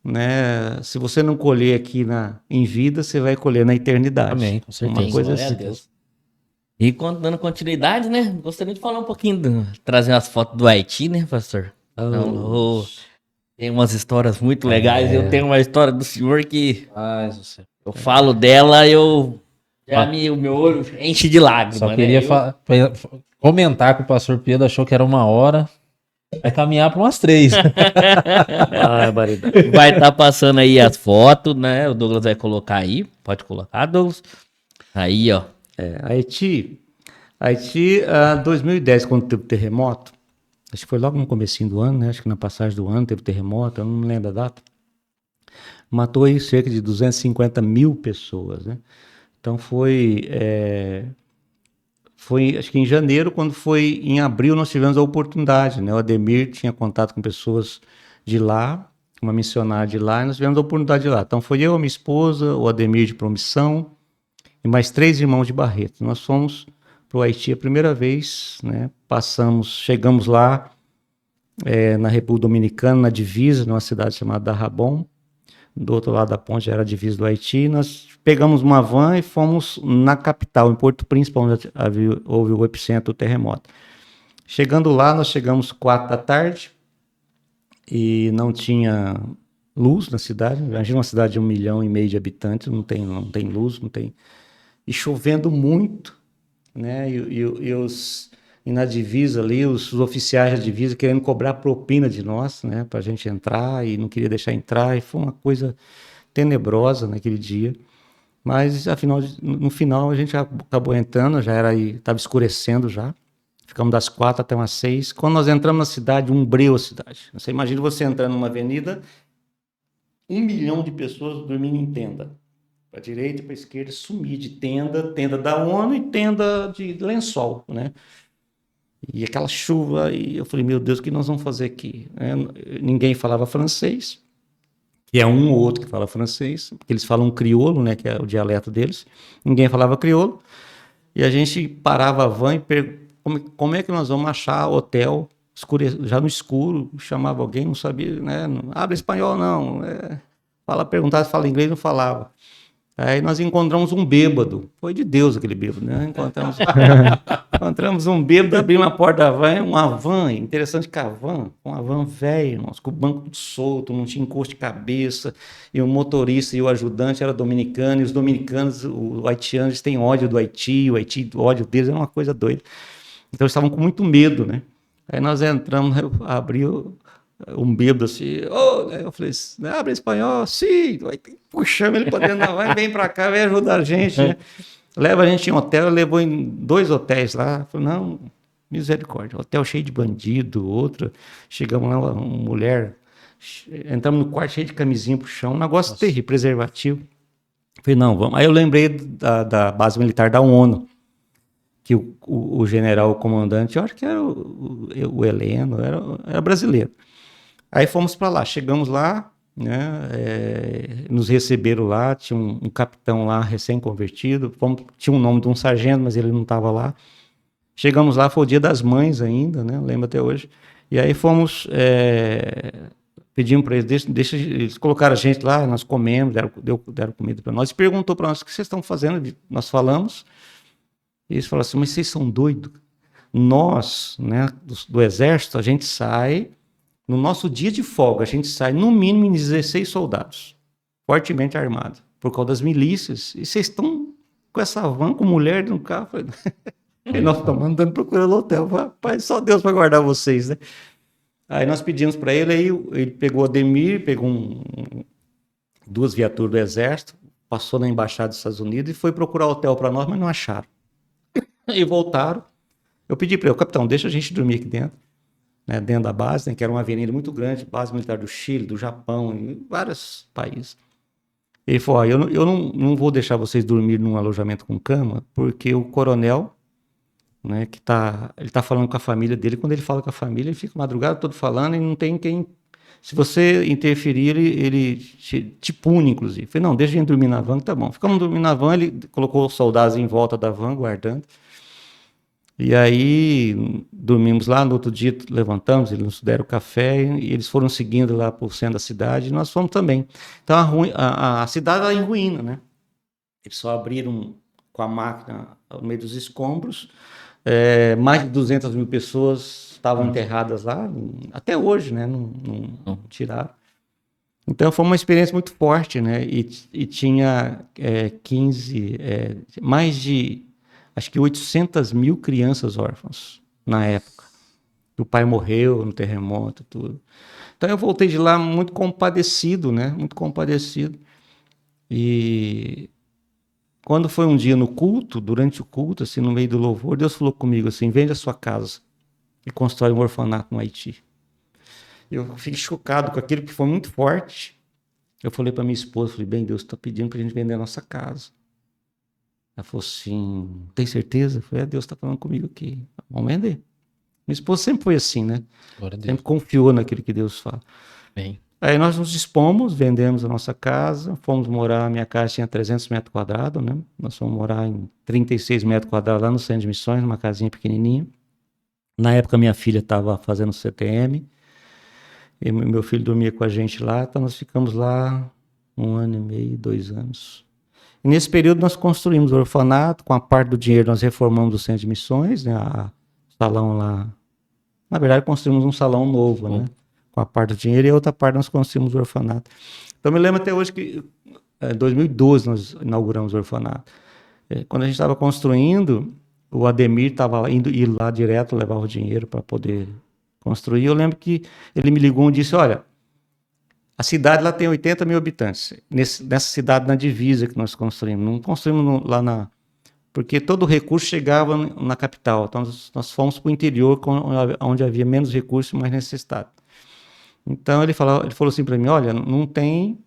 né, se você não colher aqui em vida, você vai colher na eternidade. Amém, com certeza. Uma coisa Glória a assim. Deus. E dando continuidade, né? Gostaria de falar um pouquinho, trazer umas fotos do Haiti, né, pastor? Tem umas histórias muito legais. Eu tenho uma história do senhor que eu falo dela, o meu olho enche de lágrimas. Só queria comentar que o pastor Pedro achou que era 1 hora. Vai caminhar para umas 3. Vai estar passando aí as fotos, né? O Douglas vai colocar aí. Pode colocar, Douglas. Aí, ó. Haiti, 2010, quando teve o terremoto, acho que foi logo no comecinho do ano, né? Acho que na passagem do ano teve terremoto, eu não me lembro a data. Matou aí cerca de 250 mil pessoas, né? Então foi, acho que em janeiro, quando foi em abril, nós tivemos a oportunidade, né? O Ademir tinha contato com pessoas de lá, uma missionária de lá, e nós tivemos a oportunidade de lá. Então foi eu, a minha esposa, o Ademir de Promissão e mais 3 irmãos de Barreto. Nós fomos para o Haiti a primeira vez, né? Chegamos lá na República Dominicana, na divisa, numa cidade chamada Dajabón. Do outro lado da ponte era a divisa do Haiti. Nós pegamos uma van e fomos na capital, em Porto Príncipe, onde houve o epicentro do terremoto. Chegando lá, nós chegamos 4 da tarde e não tinha luz na cidade. Imagina uma cidade de 1,5 milhão de habitantes, não tem luz, não tem... E chovendo muito, né? E na divisa ali, os oficiais da divisa querendo cobrar propina de nós, né? Para a gente entrar, e não queria deixar entrar, e foi uma coisa tenebrosa naquele dia. Mas, no final, a gente acabou entrando, estava escurecendo já. Ficamos das 4 até umas 6. Quando nós entramos na cidade, umbreu a cidade. Você imagina você entrando numa avenida, 1 milhão de pessoas dormindo em tenda. Para a direita e para a esquerda, sumir de tenda da ONU e tenda de lençol, né? E aquela chuva, e eu falei, meu Deus, o que nós vamos fazer aqui? Ninguém falava francês, que é um ou outro que fala francês, porque eles falam crioulo, né, que é o dialeto deles. Ninguém falava crioulo. E a gente parava a van e como é que nós vamos achar hotel já no escuro? Chamava alguém, não sabia, né? Não abre espanhol, não. Perguntava se fala inglês, não falava. Aí nós encontramos um bêbado. Foi de Deus aquele bêbado, né? Encontramos um bêbado, abrimos a porta da van, uma van, interessante que uma van velha, com o banco tudo solto, não tinha encosto de cabeça, e o motorista e o ajudante eram dominicanos, e os dominicanos, os haitianos, têm ódio do Haiti, o ódio deles é uma coisa doida. Então eles estavam com muito medo, né? Aí nós entramos, abriu um bêbado assim, eu falei, abre espanhol, sim, puxamos ele para dentro da van, vem para cá, vem ajudar a gente, né? Leva a gente em hotel, levou em 2 hotéis lá, falei, não, misericórdia, hotel cheio de bandido, outro, chegamos lá, uma mulher, entramos no quarto cheio de camisinha pro chão, um negócio terrível, preservativo. Falei, não, vamos. Aí eu lembrei da base militar da ONU, que o general, o comandante, eu acho que era o Heleno, era brasileiro. Aí fomos para lá, chegamos lá, né, nos receberam lá, tinha um capitão lá recém-convertido, tinha o nome de um sargento, mas ele não estava lá. Chegamos lá, foi o Dia das Mães ainda, né, eu lembro até hoje. E aí fomos, pedimos para eles, eles colocaram a gente lá, nós comemos, deram comida para nós, e perguntou para nós, o que vocês estão fazendo? Nós falamos, e eles falaram assim, mas vocês são doidos? Nós, né, do exército, a gente sai... No nosso dia de folga, a gente sai no mínimo em 16 soldados, fortemente armados, por causa das milícias. E vocês estão com essa van, com mulher no carro. E nós estamos andando procurando hotel. Pai, só Deus para guardar vocês, né? Aí nós pedimos para ele, aí ele pegou o Ademir, pegou 2 viaturas do Exército, passou na Embaixada dos Estados Unidos e foi procurar hotel para nós, mas não acharam. E voltaram. Eu pedi para ele, capitão, deixa a gente dormir aqui dentro, né, dentro da base, né, que era uma avenida muito grande, base militar do Chile, do Japão, e vários países. Ele falou, eu não vou deixar vocês dormir num alojamento com cama, porque o coronel, né, ele tá falando com a família dele, quando ele fala com a família, ele fica madrugada todo falando e não tem quem... Se você interferir, ele te pune, inclusive. Eu falei, não, deixa a gente dormir na van, que tá bom. Ficamos dormindo na van, ele colocou os soldados em volta da van, guardando. E aí, dormimos lá, no outro dia levantamos, eles nos deram café e eles foram seguindo lá por centro da cidade e nós fomos também. Então, a cidade era em ruína, né? Eles só abriram com a máquina no meio dos escombros. Mais de 200 mil pessoas estavam enterradas lá, até hoje, né? Não tiraram. Então foi uma experiência muito forte, né? E tinha 15, mais de, acho que 800 mil crianças órfãs na época. O pai morreu no terremoto, tudo. Então eu voltei de lá muito compadecido, né? Muito compadecido. E quando foi um dia no culto, durante o culto, assim, no meio do louvor, Deus falou comigo assim, vende a sua casa e constrói um orfanato no Haiti. Eu fiquei chocado com aquilo que foi muito forte. Eu falei para minha esposa, falei, bem, Deus está pedindo para a gente vender a nossa casa. Ela falou assim, tem certeza? Eu falei, Deus está falando comigo aqui, vamos vender. Minha esposa sempre foi assim, né? Sempre confiou naquilo que Deus fala. Bem. Aí nós nos dispomos, vendemos a nossa casa, fomos morar, a minha casa tinha 300 metros quadrados, né? Nós fomos morar em 36 metros quadrados lá no Centro de Missões, numa casinha pequenininha. Na época minha filha estava fazendo CTM, e meu filho dormia com a gente lá, então nós ficamos lá 1 ano e meio, 2 anos. E nesse período nós construímos o orfanato, com a parte do dinheiro nós reformamos o Centro de Missões, né? O salão lá. Na verdade construímos um salão novo, né? Com a parte do dinheiro, e a outra parte nós construímos o orfanato. Então, eu me lembro até hoje que em 2012 nós inauguramos o orfanato. Quando a gente estava construindo, o Ademir estava indo ir lá direto, levava o dinheiro para poder construir. Eu lembro que ele me ligou e disse, olha, a cidade lá tem 80 mil habitantes. Nessa cidade, na divisa que nós construímos. Não construímos lá na... Porque todo o recurso chegava na capital. Então, nós fomos para o interior, onde havia menos recursos e mais necessidade. Então ele falou assim para mim, olha, não tem...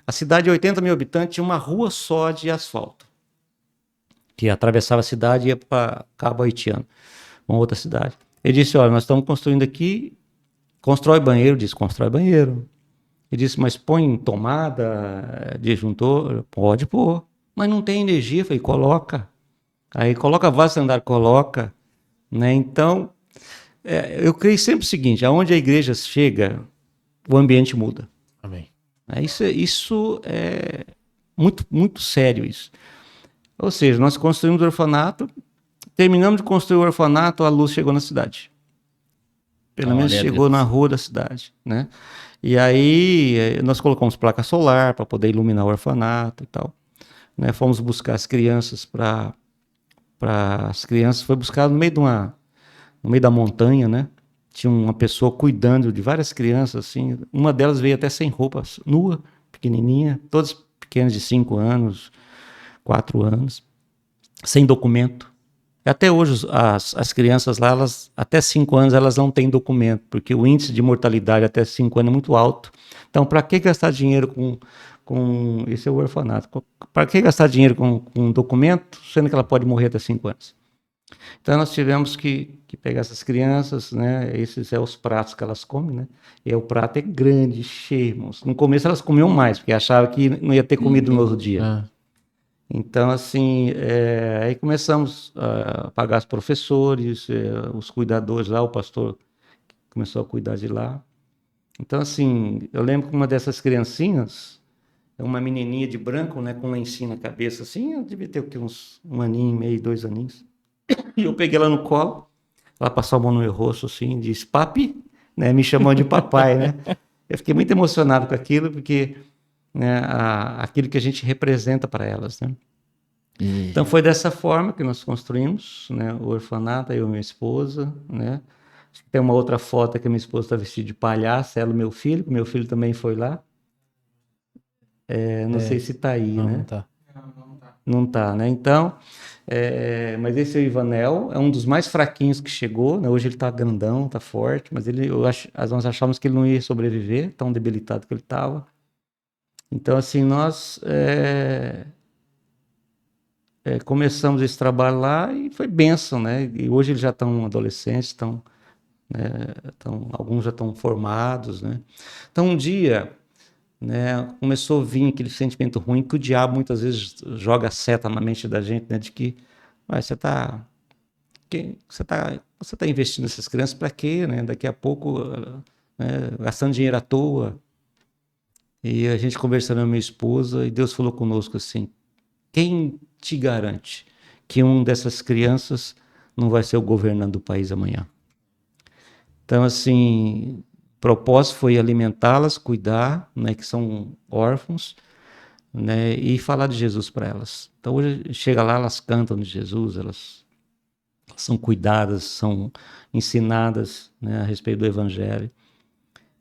A cidade de 80 mil habitantes tinha uma rua só de asfalto, que atravessava a cidade e ia para Cabo Haitiano, uma outra cidade. Ele disse, olha, nós estamos construindo aqui, constrói banheiro. Eu disse, constrói banheiro. Ele disse, mas põe tomada, disjuntor? Pode pôr. Mas não tem energia. Eu falei, coloca. Aí coloca vaso sanitário, coloca. Né? Então, eu creio sempre o seguinte, aonde a igreja chega, o ambiente muda. Amém. Isso é muito, muito sério isso. Ou seja, nós construímos o orfanato, terminamos de construir o orfanato, a luz chegou na cidade. Pelo menos chegou na rua da cidade, né? E aí nós colocamos placa solar para poder iluminar o orfanato e tal. Né? Fomos buscar as crianças as crianças, foi buscar no meio da montanha, né? Tinha uma pessoa cuidando de várias crianças, assim. Uma delas veio até sem roupa, nua, pequenininha, todas pequenas de 5 anos, 4 anos, sem documento. Até hoje, as crianças lá, até 5 anos, elas não têm documento, porque o índice de mortalidade até 5 anos é muito alto. Então, para que gastar dinheiro com esse é o orfanato? Para que gastar dinheiro com documento, sendo que ela pode morrer até 5 anos? Então, nós tivemos que pegar essas crianças, né? Esses são os pratos que elas comem, né? E o prato é grande, cheio. No começo, elas comiam mais, porque achavam que não ia ter comida no outro dia. Então, assim, aí começamos a pagar os professores, os cuidadores lá, o pastor começou a cuidar de lá. Então, assim, eu lembro que uma dessas criancinhas, uma menininha de branco, né, com um lencinho na cabeça, assim, eu devia ter o quê, uns 1 aninho e meio, 2 aninhos. E eu peguei ela no colo, ela passou a mão no meu rosto, assim, disse, papi, né, me chamando de papai, né. Eu fiquei muito emocionado com aquilo, porque... né, aquilo que a gente representa para elas, né? Então foi dessa forma que nós construímos, né, o orfanato, eu e minha esposa, né? Tem uma outra foto que a minha esposa está vestida de palhaço, ela e meu filho também foi lá. Não sei se está aí, Não, né? não tá. Não está, né? Então, mas esse é o Ivanel, é um dos mais fraquinhos que chegou, né? Hoje ele está grandão, está forte, mas nós achávamos que ele não ia sobreviver, tão debilitado que ele estava. Então, assim, nós começamos esse trabalho lá e foi bênção, né? E hoje eles já estão adolescentes, alguns já estão formados, né? Então, um dia, né, começou a vir aquele sentimento ruim que o diabo muitas vezes joga seta na mente da gente, né? De que você está investindo nessas crianças para quê, né? Daqui a pouco, né, gastando dinheiro à toa. E a gente conversando com a minha esposa, e Deus falou conosco assim: quem te garante que uma dessas crianças não vai ser o governante do país amanhã? Então, assim, o propósito foi alimentá-las, cuidar, né, que são órfãos, né, e falar de Jesus para elas. Então, hoje chega lá, elas cantam de Jesus, elas são cuidadas, são ensinadas, né, a respeito do Evangelho.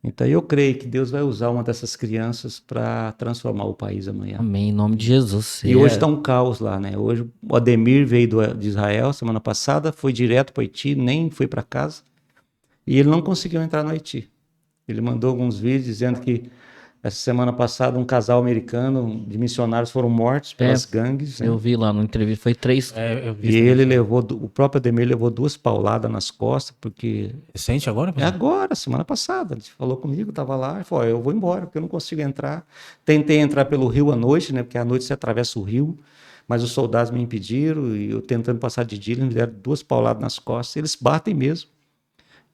Então, eu creio que Deus vai usar uma dessas crianças para transformar o país amanhã. Amém, em nome de Jesus. E hoje está um caos lá, né? Hoje o Ademir veio de Israel semana passada, foi direto para o Haiti, nem foi para casa, e ele não conseguiu entrar no Haiti. Ele mandou alguns vídeos dizendo que essa semana passada um casal americano de missionários foram mortos pelas gangues. Né? Eu vi lá no entrevista, foi 3. Eu vi E isso ele também. o próprio Ademir levou 2 pauladas nas costas, porque Recente agora? é agora, semana passada. Ele falou comigo, estava lá, e falou: eu vou embora, porque eu não consigo entrar. Tentei entrar pelo rio à noite, né? Porque à noite você atravessa o rio, mas os soldados me impediram, e eu tentando passar de dia, eles me deram 2 pauladas nas costas, eles batem mesmo.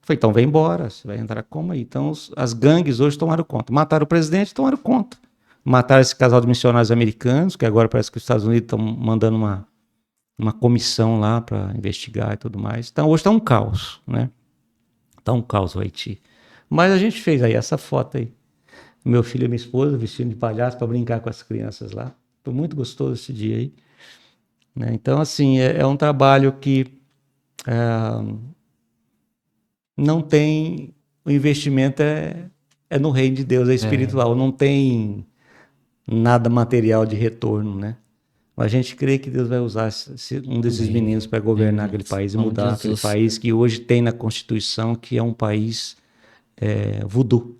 Eu falei: então vem embora, você vai entrar como aí? Então as gangues hoje tomaram conta. Mataram o presidente, tomaram conta. Mataram esse casal de missionários americanos, que agora parece que os Estados Unidos estão mandando uma comissão lá para investigar e tudo mais. Então hoje está um caos, né? Tá um caos o Haiti. Mas a gente fez aí essa foto aí. Meu filho e minha esposa vestindo de palhaço para brincar com as crianças lá. Foi muito gostoso esse dia aí. Né? Então, assim, é um trabalho que não tem... O investimento é no reino de Deus, é espiritual. Não tem nada material de retorno, né? Mas a gente crê que Deus vai usar um desses meninos para governar aquele país e mudar aquele país que hoje tem na Constituição que é um país voodoo.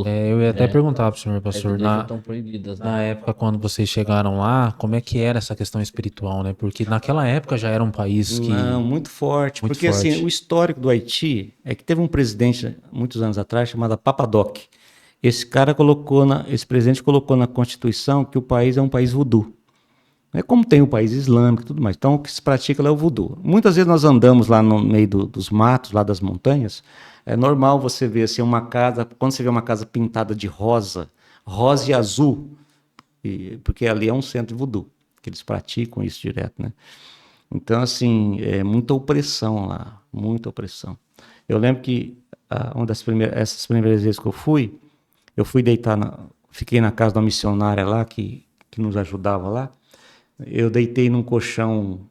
Eu ia até perguntar para o senhor, pastor, Estão proibidas, né? na época quando vocês chegaram lá, como é que era essa questão espiritual, né? Porque naquela época já era um país que... Não, muito forte. Muito porque forte. assim, o histórico do Haiti é que teve um presidente, muitos anos atrás, chamado Papadoc. Esse presidente colocou na Constituição que o país é um país voodoo. É como tem o país islâmico e tudo mais. Então, o que se pratica lá é o voodoo. Muitas vezes nós andamos lá no meio dos matos, lá das montanhas. É normal você ver assim, uma casa... Quando você vê uma casa pintada de rosa e azul, porque ali é um centro de voodoo, que eles praticam isso direto, né? Então, assim, é muita opressão lá, muita opressão. Eu lembro que essas primeiras vezes que eu fui fiquei na casa de uma missionária lá, que nos ajudava lá. Eu deitei num colchão,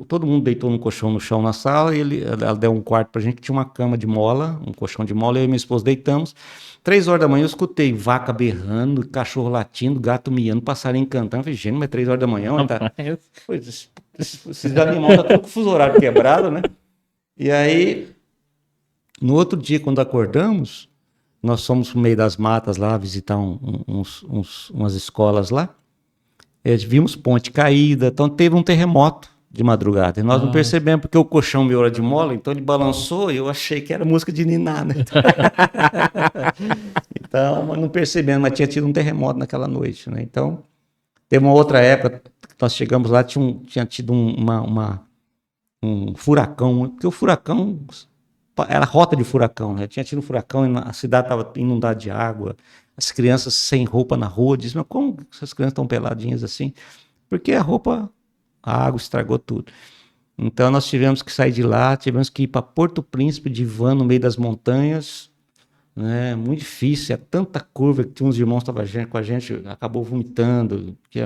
todo mundo deitou num colchão no chão na sala, e ela deu um quarto pra gente que tinha uma cama de mola, um colchão de mola, eu e minha esposa deitamos. 3 horas da manhã eu escutei vaca berrando, cachorro latindo, gato miando, passarinho cantando. Eu falei: gente, mas 3 horas da manhã, esses animais estão tudo com o fuso horário quebrado, né? E aí, no outro dia, quando acordamos, nós fomos pro meio das matas lá, visitar umas escolas lá. Vimos ponte caída, então teve um terremoto de madrugada. E nós não percebemos, porque o colchão meu era de mola, então ele balançou e eu achei que era música de niná, né? Então, não percebemos, mas tinha tido um terremoto naquela noite, né? Então, teve uma outra época que nós chegamos lá, tinha tido um furacão, porque o furacão era rota de furacão, né? Tinha tido um furacão e a cidade estava inundada de água. As crianças sem roupa na rua, dizem: mas como essas crianças estão peladinhas assim? Porque a água estragou tudo. Então nós tivemos que sair de lá, tivemos que ir para Porto Príncipe de van no meio das montanhas, né? Muito difícil, é tanta curva que tinha uns irmãos que estavam com a gente, acabou vomitando, que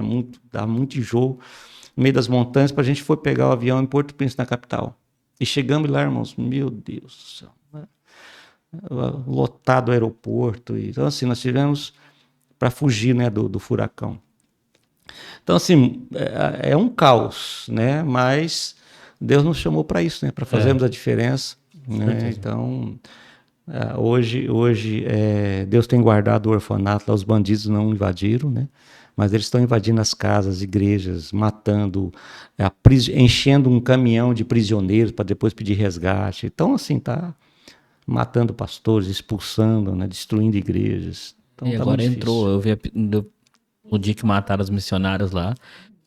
dá muito enjoo. No meio das montanhas, a gente foi pegar o avião em Porto Príncipe, na capital. E chegamos lá, irmãos, meu Deus do céu, né? Lotado o aeroporto. Então, assim, nós tivemos para fugir, né, do furacão. Então, assim, é um caos, né? Mas Deus nos chamou para isso, né? Para fazermos a diferença, né? Então, hoje Deus tem guardado o orfanato, lá os bandidos não invadiram, né? Mas eles estão invadindo as casas, igrejas, matando, enchendo um caminhão de prisioneiros para depois pedir resgate. Então, assim, tá matando pastores, expulsando, né? Destruindo igrejas. Então, E tá agora muito entrou, difícil. eu vi o dia que mataram os missionários lá,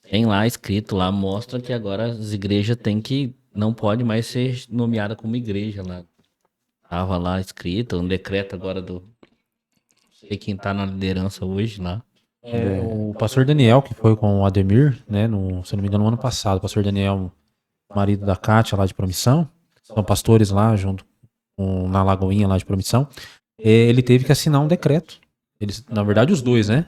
tem lá escrito lá, mostra que agora as igrejas não pode mais ser nomeada como igreja lá. Tava lá escrito, um decreto agora não sei quem tá na liderança hoje lá. O pastor Daniel, que foi com o Ademir, né, se não me engano, no ano passado, o pastor Daniel, marido da Kátia lá de Promissão, são pastores lá junto na Lagoinha lá de Promissão, ele teve que assinar um decreto. Eles, na verdade, os dois, né?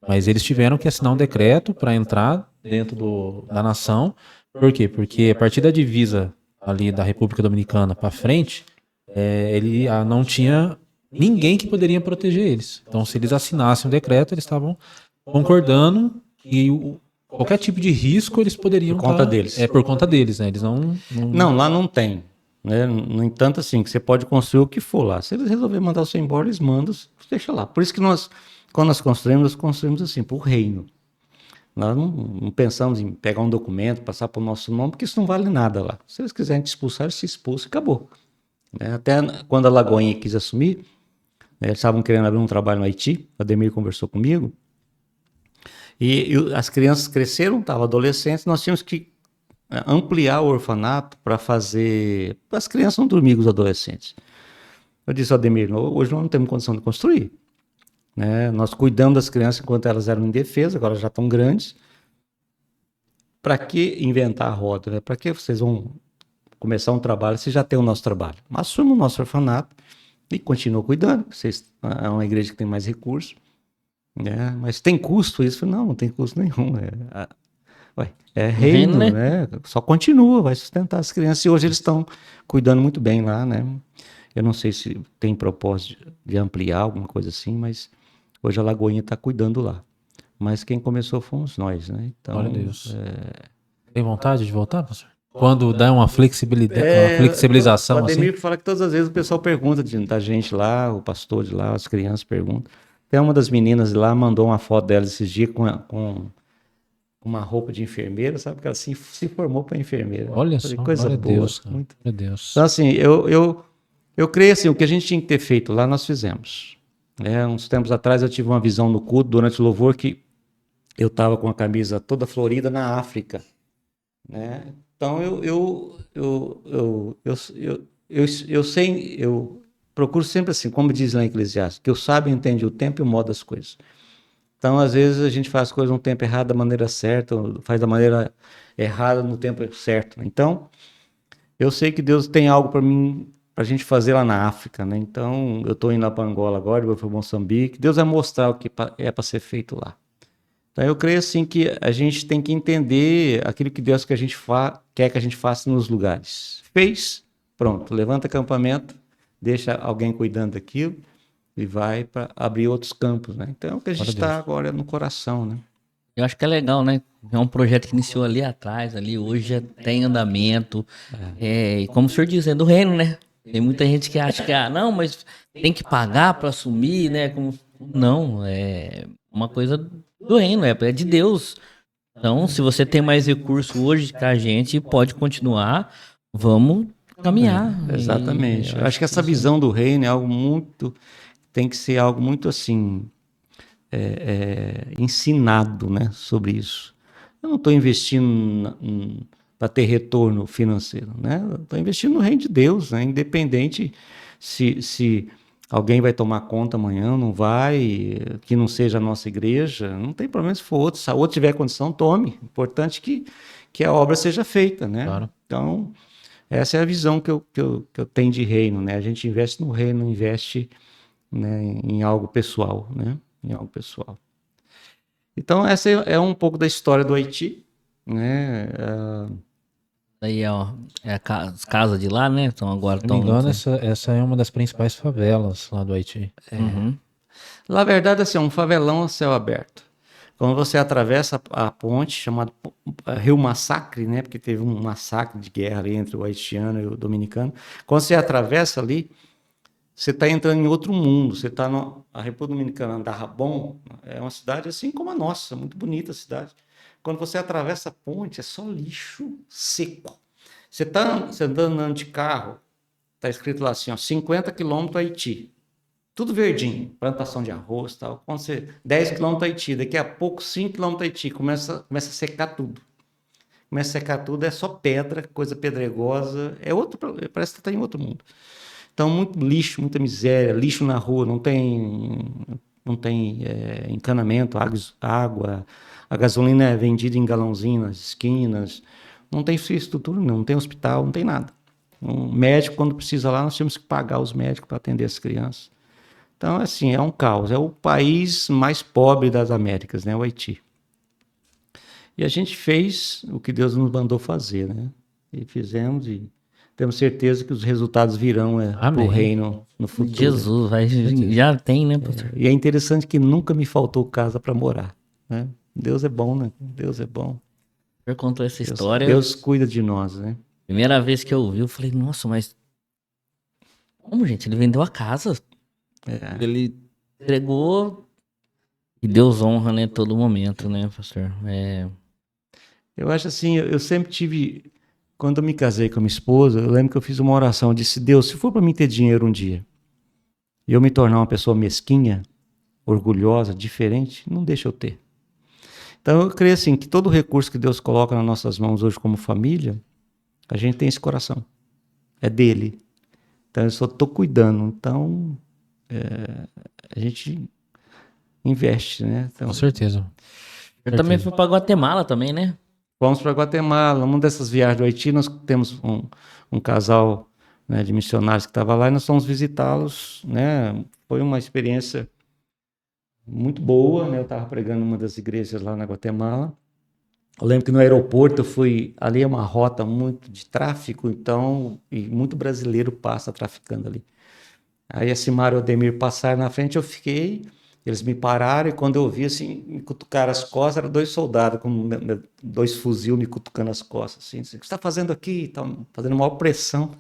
Mas eles tiveram que assinar um decreto para entrar dentro da nação. Por quê? Porque a partir da divisa ali da República Dominicana para frente, ele não tinha ninguém que poderia proteger eles. Então, se eles assinassem o decreto, eles estavam concordando que qualquer tipo de risco eles poderiam Por conta deles. por conta deles, né? Eles Não, lá não tem. Né? No entanto, assim, que você pode construir o que for lá. Se eles resolverem mandar você embora, eles mandam, deixa lá. Por isso que quando nós construímos assim, para o reino. Nós não pensamos em pegar um documento, passar para o nosso nome, porque isso não vale nada lá. Se eles quiserem te expulsar, eles se expulsam e acabou. Né? Até quando a Lagoinha quis assumir, né, eles estavam querendo abrir um trabalho no Haiti, a Ademir conversou comigo, e as crianças cresceram, estavam adolescentes, nós tínhamos que ampliar o orfanato para fazer... As crianças não dormiam com os adolescentes. Eu disse, Ademir, hoje nós não temos condição de construir. Né? Nós cuidamos das crianças enquanto elas eram indefesas, agora já estão grandes. Para que inventar a roda? Né? Para que vocês vão começar um trabalho se já tem o nosso trabalho? Assuma o nosso orfanato e continua cuidando. Vocês, é uma igreja que tem mais recursos. Né? Mas tem custo isso? Não tem custo nenhum. É reino, né? Só continua, vai sustentar as crianças. E hoje eles estão cuidando muito bem lá, né? Eu não sei se tem propósito de ampliar alguma coisa assim, mas hoje a Lagoinha está cuidando lá. Mas quem começou fomos nós, né? Então, glória a Deus. Tem vontade de voltar, pastor? Quando dá uma flexibilização o Ademir assim? fala que todas as vezes o pessoal pergunta da gente lá, o pastor de lá, as crianças perguntam. Até uma das meninas de lá mandou uma foto dela esses dias com uma roupa de enfermeira, sabe? Porque ela se formou para enfermeira. Olha só, coisa glória boa. a Deus, cara. Muito. Glória a Deus. Então, assim, eu creio assim, o que a gente tinha que ter feito lá, nós fizemos. Uns tempos atrás eu tive uma visão no culto, durante o louvor, que eu estava com a camisa toda florida na África. Né? Então, eu procuro sempre assim, como diz lá em Eclesiastes, que o sábio entende o tempo e o modo das coisas. Então, às vezes, a gente faz coisas no tempo errado da maneira certa, faz da maneira errada no tempo certo. Então, eu sei que Deus tem algo para mim, para a gente fazer lá na África. Né? Então, eu estou indo lá para Angola agora, vou para Moçambique. Deus vai mostrar o que é para ser feito lá. Então, eu creio assim que a gente tem que entender aquilo que Deus quer que a gente faça nos lugares. Fez, pronto, levanta acampamento, deixa alguém cuidando daquilo e vai para abrir outros campos, né? Então, é o que a gente está agora no coração, né? Eu acho que é legal, né? É um projeto que iniciou ali atrás, ali hoje já tem andamento. E como o senhor diz, é do reino, né? Tem muita gente que acha que, não, mas tem que pagar para assumir, né? Não, é uma coisa do reino, é de Deus. Então, se você tem mais recurso hoje que a gente, pode continuar, vamos caminhar. Exatamente. Eu acho que essa visão do reino é algo muito... Tem que ser algo muito assim... ensinado, né, sobre isso. Eu não estou investindo para ter retorno financeiro, né? Estou investindo no reino de Deus, né? Independente se alguém vai tomar conta amanhã, não vai, que não seja a nossa igreja, não tem problema se for outro. Se a outro tiver condição, tome. Importante que a obra seja feita, né? Claro. Então, essa é a visão que eu tenho de reino, né? A gente investe no reino, não investe, né, em algo pessoal, né? Em algo pessoal. Então, essa é um pouco da história do Haiti, né? Daí, ó, as casas de lá, né? Então agora Se não me estão. engano, essa é uma das principais favelas lá do Haiti. Uhum. Na verdade, assim, é um favelão a céu aberto. Quando você atravessa a ponte, chamada Rio Massacre, né? Porque teve um massacre de guerra ali entre o haitiano e o dominicano. Quando você atravessa ali, você está entrando em outro mundo. Você está a República Dominicana, Andarrabón, é uma cidade assim como a nossa, muito bonita a cidade. Quando você atravessa a ponte, é só lixo seco. Você está andando de carro, está escrito lá assim, ó, 50 quilômetros Haiti. Tudo verdinho, plantação de arroz e tal. Quando você, 10 quilômetros Haiti, daqui a pouco 5 quilômetros Haiti, começa a secar tudo. Começa a secar tudo, é só pedra, coisa pedregosa, parece que está em outro mundo. Então, muito lixo, muita miséria, lixo na rua, não tem encanamento, água, a gasolina é vendida em galãozinho nas esquinas, não tem infraestrutura, não tem hospital, não tem nada. Um médico, quando precisa lá, nós temos que pagar os médicos para atender as crianças. Então, assim, é um caos. É o país mais pobre das Américas, né? O Haiti. E a gente fez o que Deus nos mandou fazer, né? E fizemos e temos certeza que os resultados virão Amém. pro reino no futuro. Jesus, já tem, né, pastor? E é interessante que nunca me faltou casa para morar, né? Deus é bom, né? Deus é bom. O senhor contou essa história. Deus cuida de nós, né? Primeira vez que eu ouvi, eu falei, nossa, mas como, gente? Ele vendeu a casa. Ele entregou e Deus honra, né, todo momento, né, pastor? Eu acho assim, eu sempre tive. Quando eu me casei com a minha esposa, eu lembro que eu fiz uma oração. Eu disse: Deus, se for para mim ter dinheiro um dia e eu me tornar uma pessoa mesquinha, orgulhosa, diferente, não deixa eu ter. Então eu creio assim que todo recurso que Deus coloca nas nossas mãos hoje como família, a gente tem esse coração. É dele. Então eu só estou cuidando. Então a gente investe, né? Então, Com certeza. Eu também fui pra Guatemala também, né? fomos para Guatemala. Uma dessas viagens do Haiti, nós temos um casal, né, de missionários que estava lá e nós fomos visitá-los, né? Foi uma experiência muito boa, né? Eu estava pregando em uma das igrejas lá na Guatemala. Eu lembro que no aeroporto eu fui, ali é uma rota muito de tráfico, então, e muito brasileiro passa traficando ali. Aí a Simara e o Ademir passaram na frente, eu fiquei, eles me pararam e quando eu vi assim, me cutucaram as costas, eram 2 soldados com 2 fuzil me cutucando as costas, assim, o que você está fazendo aqui? Tá fazendo maior pressão.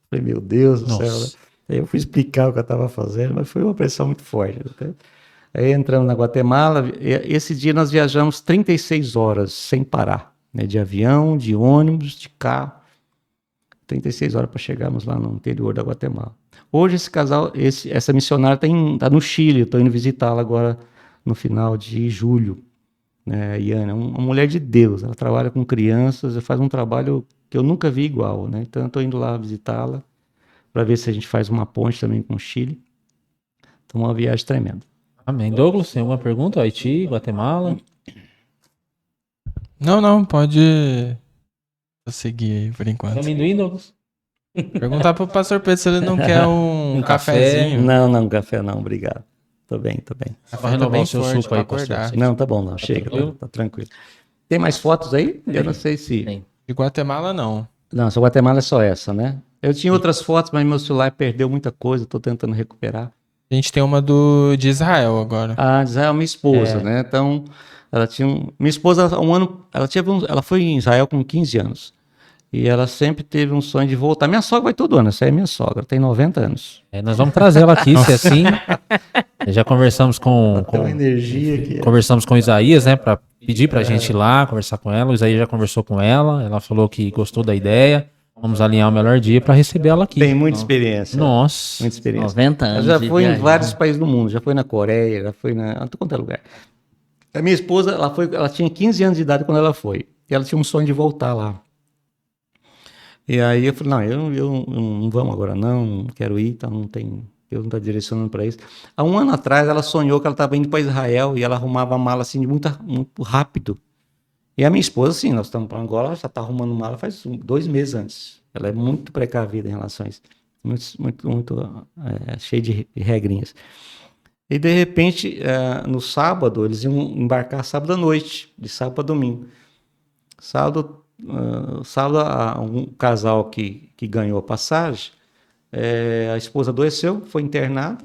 Falei, meu Deus do céu, né? Aí eu fui explicar o que eu estava fazendo, mas foi uma pressão muito forte. Né? Aí entramos na Guatemala, esse dia nós viajamos 36 horas sem parar, né? De avião, de ônibus, de carro, 36 horas para chegarmos lá no interior da Guatemala. Hoje esse casal, essa missionária está no Chile, eu estou indo visitá-la agora no final de julho. Né? Iana é uma mulher de Deus, ela trabalha com crianças, faz um trabalho que eu nunca vi igual. Né? Então eu estou indo lá visitá-la para ver se a gente faz uma ponte também com o Chile. Então uma viagem tremenda. Amém. Douglas, tem alguma pergunta? Haiti, Guatemala? Não, pode seguir aí por enquanto. Tem amendoim, Douglas? Perguntar pro pastor Pedro se ele não quer um cafezinho. Não, café não, obrigado. Tô bem. Só Café renovar bem o seu forte suco aí, pra pastor. acordar. Não, tá bom, não, chega, tá tranquilo. Tem mais fotos aí? Eu não sei se... Tem. De Guatemala, não. Não, essa Guatemala é só essa, né? Eu tinha outras fotos, mas meu celular perdeu muita coisa, tô tentando recuperar. A gente tem uma de Israel agora. A Israel, minha esposa, né? Então, ela tinha minha esposa, ela foi em Israel com 15 anos. E ela sempre teve um sonho de voltar. Minha sogra vai todo ano, essa é minha sogra, tem 90 anos. Nós vamos trazer ela aqui, se é assim. Já conversamos com Tem uma energia aqui. conversamos com o Isaías, né, para pedir pra gente ir lá conversar com ela. O Isaías já conversou com ela falou que gostou da ideia. Vamos alinhar o melhor dia para receber ela aqui. Tem muita experiência. Nossa. Muita experiência. 90 anos. Ela já de foi em viagem. vários países do mundo, já foi na Coreia, já foi em todo quanto é lugar. A minha esposa, ela tinha 15 anos de idade quando ela foi. E ela tinha um sonho de voltar lá. E aí eu falei, não, eu não vamos agora não quero ir, então não tem, Deus não está direcionando para isso. Há um ano atrás ela sonhou que ela estava indo para Israel e ela arrumava a mala assim muito rápido. E a minha esposa, assim, nós estamos para Angola, ela já está arrumando mala faz 2 meses antes. Ela é muito precavida em relação a isso. Muito cheia de regrinhas. E de repente, no sábado, eles iam embarcar sábado à noite, de sábado para domingo. Sábado, sábado, um casal que ganhou a passagem, a esposa adoeceu, foi internada.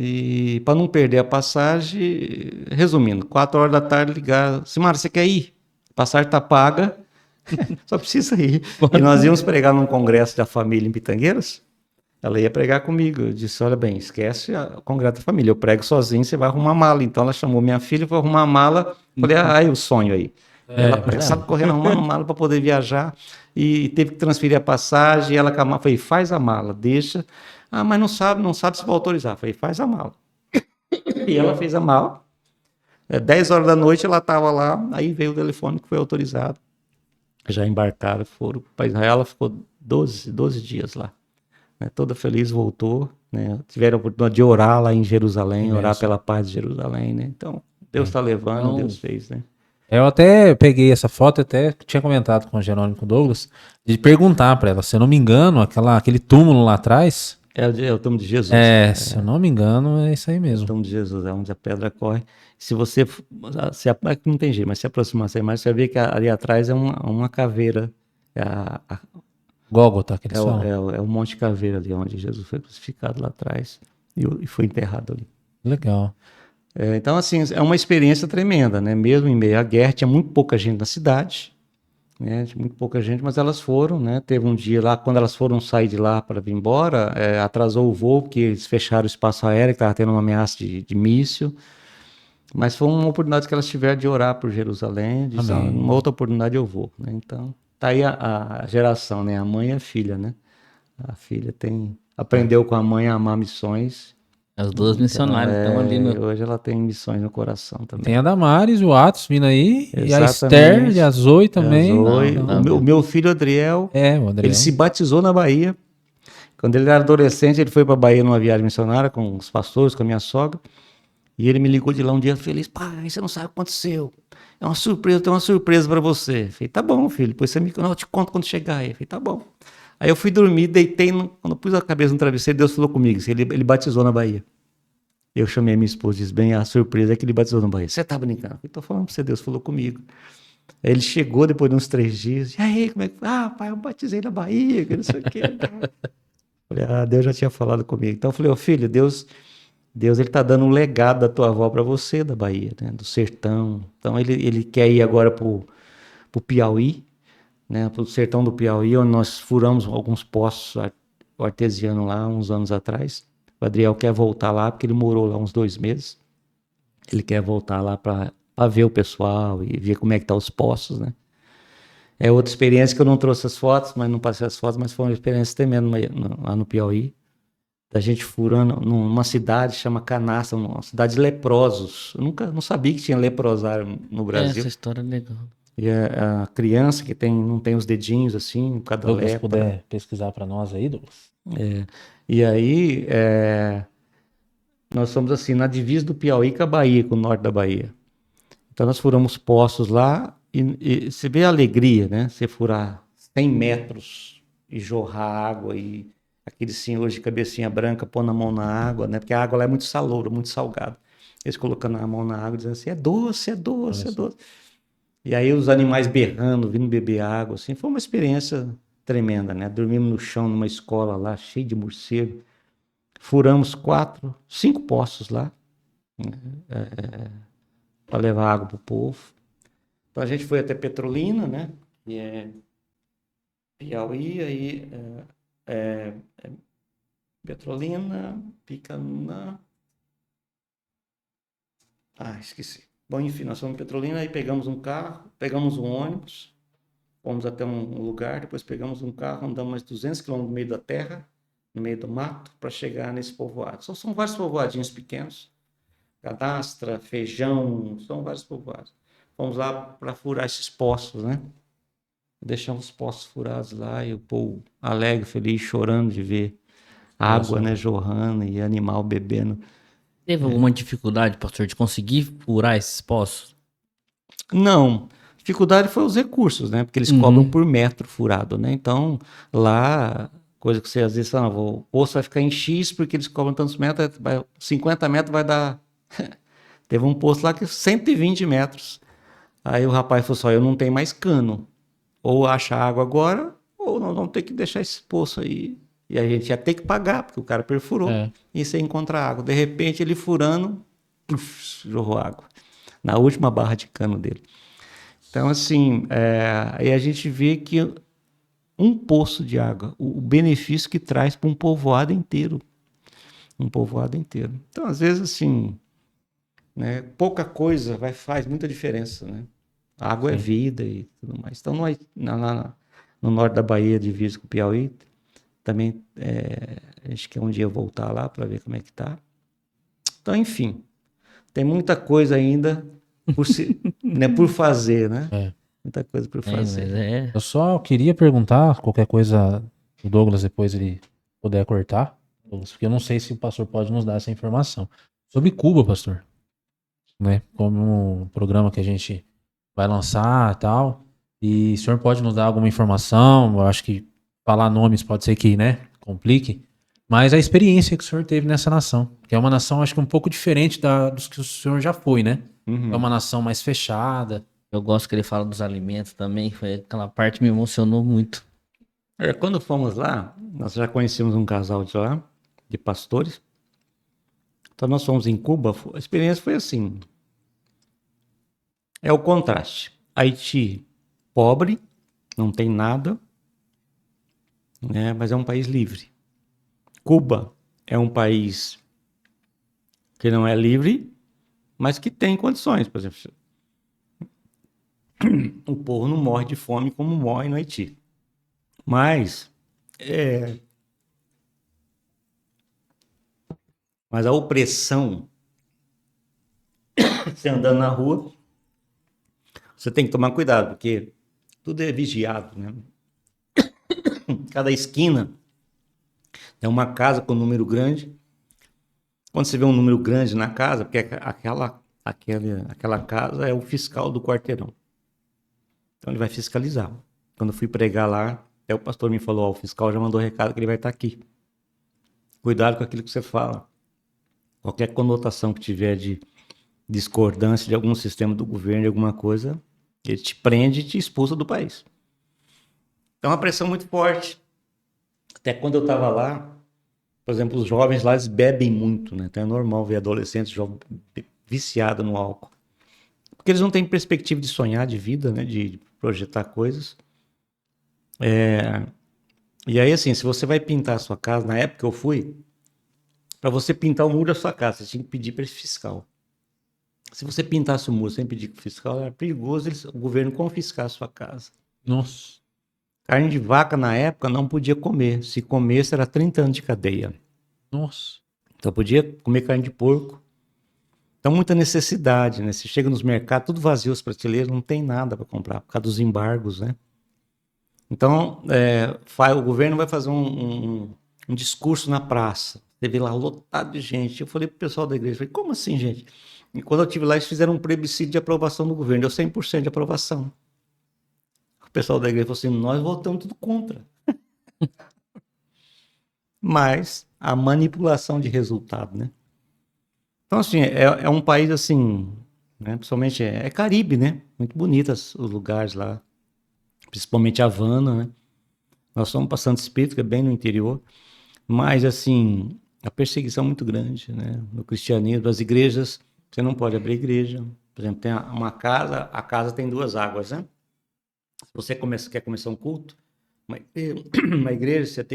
E para não perder a passagem, resumindo, 4 horas da tarde ligaram, Simara, você quer ir? A passagem está paga, só precisa ir. E nós íamos pregar num congresso da família em Pitangueiras, ela ia pregar comigo. Eu disse, olha bem, esquece o congresso da família, eu prego sozinho, você vai arrumar mala. Então ela chamou minha filha, foi arrumar a mala, falei, ai, o sonho aí. Ela sabe correndo, arrumando mala para poder viajar, e teve que transferir a passagem, e ela com a mala, falei, faz a mala, deixa. Ah, mas não sabe se vai autorizar. Falei, faz a mala. E ela fez a mala. 10 horas da noite ela estava lá, aí veio o telefone que foi autorizado. Já embarcaram, foram para Israel, ela ficou 12 dias lá. Né? Toda feliz, voltou. Né? Tiveram a oportunidade de orar lá em Jerusalém, orar pela paz de Jerusalém. Né? Então, Deus está levando, então, Deus fez. Né? Eu até peguei essa foto, até tinha comentado com o Jerônimo e com o Douglas, de perguntar para ela, se eu não me engano, aquele túmulo lá atrás... É o túmulo de Jesus. Se eu não me engano, é isso aí mesmo. O túmulo de Jesus, é onde a pedra corre. Se você, não tem jeito, mas se aproximar essa imagem, você vai ver que ali atrás é uma caveira. Gólgota, que eles falam. É o Monte Caveira ali, onde Jesus foi crucificado lá atrás e foi enterrado ali. Legal. Então, assim, é uma experiência tremenda, né? Mesmo em meio à guerra, tinha muito pouca gente na cidade. Né, muito pouca gente, mas elas foram, né? Teve um dia lá, quando elas foram sair de lá para vir embora, atrasou o voo, porque eles fecharam o espaço aéreo, que estava tendo uma ameaça de míssil, mas foi uma oportunidade que elas tiveram de orar por Jerusalém, de uma outra oportunidade eu vou, né? Então, tá aí a geração, né? A mãe e a filha, né? A filha aprendeu com a mãe a amar missões. As duas missionárias estão ali no... Hoje ela tem missões no coração também. Tem a Damares, o Atos vindo aí, Exatamente. E a Esther e a Zoe também. O meu filho Adriel, o Adriel, ele se batizou na Bahia. Quando ele era adolescente, ele foi para a Bahia numa viagem missionária com os pastores, com a minha sogra. E ele me ligou de lá um dia feliz. Pai, você não sabe o que aconteceu. É uma surpresa, tem uma surpresa para você. Eu falei, tá bom, filho. Depois você eu te conto quando chegar aí. Eu falei, tá bom. Aí eu fui dormir, deitei, quando eu pus a cabeça no travesseiro, Deus falou comigo. Ele batizou na Bahia. Eu chamei a minha esposa e disse, bem, a surpresa é que ele batizou na Bahia. Você tá brincando? Eu tô falando pra você, Deus falou comigo. Aí ele chegou depois de uns 3 dias. E aí, como é que... pai, eu batizei na Bahia, que não sei o quê. Falei, Deus já tinha falado comigo. Então eu falei, filho, Deus ele tá dando um legado da tua avó para você, da Bahia, né? Do sertão. Então ele quer ir agora pro Piauí, né? Pro sertão do Piauí, onde nós furamos alguns poços artesianos lá, uns anos atrás. O Adriel quer voltar lá, porque ele morou lá uns 2 meses. Ele quer voltar lá para ver o pessoal e ver como é que tá os poços, né? É outra experiência que eu não trouxe as fotos, mas não passei as fotos, mas foi uma experiência tremenda lá no Piauí. Da gente furando numa cidade chama Canastra, uma cidade de leprosos. Eu não sabia que tinha leprosário no Brasil. Essa história é legal. E a criança que não tem os dedinhos assim, cada Douglas, lepra. puder pesquisar para nós aí, Douglas. E aí, nós somos assim, na divisa do Piauí com a Bahia, com o norte da Bahia. Então nós furamos poços lá e você vê a alegria, né? Você furar 100 metros e jorrar água e aqueles senhores de cabecinha branca pondo a mão na água, né? Porque a água lá é muito saloura, muito salgada. Eles colocando a mão na água dizendo assim, é doce, é doce, é doce. E aí os animais berrando, vindo beber água, assim. Foi uma experiência tremenda, né? Dormimos no chão numa escola lá, cheio de morcego. Furamos 5 poços lá, para levar água para o povo. Então a gente foi até Petrolina, né? Que é Piauí, aí Petrolina, fica na... esqueci. Bom, enfim, nós fomos em Petrolina, aí pegamos um carro, pegamos um ônibus, fomos até um lugar, depois pegamos um carro, andamos mais 200 quilômetros no meio da terra, no meio do mato, para chegar nesse povoado. São vários povoadinhos pequenos, Cadastra, Feijão, são vários povoados. Fomos lá para furar esses poços, né? Deixamos os poços furados lá e o povo alegre, feliz, chorando de ver água, né, jorrando e animal bebendo. Teve alguma dificuldade, pastor, de conseguir furar esses poços? Não. Dificuldade foi os recursos, né? Porque eles cobram por metro furado, né? Então, lá, coisa que você às vezes fala, o poço vai ficar em X porque eles cobram tantos metros, 50 metros vai dar... Teve um poço lá que 120 metros. Aí o rapaz falou assim, eu não tenho mais cano. ou acha água agora, ou nós vamos ter que deixar esse poço aí. E a gente ia ter que pagar, porque o cara perfurou, e você encontra água. De repente, ele furando, jorrou água. Na última barra de cano dele. Então, assim, aí a gente vê que um poço de água, o benefício que traz para um povoado inteiro. Um povoado inteiro. Então, às vezes, assim, né, pouca coisa faz muita diferença, né? A água é vida e tudo mais. Então, no norte da Bahia, divisa com o Piauí, também acho que é um dia eu voltar lá para ver como é que tá. Então, enfim, tem muita coisa ainda por fazer, né? Muita coisa por fazer. Eu só queria perguntar, qualquer coisa o Douglas depois ele puder cortar, porque eu não sei se o pastor pode nos dar essa informação. Sobre Cuba, pastor, né? Como um programa que a gente vai lançar e tal, e o senhor pode nos dar alguma informação? Eu acho que falar nomes pode ser que, né, complique, mas a experiência que o senhor teve nessa nação, que é uma nação, acho que um pouco diferente dos que o senhor já foi, né? É uma nação mais fechada. Eu gosto que ele fala dos alimentos também, foi aquela parte que me emocionou muito. Quando fomos lá, nós já conhecemos um casal de lá, de pastores. Então nós fomos em Cuba, a experiência foi assim. É o contraste. Haiti, pobre, não tem nada, né, mas é um país livre. Cuba é um país que não é livre, mas que tem condições. Por exemplo, o povo não morre de fome como morre no Haiti. Mas a opressão, você andando na rua, você tem que tomar cuidado, porque tudo é vigiado, né? Cada esquina é uma casa com um número grande. Quando você vê um número grande na casa, porque aquela casa é o fiscal do quarteirão. Então ele vai fiscalizar. Quando eu fui pregar lá, até o pastor me falou, o fiscal já mandou recado que ele vai estar aqui. Cuidado com aquilo que você fala. Qualquer conotação que tiver de discordância de algum sistema do governo, de alguma coisa, ele te prende e te expulsa do país. Então, é uma pressão muito forte. Até quando eu estava lá, por exemplo, os jovens lá, eles bebem muito, né? Então é normal ver adolescentes jovens viciados no álcool. Porque eles não têm perspectiva de sonhar, de vida, né? De projetar coisas. E aí, assim, se você vai pintar a sua casa, na época que eu fui, para você pintar o muro da sua casa, você tinha que pedir para esse fiscal. Se você pintasse o muro sem pedir para o fiscal, era perigoso o governo confiscar a sua casa. Nossa. Carne de vaca, na época, não podia comer. Se comesse, era 30 anos de cadeia. Nossa. Então, podia comer carne de porco. Então, muita necessidade, né? Você chega nos mercados, tudo vazio, as prateleiras, não tem nada para comprar, por causa dos embargos, né? Então, o governo vai fazer um discurso na praça. Você vê lá lotado de gente. Eu falei pro pessoal da igreja, falei, como assim, gente? E quando eu estive lá, eles fizeram um plebiscito de aprovação do governo. Deu 100% de aprovação. O pessoal da igreja falou assim, nós votamos tudo contra. Mas a manipulação de resultado, né? Então, assim, é um país, assim, né? Principalmente é Caribe, né? Muito bonitas os lugares lá. Principalmente Havana, né? Nós somos para Santo Espírito, que é bem no interior. Mas, assim, a perseguição é muito grande, né? No cristianismo, as igrejas, você não pode abrir igreja. Por exemplo, tem uma casa, a casa tem 2 águas, né? Se você quer começar um culto, uma igreja,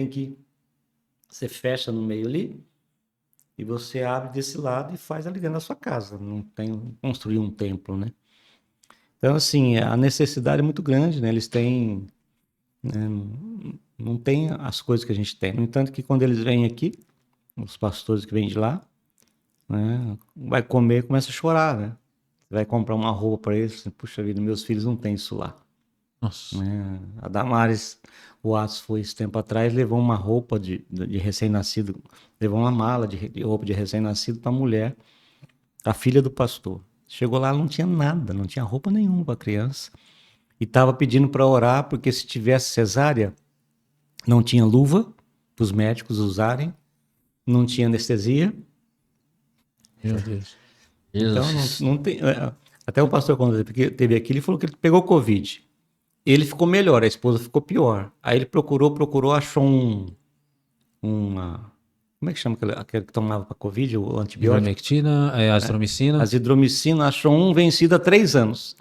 você fecha no meio ali e você abre desse lado e faz ali dentro da sua casa. Não tem construir um templo, né? Então, assim, a necessidade é muito grande, né? Eles têm... né? Não tem as coisas que a gente tem. No entanto, que quando eles vêm aqui, os pastores que vêm de lá, né? Vai comer, começa a chorar, né? Você vai comprar uma roupa para eles, puxa vida, meus filhos não têm isso lá. Nossa. A Damares, o Atos foi esse tempo atrás, levou uma roupa de recém-nascido, levou uma mala de roupa de recém-nascido para a mulher, a filha do pastor. Chegou lá, não tinha nada, não tinha roupa nenhuma para a criança. E estava pedindo para orar, porque se tivesse cesárea, não tinha luva para os médicos usarem, não tinha anestesia. Meu Deus. Então, não tem... Até o pastor, quando teve aqui, ele falou que ele pegou Covid. Ele ficou melhor, a esposa ficou pior. Aí ele procurou, achou uma... Como é que chama aquele que tomava para Covid, o antibiótico? Ivermectina, azitromicina. Azithromicina, achou um vencido há 3 anos.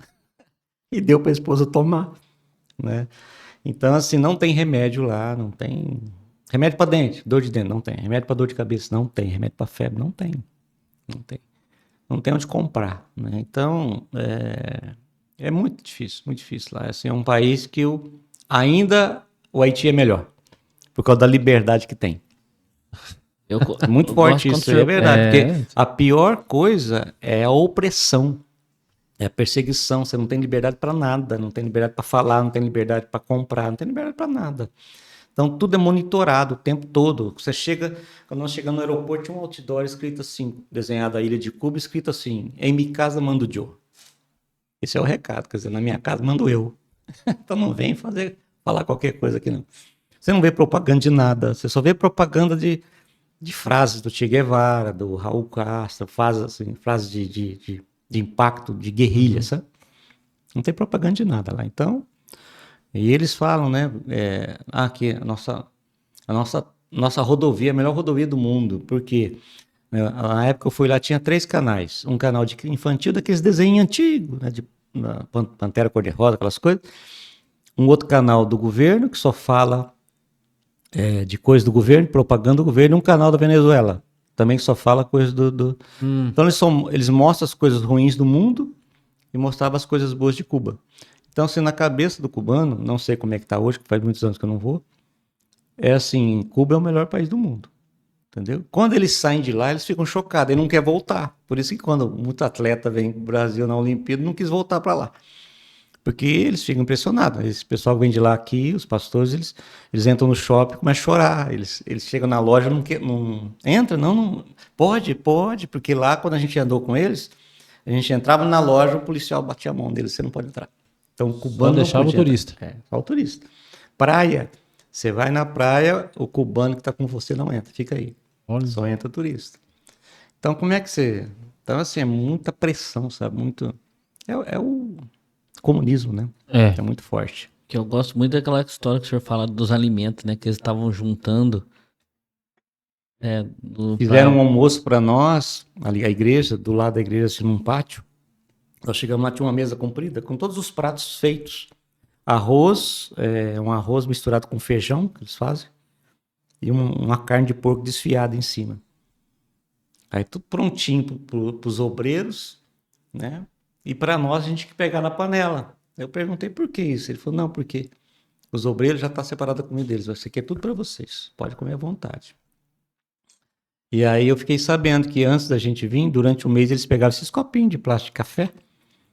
E deu para a esposa tomar, né? Então, assim, não tem remédio lá, não tem... Remédio para dente, dor de dente, não tem. Remédio para dor de cabeça, não tem. Remédio para febre, não tem. Não tem. Não tem onde comprar, né? Então, é muito difícil lá. Assim, é um país que ainda o Haiti é melhor, por causa da liberdade que tem. Muito eu forte gosto isso, quando o é verdade. É. Porque a pior coisa é a opressão, é a perseguição. Você não tem liberdade para nada, não tem liberdade para falar, não tem liberdade para comprar, não tem liberdade para nada. Então tudo é monitorado o tempo todo. Quando nós chegamos no aeroporto, tinha um outdoor escrito assim, desenhado a ilha de Cuba, escrito assim: em minha casa mando Joe. Esse é o recado, quer dizer, na minha casa mando eu. Então não vem falar qualquer coisa aqui não. Você não vê propaganda de nada, você só vê propaganda de frases do Che Guevara, do Raul Castro, frases de impacto, de guerrilha, sabe? Não tem propaganda de nada lá. Então, e eles falam, né? Que a nossa rodovia é a melhor rodovia do mundo, porque na época eu fui lá, tinha 3 canais. Um canal de infantil, daqueles desenhos antigos, né? De Pantera Cor-de-Rosa, aquelas coisas. Um outro canal do governo, que só fala de coisa do governo, propaganda do governo, e um canal da Venezuela, também que só fala coisa do... Então eles mostram as coisas ruins do mundo e mostravam as coisas boas de Cuba. Então, assim, na cabeça do cubano, não sei como é que está hoje, que faz muitos anos que eu não vou, é assim, Cuba é o melhor país do mundo, entendeu? Quando eles saem de lá, eles ficam chocados, eles não querem voltar. Por isso que quando muito atleta vem para o Brasil na Olimpíada, não quis voltar para lá. Porque eles ficam impressionados. Esse pessoal que vem de lá aqui, os pastores, eles entram no shopping e começam a chorar. Eles chegam na loja, não entra, não, pode, porque lá quando a gente andou com eles, a gente entrava na loja, o policial batia a mão deles, você não pode entrar. Então o cubano não deixava o podia entrar. turista. Só o turista. Praia, você vai na praia, o cubano que está com você não entra, fica aí. Olha. Só entra turista. Então como é que você... Então assim, é muita pressão, sabe? Muito... É o comunismo, né? É muito forte. Que eu gosto muito daquela história que o senhor fala dos alimentos, né? Que eles estavam juntando. Fizeram um almoço para nós, ali a igreja, do lado da igreja, assim, num pátio. Nós chegamos lá, tinha uma mesa comprida, com todos os pratos feitos. Arroz, um arroz misturado com feijão, que eles fazem, e uma carne de porco desfiada em cima. Aí tudo prontinho para os obreiros, né? E para nós a gente que pegar na panela. Eu perguntei por que isso. Ele falou, não, porque os obreiros já estão separados a comida deles. Isso aqui é tudo para vocês. Pode comer à vontade. E aí eu fiquei sabendo que antes da gente vir, durante o mês, eles pegavam esses copinhos de plástico de café.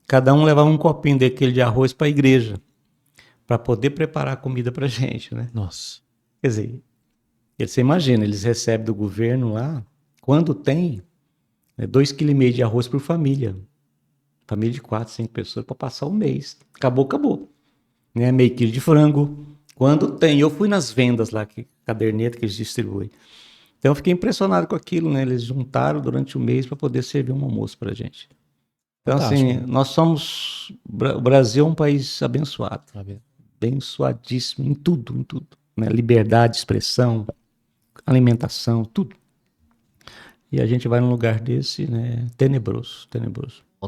Cada um levava um copinho daquele de arroz para a igreja, para poder preparar a comida para a gente, né? Nossa. Quer dizer, você imagina, eles recebem do governo lá, quando tem, 2,5 kg de arroz por família. Família de 4, 5 pessoas para passar o mês. Acabou. Né? Meio quilo de frango. Quando tem. Eu fui nas vendas lá, caderneta que eles distribuem. Então eu fiquei impressionado com aquilo, né? Eles juntaram durante o mês para poder servir um almoço para a gente. Então, Fantástico. assim, nós somos... O Brasil é um país abençoado. Abençoadíssimo em tudo, né? Liberdade, expressão, alimentação, tudo. E a gente vai num lugar desse, né? Tenebroso.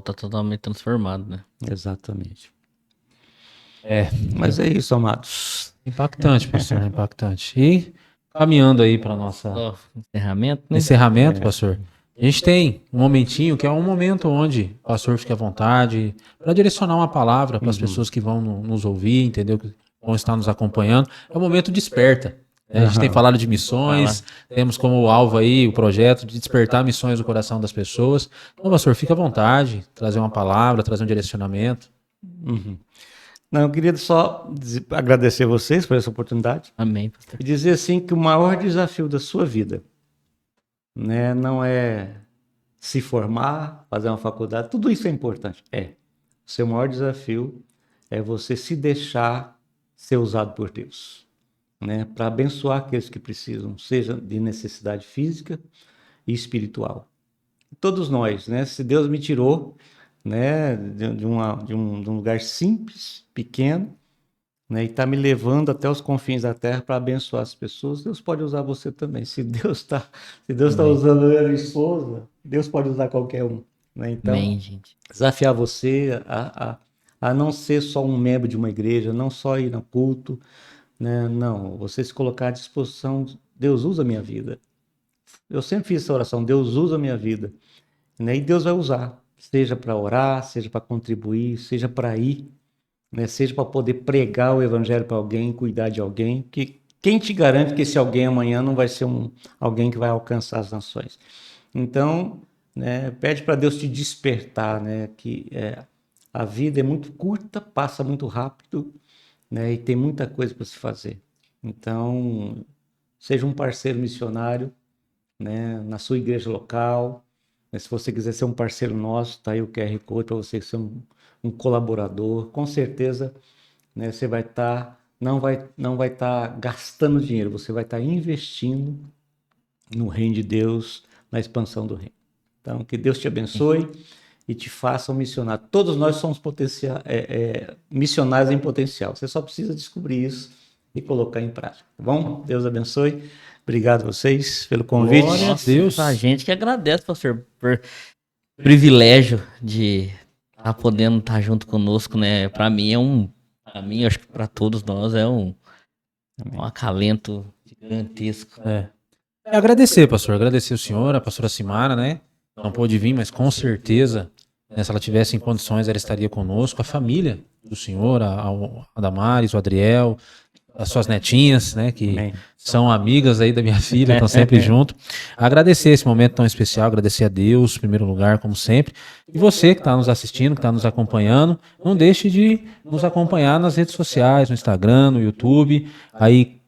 Tá totalmente transformado, né? Exatamente. Mas é isso, amados. Impactante, pastor, impactante. E caminhando aí para nossa Só encerramento, né? encerramento, pastor. A gente tem um momentinho que é um momento onde o pastor fica à vontade para direcionar uma palavra para as pessoas que vão nos ouvir, entendeu? Que vão estar nos acompanhando. É um momento desperta. Né? A gente tem falado de missões, temos como alvo aí o projeto de despertar missões no coração das pessoas. Então, pastor, fica à vontade, trazer uma palavra, trazer um direcionamento. Não, eu queria só agradecer vocês por essa oportunidade. Amém, pastor. E dizer assim que o maior desafio da sua vida, né, não é se formar, fazer uma faculdade, tudo isso é importante. O seu maior desafio é você se deixar ser usado por Deus, né, para abençoar aqueles que precisam, seja de necessidade física e espiritual. Todos nós, né, se Deus me tirou, né, de um lugar simples, pequeno, né, e está me levando até os confins da terra para abençoar as pessoas, Deus pode usar você também. Se Deus está usando a minha esposa, Deus pode usar qualquer um. Né? Então, Amém, gente. desafiar você a não ser só um membro de uma igreja, não só ir no culto, né? Não, você se colocar à disposição, Deus usa a minha vida. Eu sempre fiz essa oração, Deus usa a minha vida. Né? E Deus vai usar, seja para orar, seja para contribuir, seja para ir, né? Seja para poder pregar o evangelho para alguém, cuidar de alguém, que quem te garante que esse alguém amanhã não vai ser alguém que vai alcançar as nações? Então, né, pede para Deus te despertar, né, que a vida é muito curta, passa muito rápido, né, e tem muita coisa para se fazer. Então, seja um parceiro missionário, né, na sua igreja local. Né, se você quiser ser um parceiro nosso, tá aí o QR Code para você ser um colaborador. Com certeza, né, você vai estar, não vai estar gastando dinheiro, você vai estar investindo no reino de Deus, na expansão do reino. Então, que Deus te abençoe e te faça um missionário. Todos nós somos missionários em potencial. Você só precisa descobrir isso e colocar em prática. Tá bom? Deus abençoe. Obrigado a vocês pelo convite. Glória a Deus. A gente que agradece, pastor, por privilégio de estar podendo estar junto conosco, né? Para mim acho que para todos nós é um acalento gigantesco. Agradecer, pastor. Agradecer o senhor, a pastora Simara, né? Não pôde vir, mas com certeza, né, se ela tivesse em condições, ela estaria conosco. A família do senhor, a Damares, o Adriel, as suas netinhas, né? Que Amém. são amigas aí da minha filha, estão sempre junto. Agradecer esse momento tão especial, agradecer a Deus, em primeiro lugar, como sempre. E você que está nos assistindo, que está nos acompanhando, não deixe de nos acompanhar nas redes sociais, no Instagram, no YouTube. Aí,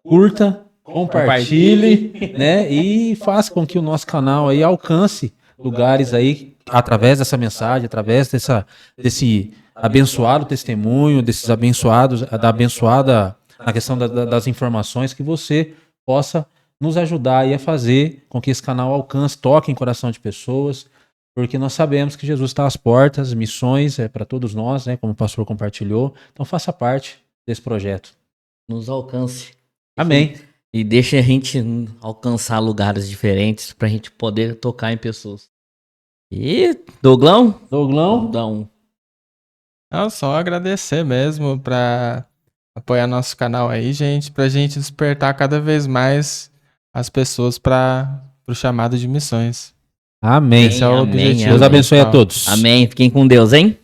curta, compartilhe, né? E faça com que o nosso canal aí alcance lugares aí através dessa mensagem, através desse abençoado testemunho, desses abençoados, da abençoada na questão das informações, que você possa nos ajudar aí a fazer com que esse canal alcance, toque em coração de pessoas, porque nós sabemos que Jesus está às portas, missões é para todos nós, né? Como o pastor compartilhou. Então faça parte desse projeto. Nos alcance. Amém. E deixe a gente alcançar lugares diferentes para a gente poder tocar em pessoas. E Douglão? Douglão. Não, só agradecer mesmo para apoiar nosso canal aí, gente, pra gente despertar cada vez mais as pessoas para o chamado de missões. Amém. Esse é o objetivo. Deus abençoe a principal. todos. Amém. Fiquem com Deus, hein?